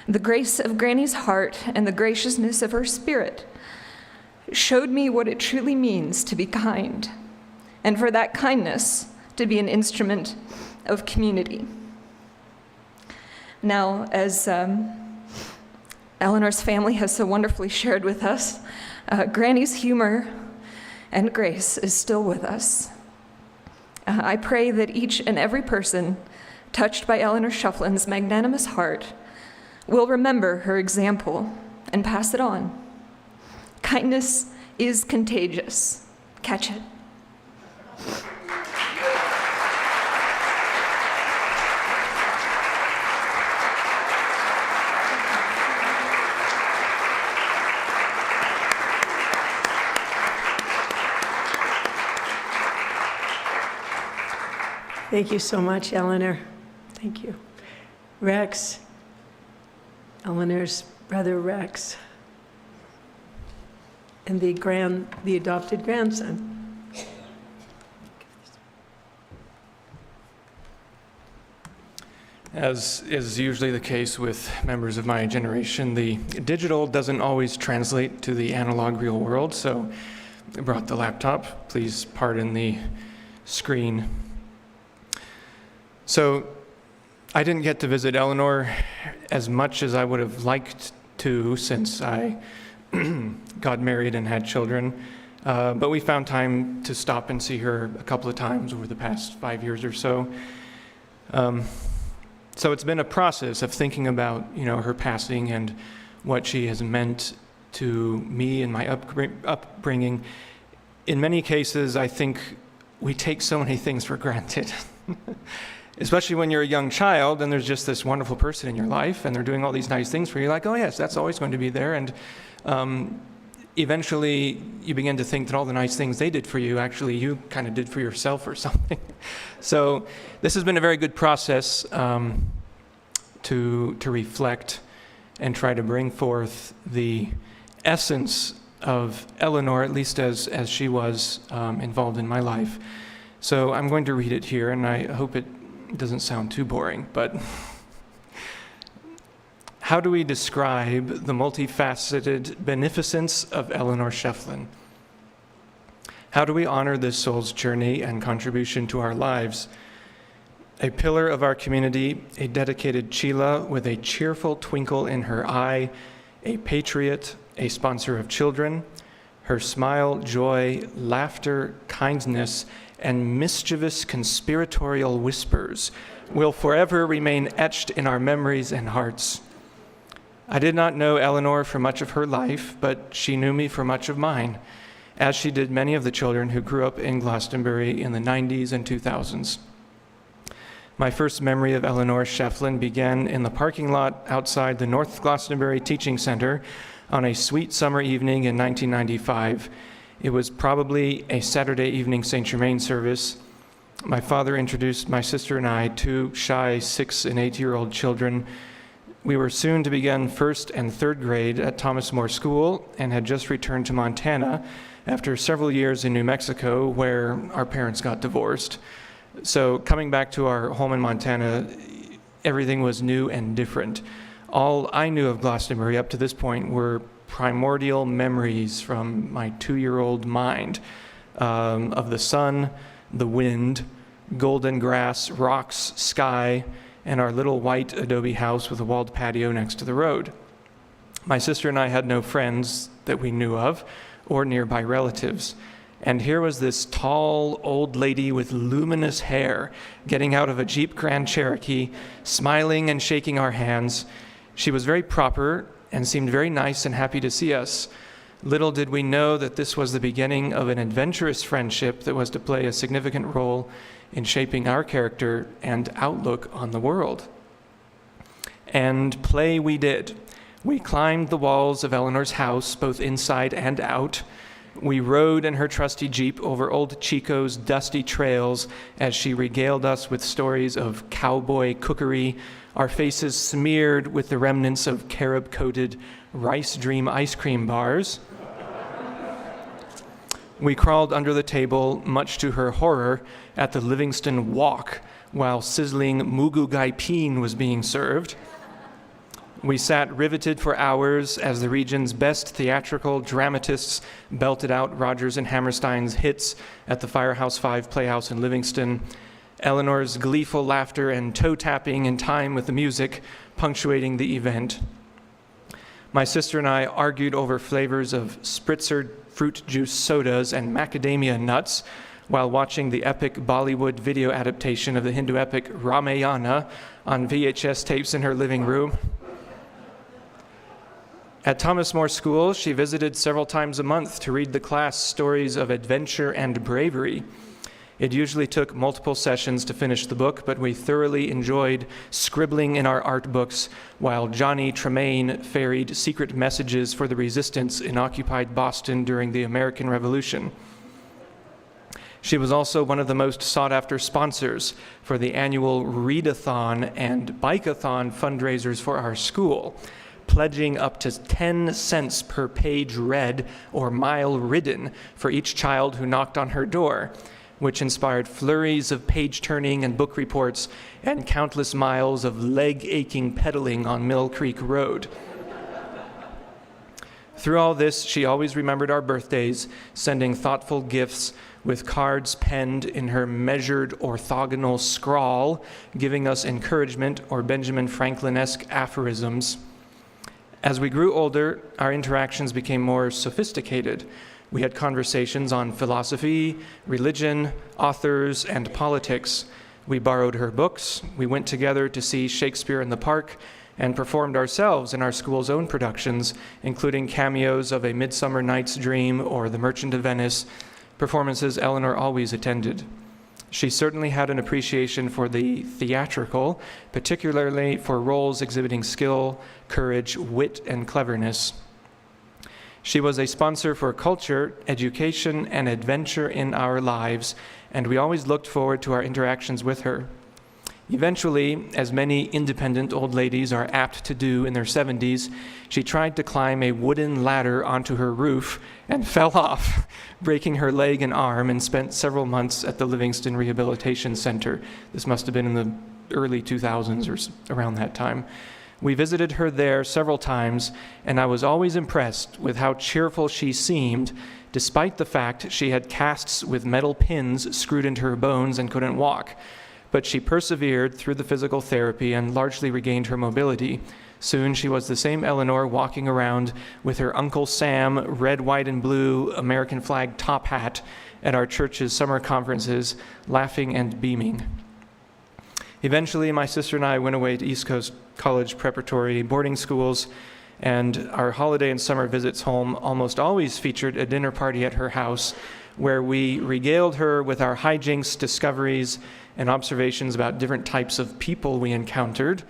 The grace of Granny's heart and the graciousness of her spirit showed me what it truly means to be kind, and for that kindness to be an instrument of community. Now, as Eleanor's family has so wonderfully shared with us, Granny's humor and grace is still with us. I pray that each and every person touched by Eleanor Schieffelin's magnanimous heart will remember her example and pass it on. Kindness is contagious. Catch it. Thank you so much, Eleanor. Thank you. Rex, Eleanor's brother Rex, and the adopted grandson. As is usually the case with members of my generation, the digital doesn't always translate to the analog real world, so I brought the laptop. Please pardon the screen. So I didn't get to visit Eleanor as much as I would have liked to since I got married and had children, but we found time to stop and see her a couple of times over the past 5 years or so. So it's been a process of thinking about, her passing and what she has meant to me and my upbringing. In many cases, I think we take so many things for granted. Especially when you're a young child and there's just this wonderful person in your life and they're doing all these nice things for you, like, oh yes, that's always going to be there. And eventually you begin to think that all the nice things they did for you, actually you kind of did for yourself or something. So this has been a very good process to reflect and try to bring forth the essence of Eleanor, at least as she was involved in my life. So I'm going to read it here, and I hope it doesn't sound too boring, but how do we describe the multifaceted beneficence of Eleanor Schieffelin? How do we honor this soul's journey and contribution to our lives? A pillar of our community, a dedicated Sheila with a cheerful twinkle in her eye, a patriot, a sponsor of children. Her smile, joy, laughter, kindness, and mischievous conspiratorial whispers will forever remain etched in our memories and hearts. I did not know Eleanor for much of her life, but she knew me for much of mine, as she did many of the children who grew up in Glastonbury in the 90s and 2000s. My first memory of Eleanor Schieffelin began in the parking lot outside the North Glastonbury Teaching Center on a sweet summer evening in 1995. It was probably a Saturday evening St. Germain service. My father introduced my sister and I, two shy 6- and 8-year-old children. We were soon to begin 1st and 3rd grade at Thomas More School and had just returned to Montana after several years in New Mexico where our parents got divorced. So coming back to our home in Montana, everything was new and different. All I knew of Glastonbury up to this point were primordial memories from my 2-year-old mind of the sun, the wind, golden grass, rocks, sky, and our little white adobe house with a walled patio next to the road. My sister and I had no friends that we knew of or nearby relatives. And here was this tall old lady with luminous hair getting out of a Jeep Grand Cherokee, smiling and shaking our hands. She was very proper and seemed very nice and happy to see us. Little did we know that this was the beginning of an adventurous friendship that was to play a significant role in shaping our character and outlook on the world. And play we did. We climbed the walls of Eleanor's house, both inside and out. We rode in her trusty Jeep over old Chico's dusty trails as she regaled us with stories of cowboy cookery, our faces smeared with the remnants of carob-coated Rice Dream ice cream bars. We crawled under the table, much to her horror, at the Livingston Walk while sizzling mugu gai peen was being served. We sat riveted for hours as the region's best theatrical dramatists belted out Rodgers and Hammerstein's hits at the Firehouse 5 Playhouse in Livingston, Eleanor's gleeful laughter and toe-tapping in time with the music punctuating the event. My sister and I argued over flavors of spritzered fruit juice sodas and macadamia nuts while watching the epic Bollywood video adaptation of the Hindu epic Ramayana on VHS tapes in her living room. At Thomas More School, she visited several times a month to read the class stories of adventure and bravery. It usually took multiple sessions to finish the book, but we thoroughly enjoyed scribbling in our art books while Johnny Tremaine ferried secret messages for the resistance in occupied Boston during the American Revolution. She was also one of the most sought-after sponsors for the annual readathon and bikeathon fundraisers for our school, pledging up to 10 cents per page read or mile ridden for each child who knocked on her door, which inspired flurries of page-turning and book reports and countless miles of leg-aching pedaling on Mill Creek Road. Through all this, she always remembered our birthdays, sending thoughtful gifts with cards penned in her measured orthogonal scrawl, giving us encouragement or Benjamin Franklin-esque aphorisms. As we grew older, our interactions became more sophisticated. We had conversations on philosophy, religion, authors, and politics. We borrowed her books. We went together to see Shakespeare in the Park and performed ourselves in our school's own productions, including cameos of A Midsummer Night's Dream or The Merchant of Venice, performances Eleanor always attended. She certainly had an appreciation for the theatrical, particularly for roles exhibiting skill, courage, wit, and cleverness. She was a sponsor for culture, education, and adventure in our lives, and we always looked forward to our interactions with her. Eventually, as many independent old ladies are apt to do in their 70s, she tried to climb a wooden ladder onto her roof and fell off, breaking her leg and arm, and spent several months at the Livingston Rehabilitation Center. This must have been in the early 2000s or around that time. We visited her there several times, and I was always impressed with how cheerful she seemed, despite the fact she had casts with metal pins screwed into her bones and couldn't walk. but she persevered through the physical therapy and largely regained her mobility. Soon she was the same Eleanor walking around with her Uncle Sam red, white, and blue American flag top hat at our church's summer conferences, laughing and beaming. Eventually, my sister and I went away to East Coast college preparatory boarding schools, and our holiday and summer visits home almost always featured a dinner party at her house where we regaled her with our hijinks, discoveries, and observations about different types of people we encountered,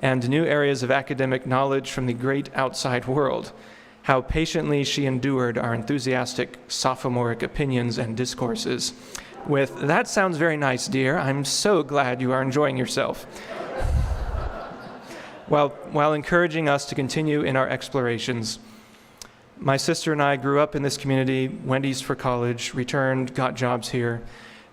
and new areas of academic knowledge from the great outside world. How patiently she endured our enthusiastic sophomoric opinions and discourses. With, "That sounds very nice, dear. I'm so glad you are enjoying yourself." While encouraging us to continue in our explorations. My sister and I grew up in this community, went east for college, returned, got jobs here.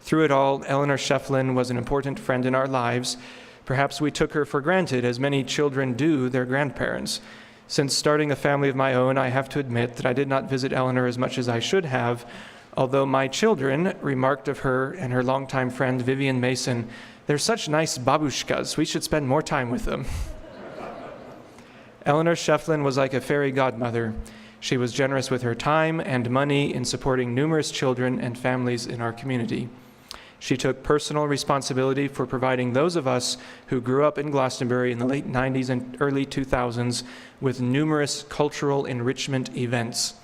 Through it all, Eleanor Schieffelin was an important friend in our lives. Perhaps we took her for granted, as many children do their grandparents. Since starting a family of my own, I have to admit that I did not visit Eleanor as much as I should have, although my children remarked of her and her longtime friend Vivian Mason, "They're such nice babushkas, we should spend more time with them." Eleanor Schieffelin was like a fairy godmother. She was generous with her time and money in supporting numerous children and families in our community. She took personal responsibility for providing those of us who grew up in Glastonbury in the late 90s and early 2000s with numerous cultural enrichment events.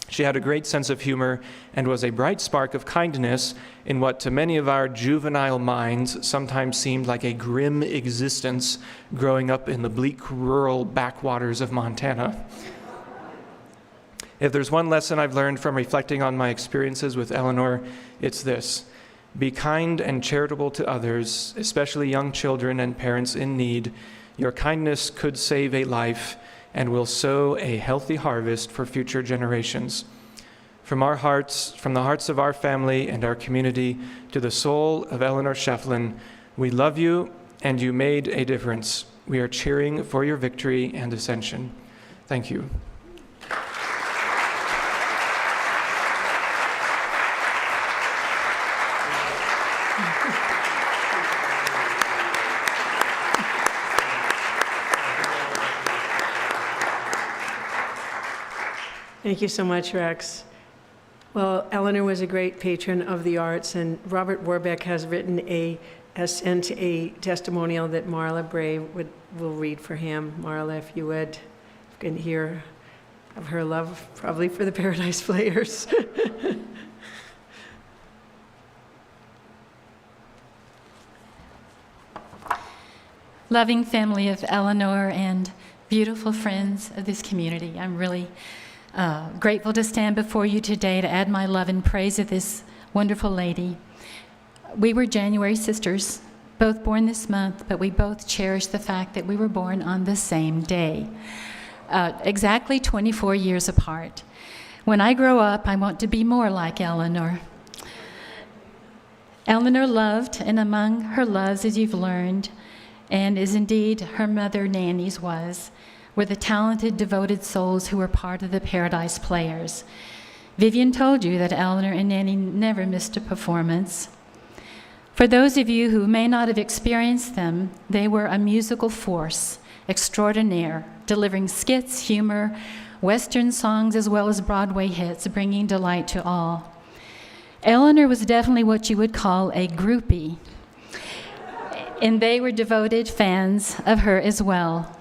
She had a great sense of humor and was a bright spark of kindness in what to many of our juvenile minds sometimes seemed like a grim existence growing up in the bleak rural backwaters of Montana. If there's one lesson I've learned from reflecting on my experiences with Eleanor, it's this: be kind and charitable to others, especially young children and parents in need. Your kindness could save a life and will sow a healthy harvest for future generations. From our hearts, from the hearts of our family and our community, to the soul of Eleanor Schieffelin, we love you and you made a difference. We are cheering for your victory and ascension. Thank you. Thank you so much, Rex. Well, Eleanor was a great patron of the arts, and Robert Warbeck has sent a testimonial that Marla Bray will read for him. Marla, if you would, you can hear of her love probably for the Paradise Players. Loving family of Eleanor and beautiful friends of this community, I'm really grateful to stand before you today to add my love and praise of this wonderful lady. We were January sisters, both born this month, but we both cherish the fact that we were born on the same day, exactly 24 years apart. When I grow up, I want to be more like Eleanor. Eleanor loved, and among her loves, as you've learned, and as indeed her mother Nanny's were the talented, devoted souls who were part of the Paradise Players. Vivian told you that Eleanor and Nanny never missed a performance. For those of you who may not have experienced them, they were a musical force extraordinaire, delivering skits, humor, Western songs, as well as Broadway hits, bringing delight to all. Eleanor was definitely what you would call a groupie, and they were devoted fans of her as well.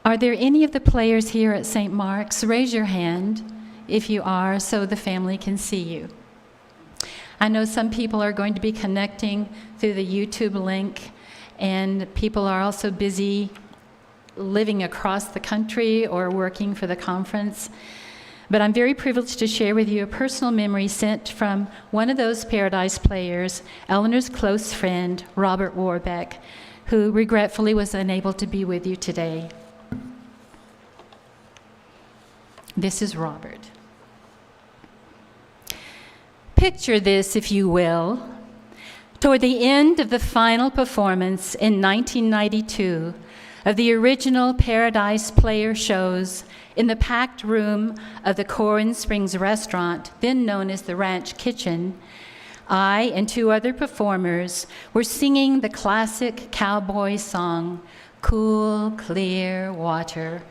Are there any of the players here at St. Mark's? Raise your hand if you are, so the family can see you. I know some people are going to be connecting through the YouTube link, and people are also busy living across the country or working for the conference. But I'm very privileged to share with you a personal memory sent from one of those Paradise Players, Eleanor's close friend, Robert Warbeck, who regretfully was unable to be with you today. This is Robert. Picture this, if you will. Toward the end of the final performance in 1992 of the original Paradise Player shows in the packed room of the Corin Springs restaurant, then known as the Ranch Kitchen, I and 2 other performers were singing the classic cowboy song, Cool, Clear Water.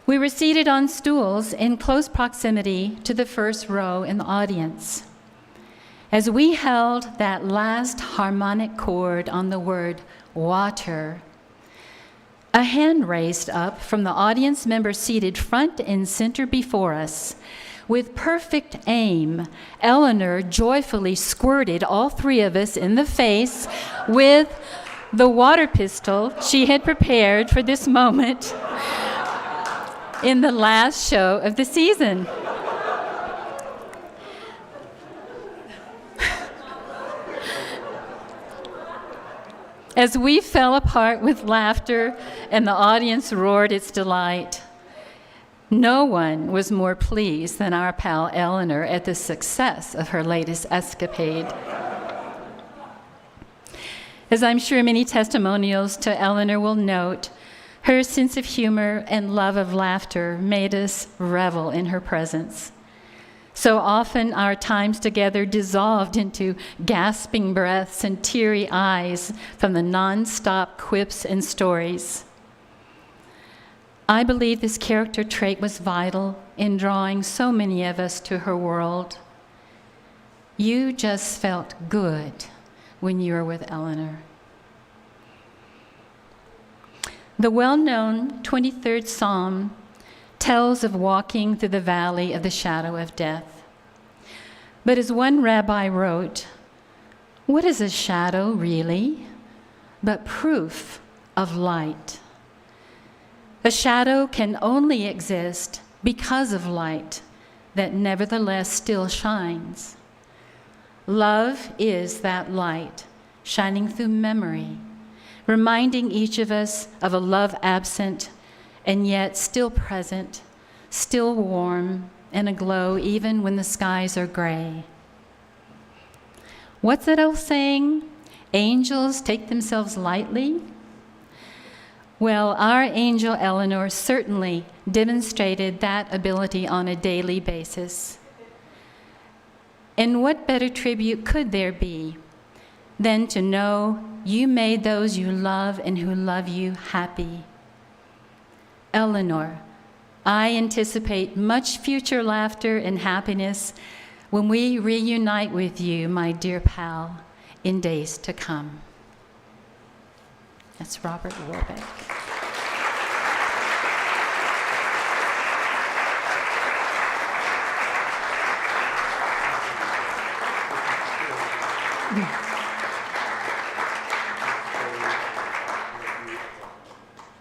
We were seated on stools in close proximity to the first row in the audience. As we held that last harmonic chord on the word water, a hand raised up from the audience member seated front and center before us. With perfect aim, Eleanor joyfully squirted all 3 of us in the face with the water pistol she had prepared for this moment in the last show of the season. As we fell apart with laughter and the audience roared its delight, no one was more pleased than our pal Eleanor at the success of her latest escapade. As I'm sure many testimonials to Eleanor will note, her sense of humor and love of laughter made us revel in her presence. So often our times together dissolved into gasping breaths and teary eyes from the non-stop quips and stories. I believe this character trait was vital in drawing so many of us to her world. You just felt good when you were with Eleanor. The well-known 23rd Psalm tells of walking through the valley of the shadow of death. But as one rabbi wrote, what is a shadow really but proof of light? A shadow can only exist because of light that nevertheless still shines. Love is that light shining through memory, reminding each of us of a love absent and yet still present, still warm and aglow even when the skies are gray. What's that old saying? Angels take themselves lightly? Well, our angel Eleanor certainly demonstrated that ability on a daily basis. And what better tribute could there be than to know you made those you love and who love you happy? Eleanor, I anticipate much future laughter and happiness when we reunite with you, my dear pal, in days to come. That's Robert Warbeck.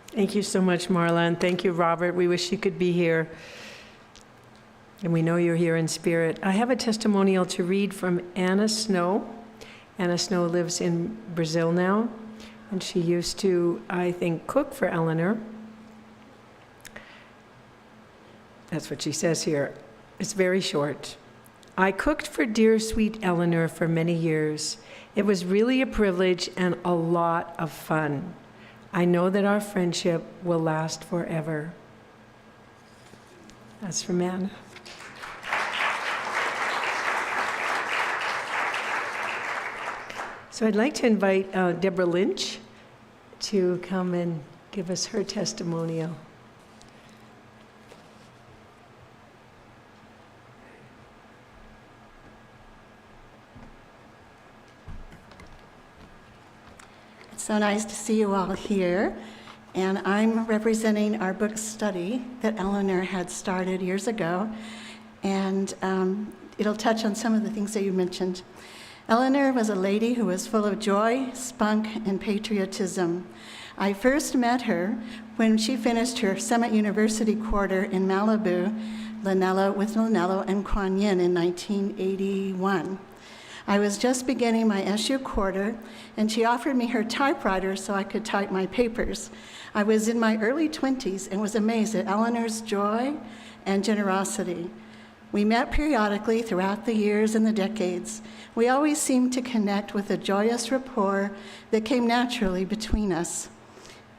Thank you so much, Marla, and thank you, Robert. We wish you could be here, and we know you're here in spirit. I have a testimonial to read from Anna Snow. Anna Snow lives in Brazil now, and she used to, I think, cook for Eleanor. That's what she says here. It's very short. I cooked for dear, sweet Eleanor for many years. It was really a privilege and a lot of fun. I know that our friendship will last forever. That's from Anna. So I'd like to invite Deborah Lynch to come and give us her testimonial. So nice to see you all here. And I'm representing our book study that Eleanor had started years ago. And it'll touch on some of the things that you mentioned. Eleanor was a lady who was full of joy, spunk, and patriotism. I first met her when she finished her Summit University quarter in Malibu with Lanello and Kuan Yin in 1981. I was just beginning my SU quarter, and she offered me her typewriter so I could type my papers. I was in my early 20s and was amazed at Eleanor's joy and generosity. We met periodically throughout the years and the decades. We always seemed to connect with a joyous rapport that came naturally between us.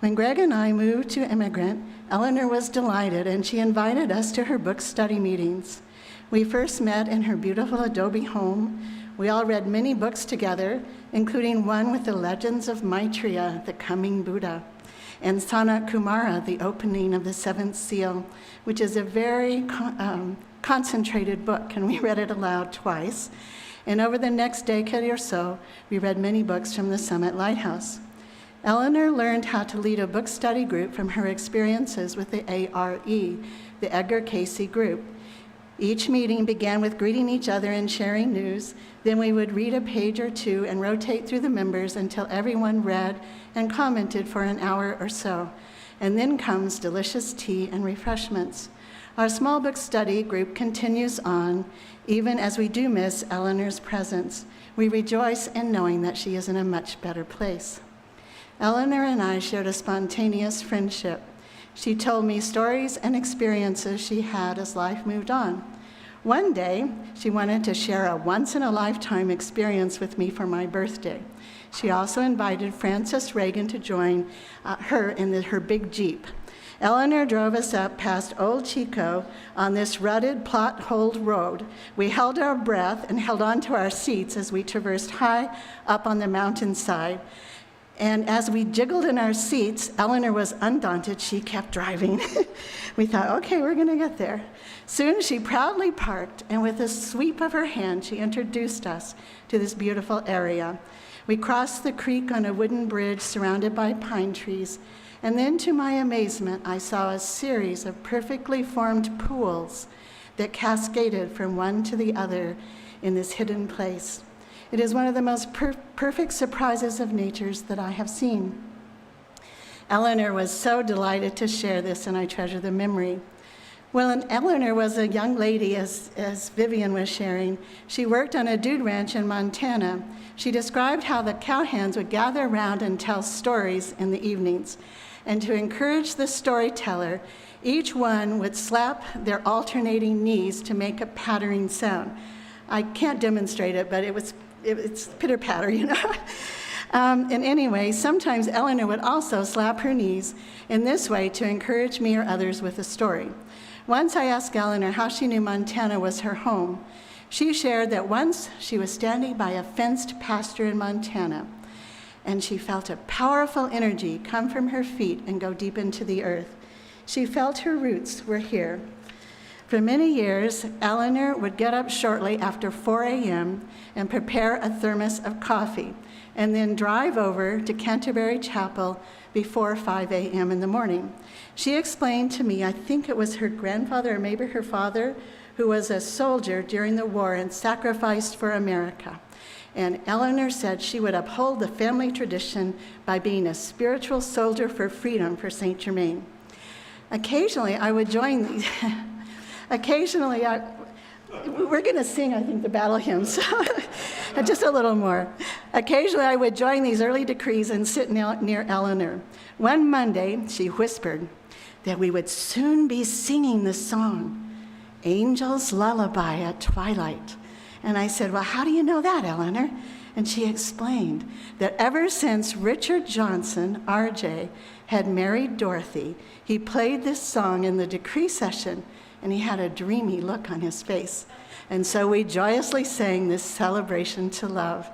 When Greg and I moved to Immigrant, Eleanor was delighted, and she invited us to her book study meetings. We first met in her beautiful adobe home, We all read many books together, including one with the legends of Maitreya, the coming Buddha, and Sanat Kumara, the opening of the seventh seal, which is a very concentrated book, and we read it aloud twice. And over the next decade or so, we read many books from the Summit Lighthouse. Eleanor learned how to lead a book study group from her experiences with the ARE, the Edgar Cayce group. Each meeting began with greeting each other and sharing news. Then we would read a page or two and rotate through the members until everyone read and commented for an hour or so. And then comes delicious tea and refreshments. Our small book study group continues on, even as we do miss Eleanor's presence. We rejoice in knowing that she is in a much better place. Eleanor and I shared a spontaneous friendship. She told me stories and experiences she had as life moved on. One day, she wanted to share a once-in-a-lifetime experience with me for my birthday. She also invited Frances Reagan to join her in her big Jeep. Eleanor drove us up past Old Chico on this rutted, plot-holed road. We held our breath and held on to our seats as we traversed high up on the mountainside. And as we jiggled in our seats, Eleanor was undaunted. She kept driving. We thought, okay, we're going to get there. Soon she proudly parked, and with a sweep of her hand, she introduced us to this beautiful area. We crossed the creek on a wooden bridge surrounded by pine trees, and then to my amazement, I saw a series of perfectly formed pools that cascaded from one to the other in this hidden place. It is one of the most perfect surprises of nature's that I have seen. Eleanor was so delighted to share this, and I treasure the memory. Well, and Eleanor was a young lady, as Vivian was sharing. She worked on a dude ranch in Montana. She described how the cowhands would gather around and tell stories in the evenings. And to encourage the storyteller, each one would slap their alternating knees to make a pattering sound. I can't demonstrate it, but it's pitter-patter, you know. And anyway, sometimes Eleanor would also slap her knees in this way to encourage me or others with a story. Once I asked Eleanor how she knew Montana was her home. She shared that once she was standing by a fenced pasture in Montana, and she felt a powerful energy come from her feet and go deep into the earth. She felt her roots were here. For many years, Eleanor would get up shortly after 4 a.m. and prepare a thermos of coffee, and then drive over to Canterbury Chapel before 5 a.m. in the morning. She explained to me, I think it was her grandfather or maybe her father, who was a soldier during the war and sacrificed for America. And Eleanor said she would uphold the family tradition by being a spiritual soldier for freedom for Saint Germain. Occasionally, I would join these. We're going to sing, I think, the battle hymns, just a little more. Occasionally, I would join these early decrees and sit near Eleanor. One Monday, she whispered that we would soon be singing the song, Angel's Lullaby at Twilight. And I said, well, how do you know that, Eleanor? And she explained that ever since Richard Johnson, RJ, had married Dorothy, he played this song in the decree session, and he had a dreamy look on his face. And so we joyously sang this celebration to love.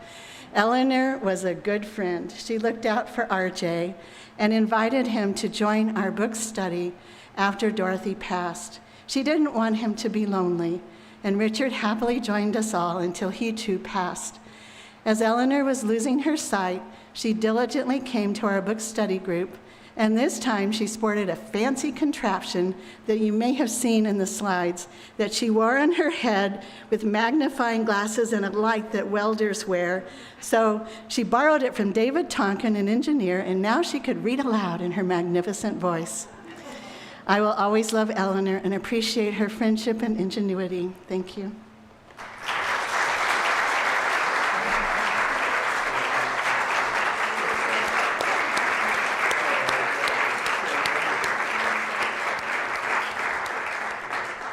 Eleanor was a good friend. She looked out for RJ and invited him to join our book study after Dorothy passed. She didn't want him to be lonely, and Richard happily joined us all until he too passed. As Eleanor was losing her sight, she diligently came to our book study group, and this time she sported a fancy contraption that you may have seen in the slides that she wore on her head with magnifying glasses and a light that welders wear. So she borrowed it from David Tonkin, an engineer, and now she could read aloud in her magnificent voice. I will always love Eleanor and appreciate her friendship and ingenuity. Thank you.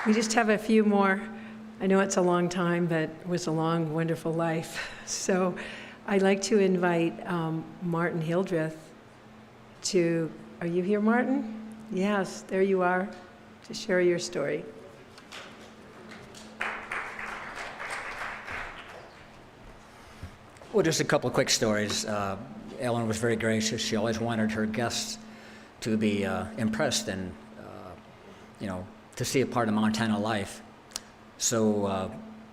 We just have a few more. I know it's a long time, but it was a long, wonderful life. So I'd like to invite Martin Hildreth to, are you here, Martin? Yes, there you are, to share your story. Well, just a couple of quick stories. Eleanor was very gracious. She always wanted her guests to be impressed and, to see a part of Montana life. So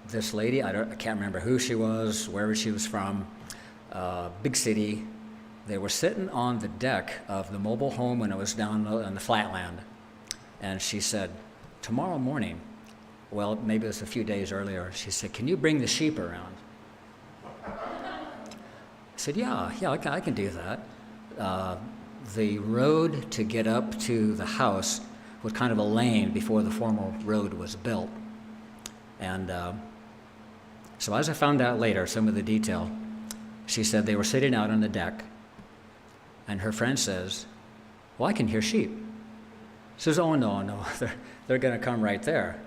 this lady, I can't remember who she was, wherever she was from, big city. They were sitting on the deck of the mobile home when it was down in the flatland. And she said, tomorrow morning, well, maybe it was a few days earlier, she said, can you bring the sheep around? I said, yeah, I can do that. The road to get up to the house was kind of a lane before the formal road was built. And so as I found out later, some of the detail, she said they were sitting out on the deck, and her friend says, well, I can hear sheep. She says, oh, no, they're going to come right there.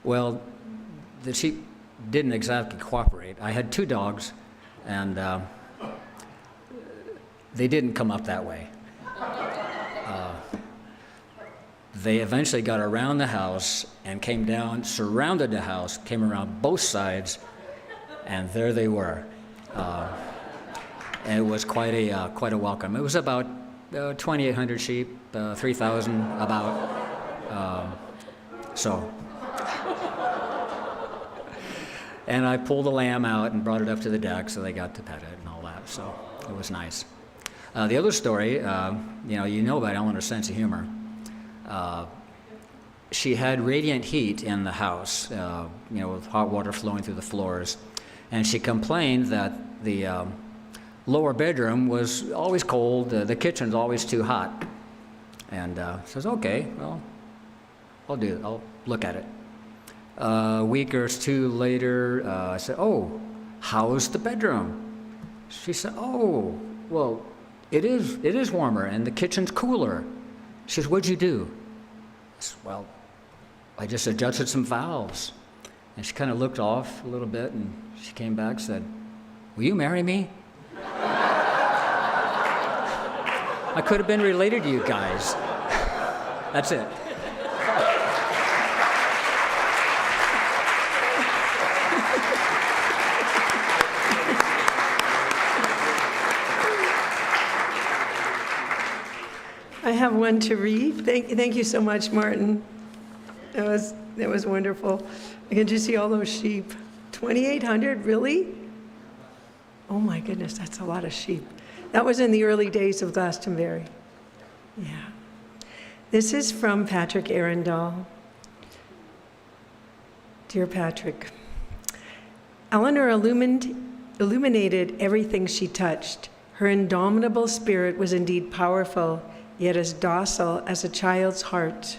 Well, the sheep didn't exactly cooperate. I had 2 dogs, and they didn't come up that way. They eventually got around the house and came down, surrounded the house, came around both sides, and there they were. And it was quite a welcome. It was about 2,800 sheep, 3,000 about. And I pulled the lamb out and brought it up to the deck so they got to pet it and all that. So it was nice. The other story, you know about Eleanor's sense of humor. She had radiant heat in the house, with hot water flowing through the floors. And she complained that the lower bedroom was always cold, the kitchen's always too hot. And says, okay, well, I'll look at it. A week or 2 later, I said, oh, how's the bedroom? She said, oh, well, it is warmer and the kitchen's cooler. She says, what'd you do? I said, well, I just adjusted some valves. And she kind of looked off a little bit, and she came back and said, will you marry me? I could have been related to you guys. That's it. I have one to read. Thank you so much, Martin. That was wonderful. I can just see all those sheep. 2,800, really? Oh my goodness, that's a lot of sheep. That was in the early days of Glastonbury. Yeah. This is from Patrick Arundel. Dear Patrick, Eleanor illuminated everything she touched. Her indomitable spirit was indeed powerful, yet as docile as a child's heart.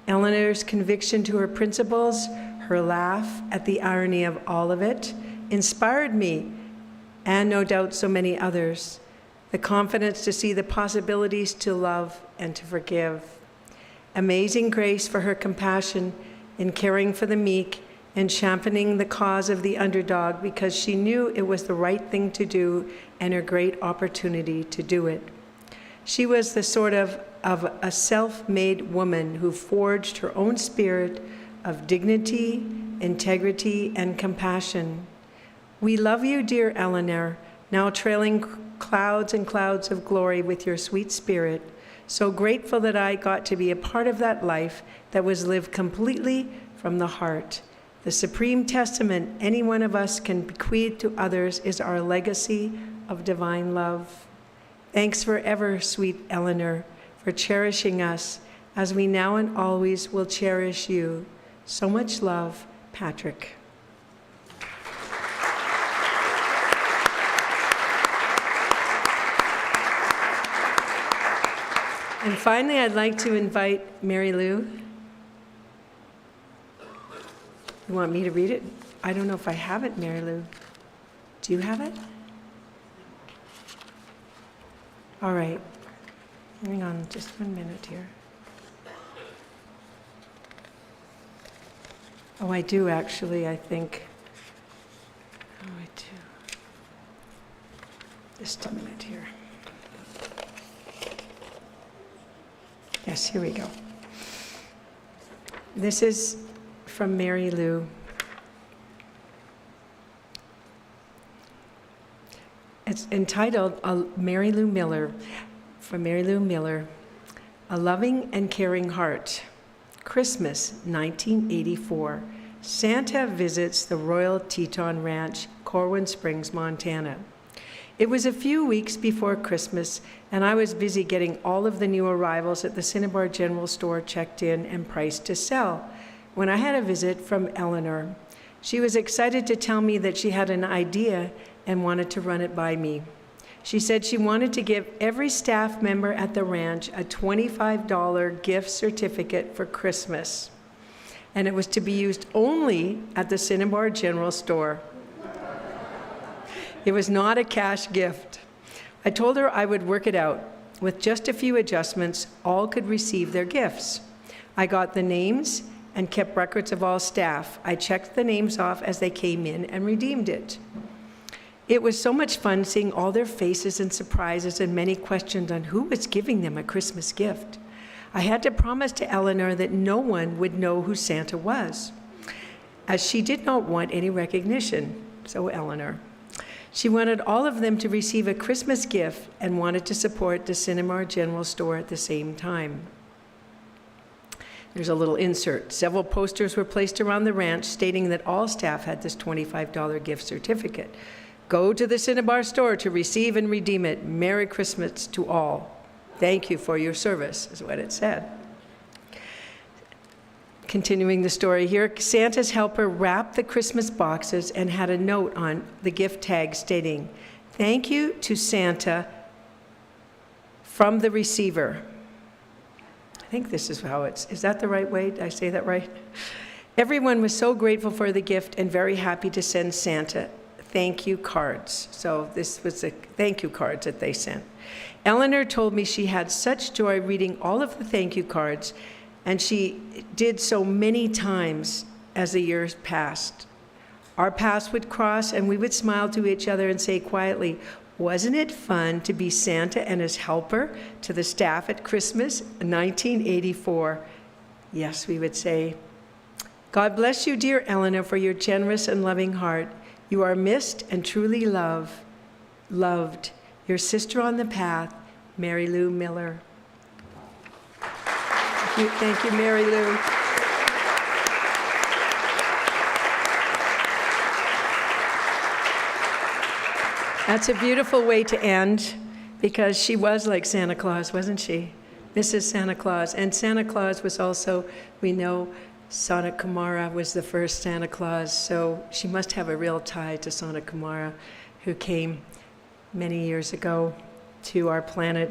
Eleanor's conviction to her principles, her laugh at the irony of all of it, inspired me, and no doubt so many others. The confidence to see the possibilities to love and to forgive. Amazing grace for her compassion in caring for the meek and championing the cause of the underdog because she knew it was the right thing to do and her great opportunity to do it. She was the sort of a self-made woman who forged her own spirit of dignity, integrity, and compassion. We love you, dear Eleanor, now trailing clouds and clouds of glory with your sweet spirit. So grateful that I got to be a part of that life that was lived completely from the heart. The supreme testament any one of us can bequeath to others is our legacy of divine love. Thanks forever, sweet Eleanor, for cherishing us as we now and always will cherish you. So much love, Patrick. And finally, I'd like to invite Mary Lou. You want me to read it? I don't know if I have it, Mary Lou. Do you have it? All right. Hang on just 1 minute here. Oh, I do actually, I think. Oh, I do. Just a minute here. Yes, here we go. This is from Mary Lou. It's entitled Mary Lou Miller, from Mary Lou Miller, A Loving and Caring Heart. Christmas, 1984. Santa visits the Royal Teton Ranch, Corwin Springs, Montana. It was a few weeks before Christmas, and I was busy getting all of the new arrivals at the Cinnabar General Store checked in and priced to sell, when I had a visit from Eleanor. She was excited to tell me that she had an idea and wanted to run it by me. She said she wanted to give every staff member at the ranch a $25 gift certificate for Christmas, and it was to be used only at the Cinnabar General Store. It was not a cash gift. I told her I would work it out. With just a few adjustments, all could receive their gifts. I got the names and kept records of all staff. I checked the names off as they came in and redeemed it. It was so much fun seeing all their faces and surprises and many questions on who was giving them a Christmas gift. I had to promise to Eleanor that no one would know who Santa was, as she did not want any recognition. So Eleanor. She wanted all of them to receive a Christmas gift and wanted to support the Cinnabar General Store at the same time. There's a little insert. Several posters were placed around the ranch stating that all staff had this $25 gift certificate. Go to the Cinnabar store to receive and redeem it. Merry Christmas to all. Thank you for your service, is what it said. Continuing the story here, Santa's helper wrapped the Christmas boxes and had a note on the gift tag stating, "Thank you to Santa from the receiver." I think this is how is that the right way? Did I say that right? Everyone was so grateful for the gift and very happy to send Santa thank you cards. So this was the thank you cards that they sent. Eleanor told me she had such joy reading all of the thank you cards, and she did so many times as the years passed. Our paths would cross and we would smile to each other and say quietly, "Wasn't it fun to be Santa and his helper to the staff at Christmas 1984? Yes, we would say. God bless you, dear Eleanor, for your generous and loving heart. You are missed and truly loved. Your sister on the path, Mary Lou Miller. Thank you, Mary Lou. That's a beautiful way to end, because she was like Santa Claus, wasn't she? Mrs. Santa Claus. And Santa Claus was also, we know, Santa Kumara was the first Santa Claus, so she must have a real tie to Santa Kumara, who came many years ago to our planet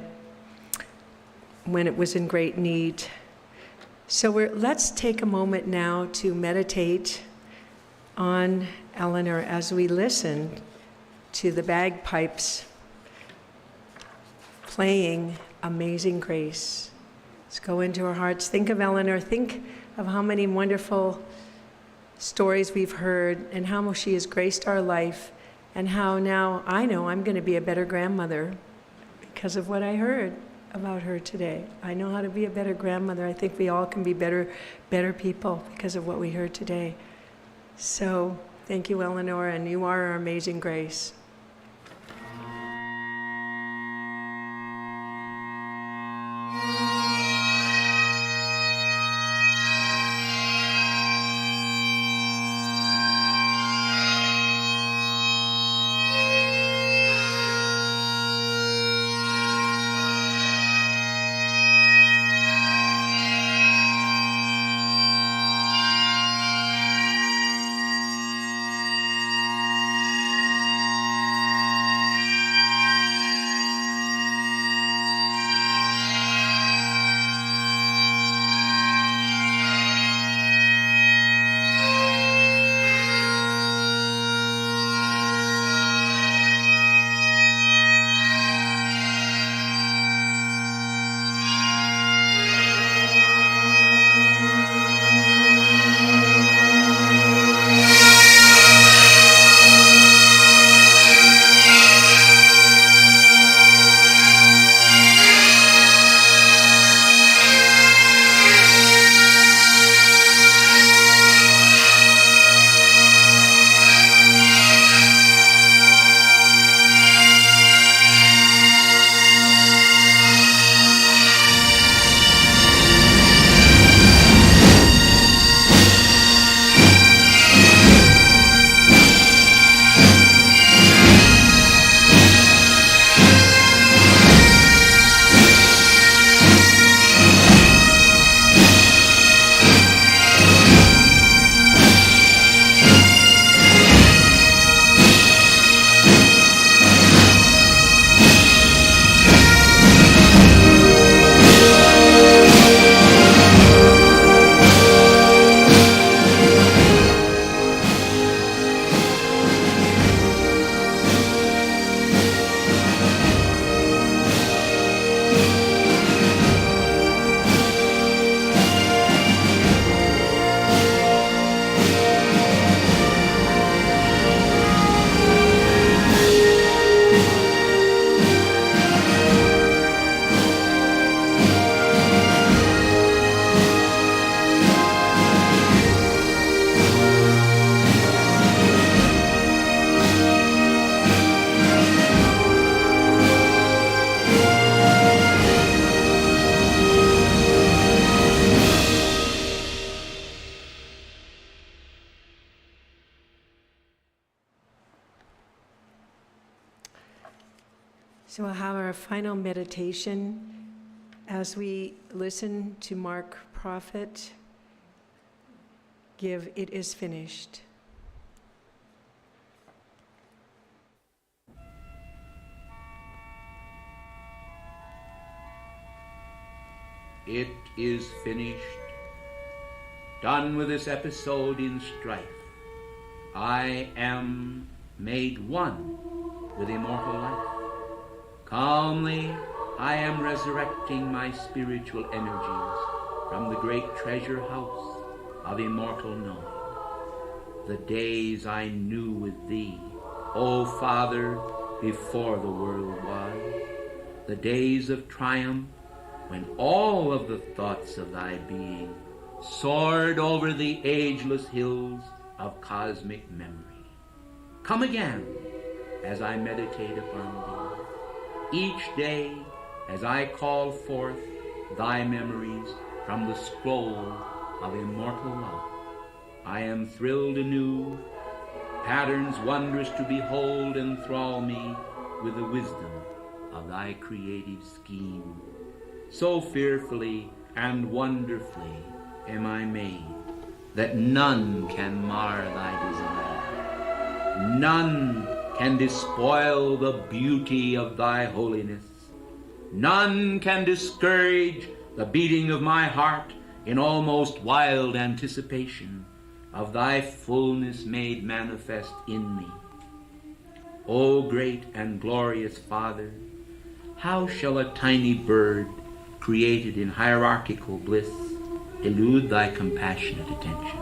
when it was in great need. So let's take a moment now to meditate on Eleanor as we listen to the bagpipes playing Amazing Grace. Let's go into our hearts. Think of Eleanor. Think of how many wonderful stories we've heard and how she has graced our life, and how now I know I'm going to be a better grandmother because of what I heard about her today. I know how to be a better grandmother. I think we all can be better people because of what we heard today. So thank you, Eleanor, and you are our amazing grace. So we'll have our final meditation as we listen to Mark Prophet give "It is finished." It is finished. Done with this episode in strife. I am made one with immortal life. Calmly, I am resurrecting my spiritual energies from the great treasure house of immortal knowing. The days I knew with thee, O Father, before the world was, the days of triumph when all of the thoughts of thy being soared over the ageless hills of cosmic memory. Come again as I meditate upon thee. Each day as I call forth thy memories from the scroll of immortal love, I am thrilled anew. Patterns wondrous to behold enthrall me with the wisdom of thy creative scheme. So fearfully and wonderfully am I made that none can mar thy design. None can despoil the beauty of thy holiness. None can discourage the beating of my heart in almost wild anticipation of thy fullness made manifest in me. O great and glorious Father, how shall a tiny bird created in hierarchical bliss elude thy compassionate attention?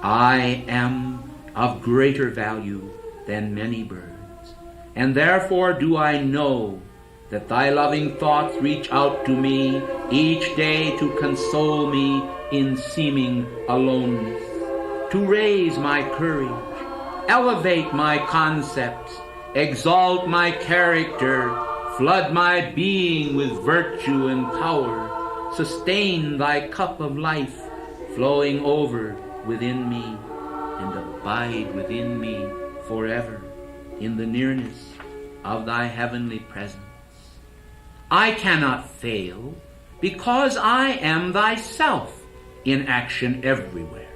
I am of greater value than many birds, and therefore do I know that thy loving thoughts reach out to me each day to console me in seeming aloneness, to raise my courage, elevate my concepts, exalt my character, flood my being with virtue and power, sustain thy cup of life flowing over within me, and abide within me forever in the nearness of thy heavenly presence. I cannot fail because I am thyself in action everywhere.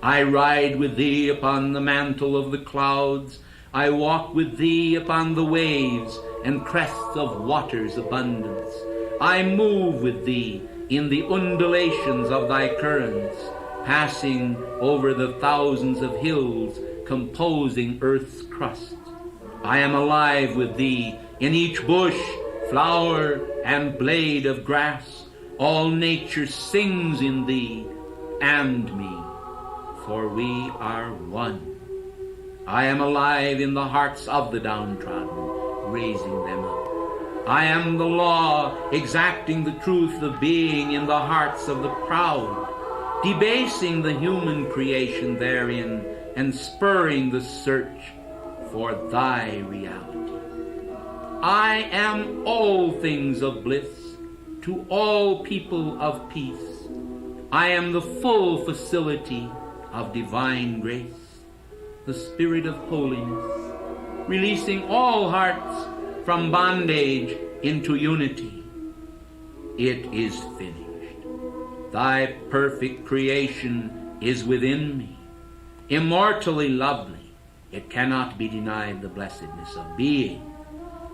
I ride with thee upon the mantle of the clouds. I walk with thee upon the waves and crests of water's abundance. I move with thee in the undulations of thy currents, passing over the thousands of hills composing earth's crust. I am alive with thee in each bush, flower, and blade of grass. All nature sings in thee and me, for we are one. I am alive in the hearts of the downtrodden, raising them up. I am the law, exacting the truth of being in the hearts of the proud, debasing the human creation therein, and spurring the search for thy reality. I am all things of bliss to all people of peace. I am the full facility of divine grace, the spirit of holiness, releasing all hearts from bondage into unity. It is finished. Thy perfect creation is within me. Immortally lovely, it cannot be denied the blessedness of being.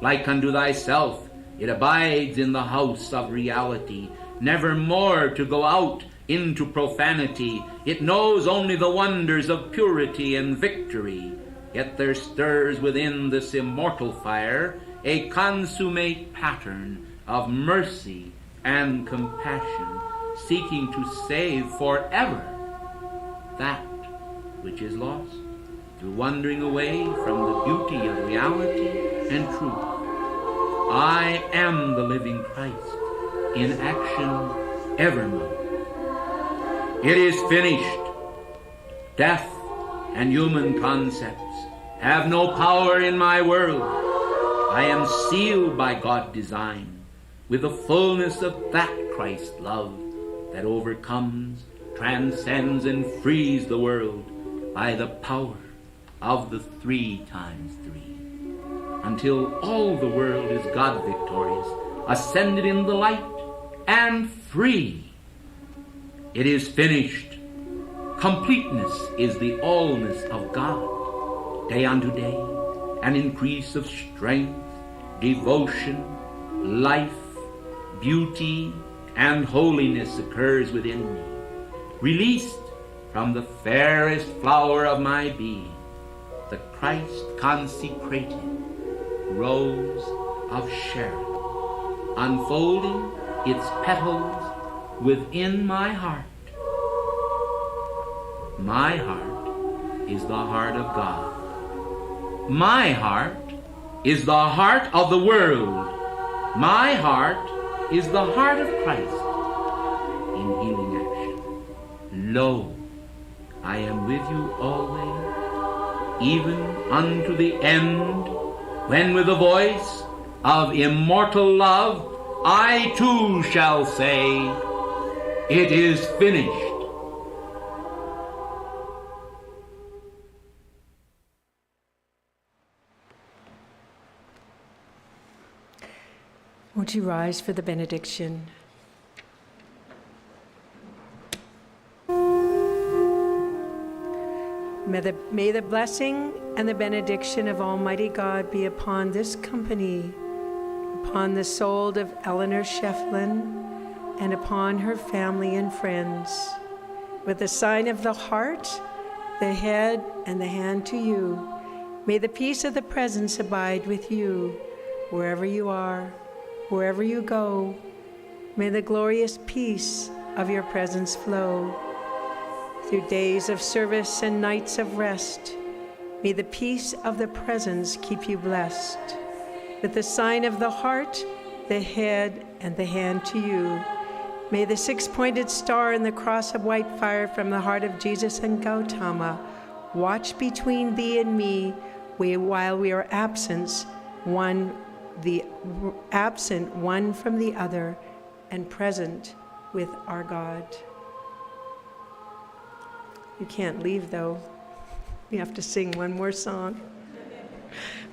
Like unto thyself, it abides in the house of reality, never more to go out into profanity. It knows only the wonders of purity and victory. Yet there stirs within this immortal fire a consummate pattern of mercy and compassion, seeking to save forever that which is lost through wandering away from the beauty of reality and truth. I am the living Christ in action evermore. It is finished. Death and human concepts have no power in my world. I am sealed by God's design with the fullness of that Christ love that overcomes, transcends, and frees the world by the power of the 3 times 3. until all the world is God victorious, ascended in the light, and free. It is finished. Completeness is the allness of God. Day unto day, an increase of strength, devotion, life, beauty, and holiness occurs within me, released from the fairest flower of my being, the Christ-consecrated rose of Sharon, unfolding its petals within my heart. My heart is the heart of God. My heart is the heart of the world. My heart is the heart of Christ in healing action. Lo, I am with you always, even unto the end, when with the voice of immortal love I too shall say, it is finished. Won't you rise for the benediction? May the blessing and the benediction of Almighty God be upon this company, upon the soul of Eleanor Schieffelin, and upon her family and friends. With the sign of the heart, the head, and the hand to you, may the peace of the presence abide with you, wherever you are, wherever you go. May the glorious peace of your presence flow. Through days of service and nights of rest, may the peace of the presence keep you blessed. With the sign of the heart, the head, and the hand to you, may the six-pointed star and the cross of white fire from the heart of Jesus and Gautama watch between thee and me while we are absent one from the other and present with our God. You can't leave, though. We have to sing one more song.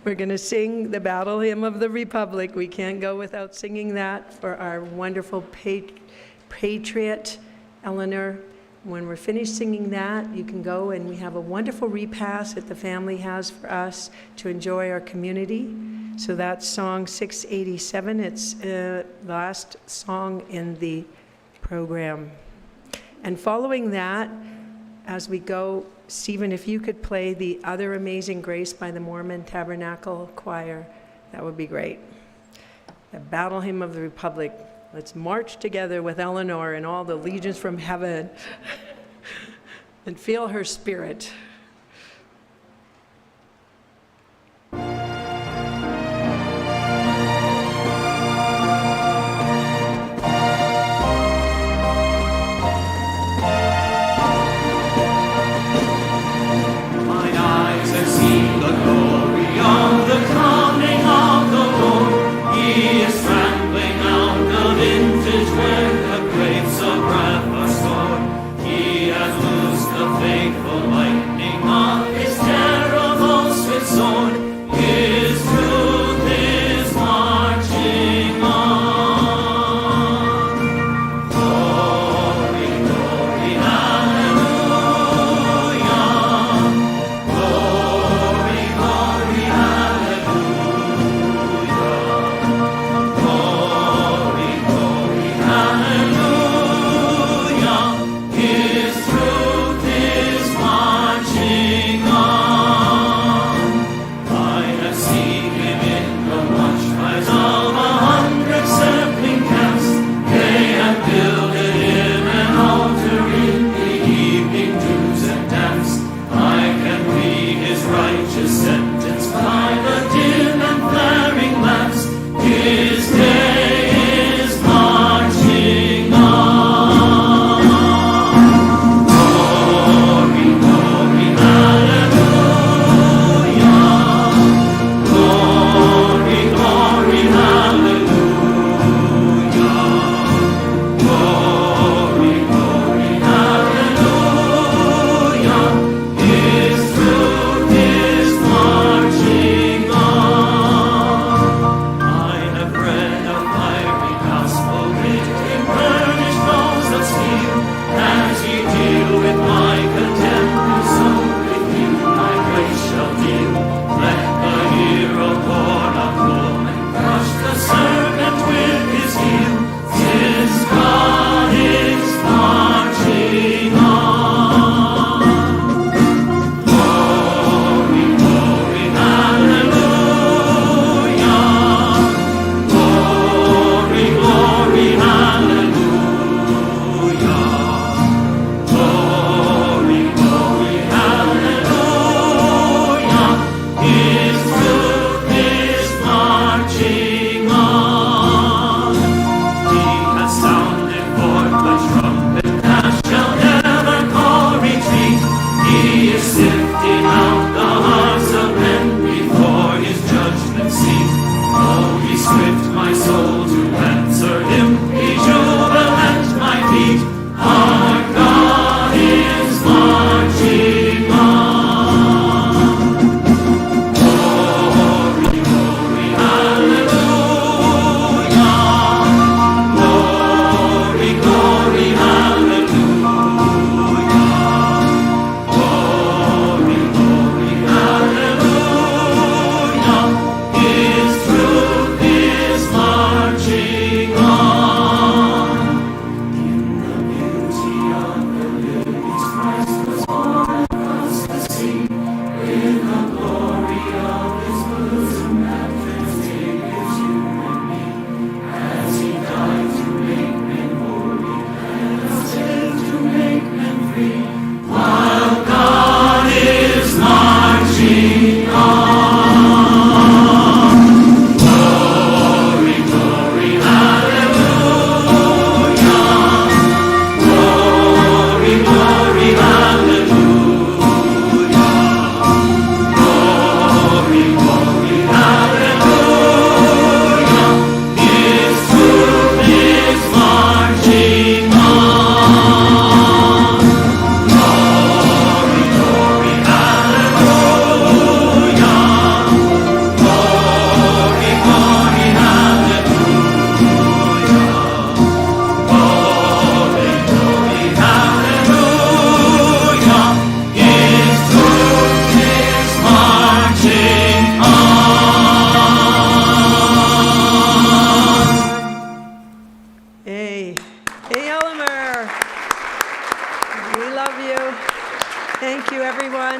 We're going to sing the Battle Hymn of the Republic. We can't go without singing that for our wonderful patriot, Eleanor. When we're finished singing that, you can go, and we have a wonderful repast that the family has for us to enjoy our community. So that's song 687. It's the last song in the program. And following that, as we go, Stephen, if you could play the Other Amazing Grace by the Mormon Tabernacle Choir, that would be great. The Battle Hymn of the Republic. Let's march together with Eleanor and all the legions from heaven and feel her spirit. Faithful lightning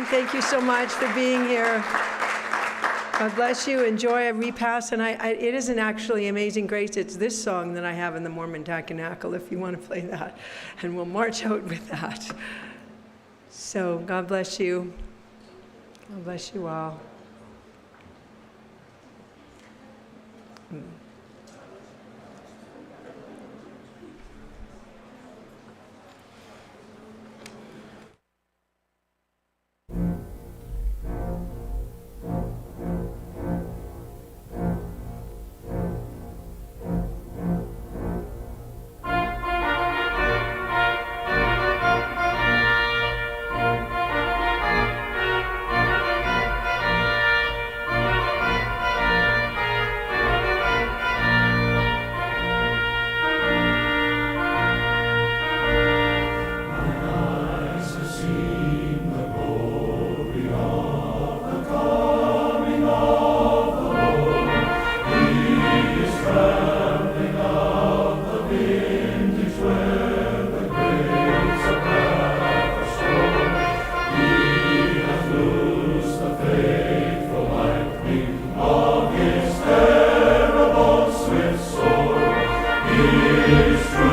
everyone. Thank you so much for being here. God bless you. Enjoy a repass. And it isn't actually Amazing Grace. It's this song that I have in the Mormon Tabernacle, if you want to play that. And we'll march out with that. So God bless you. God bless you all. Is true.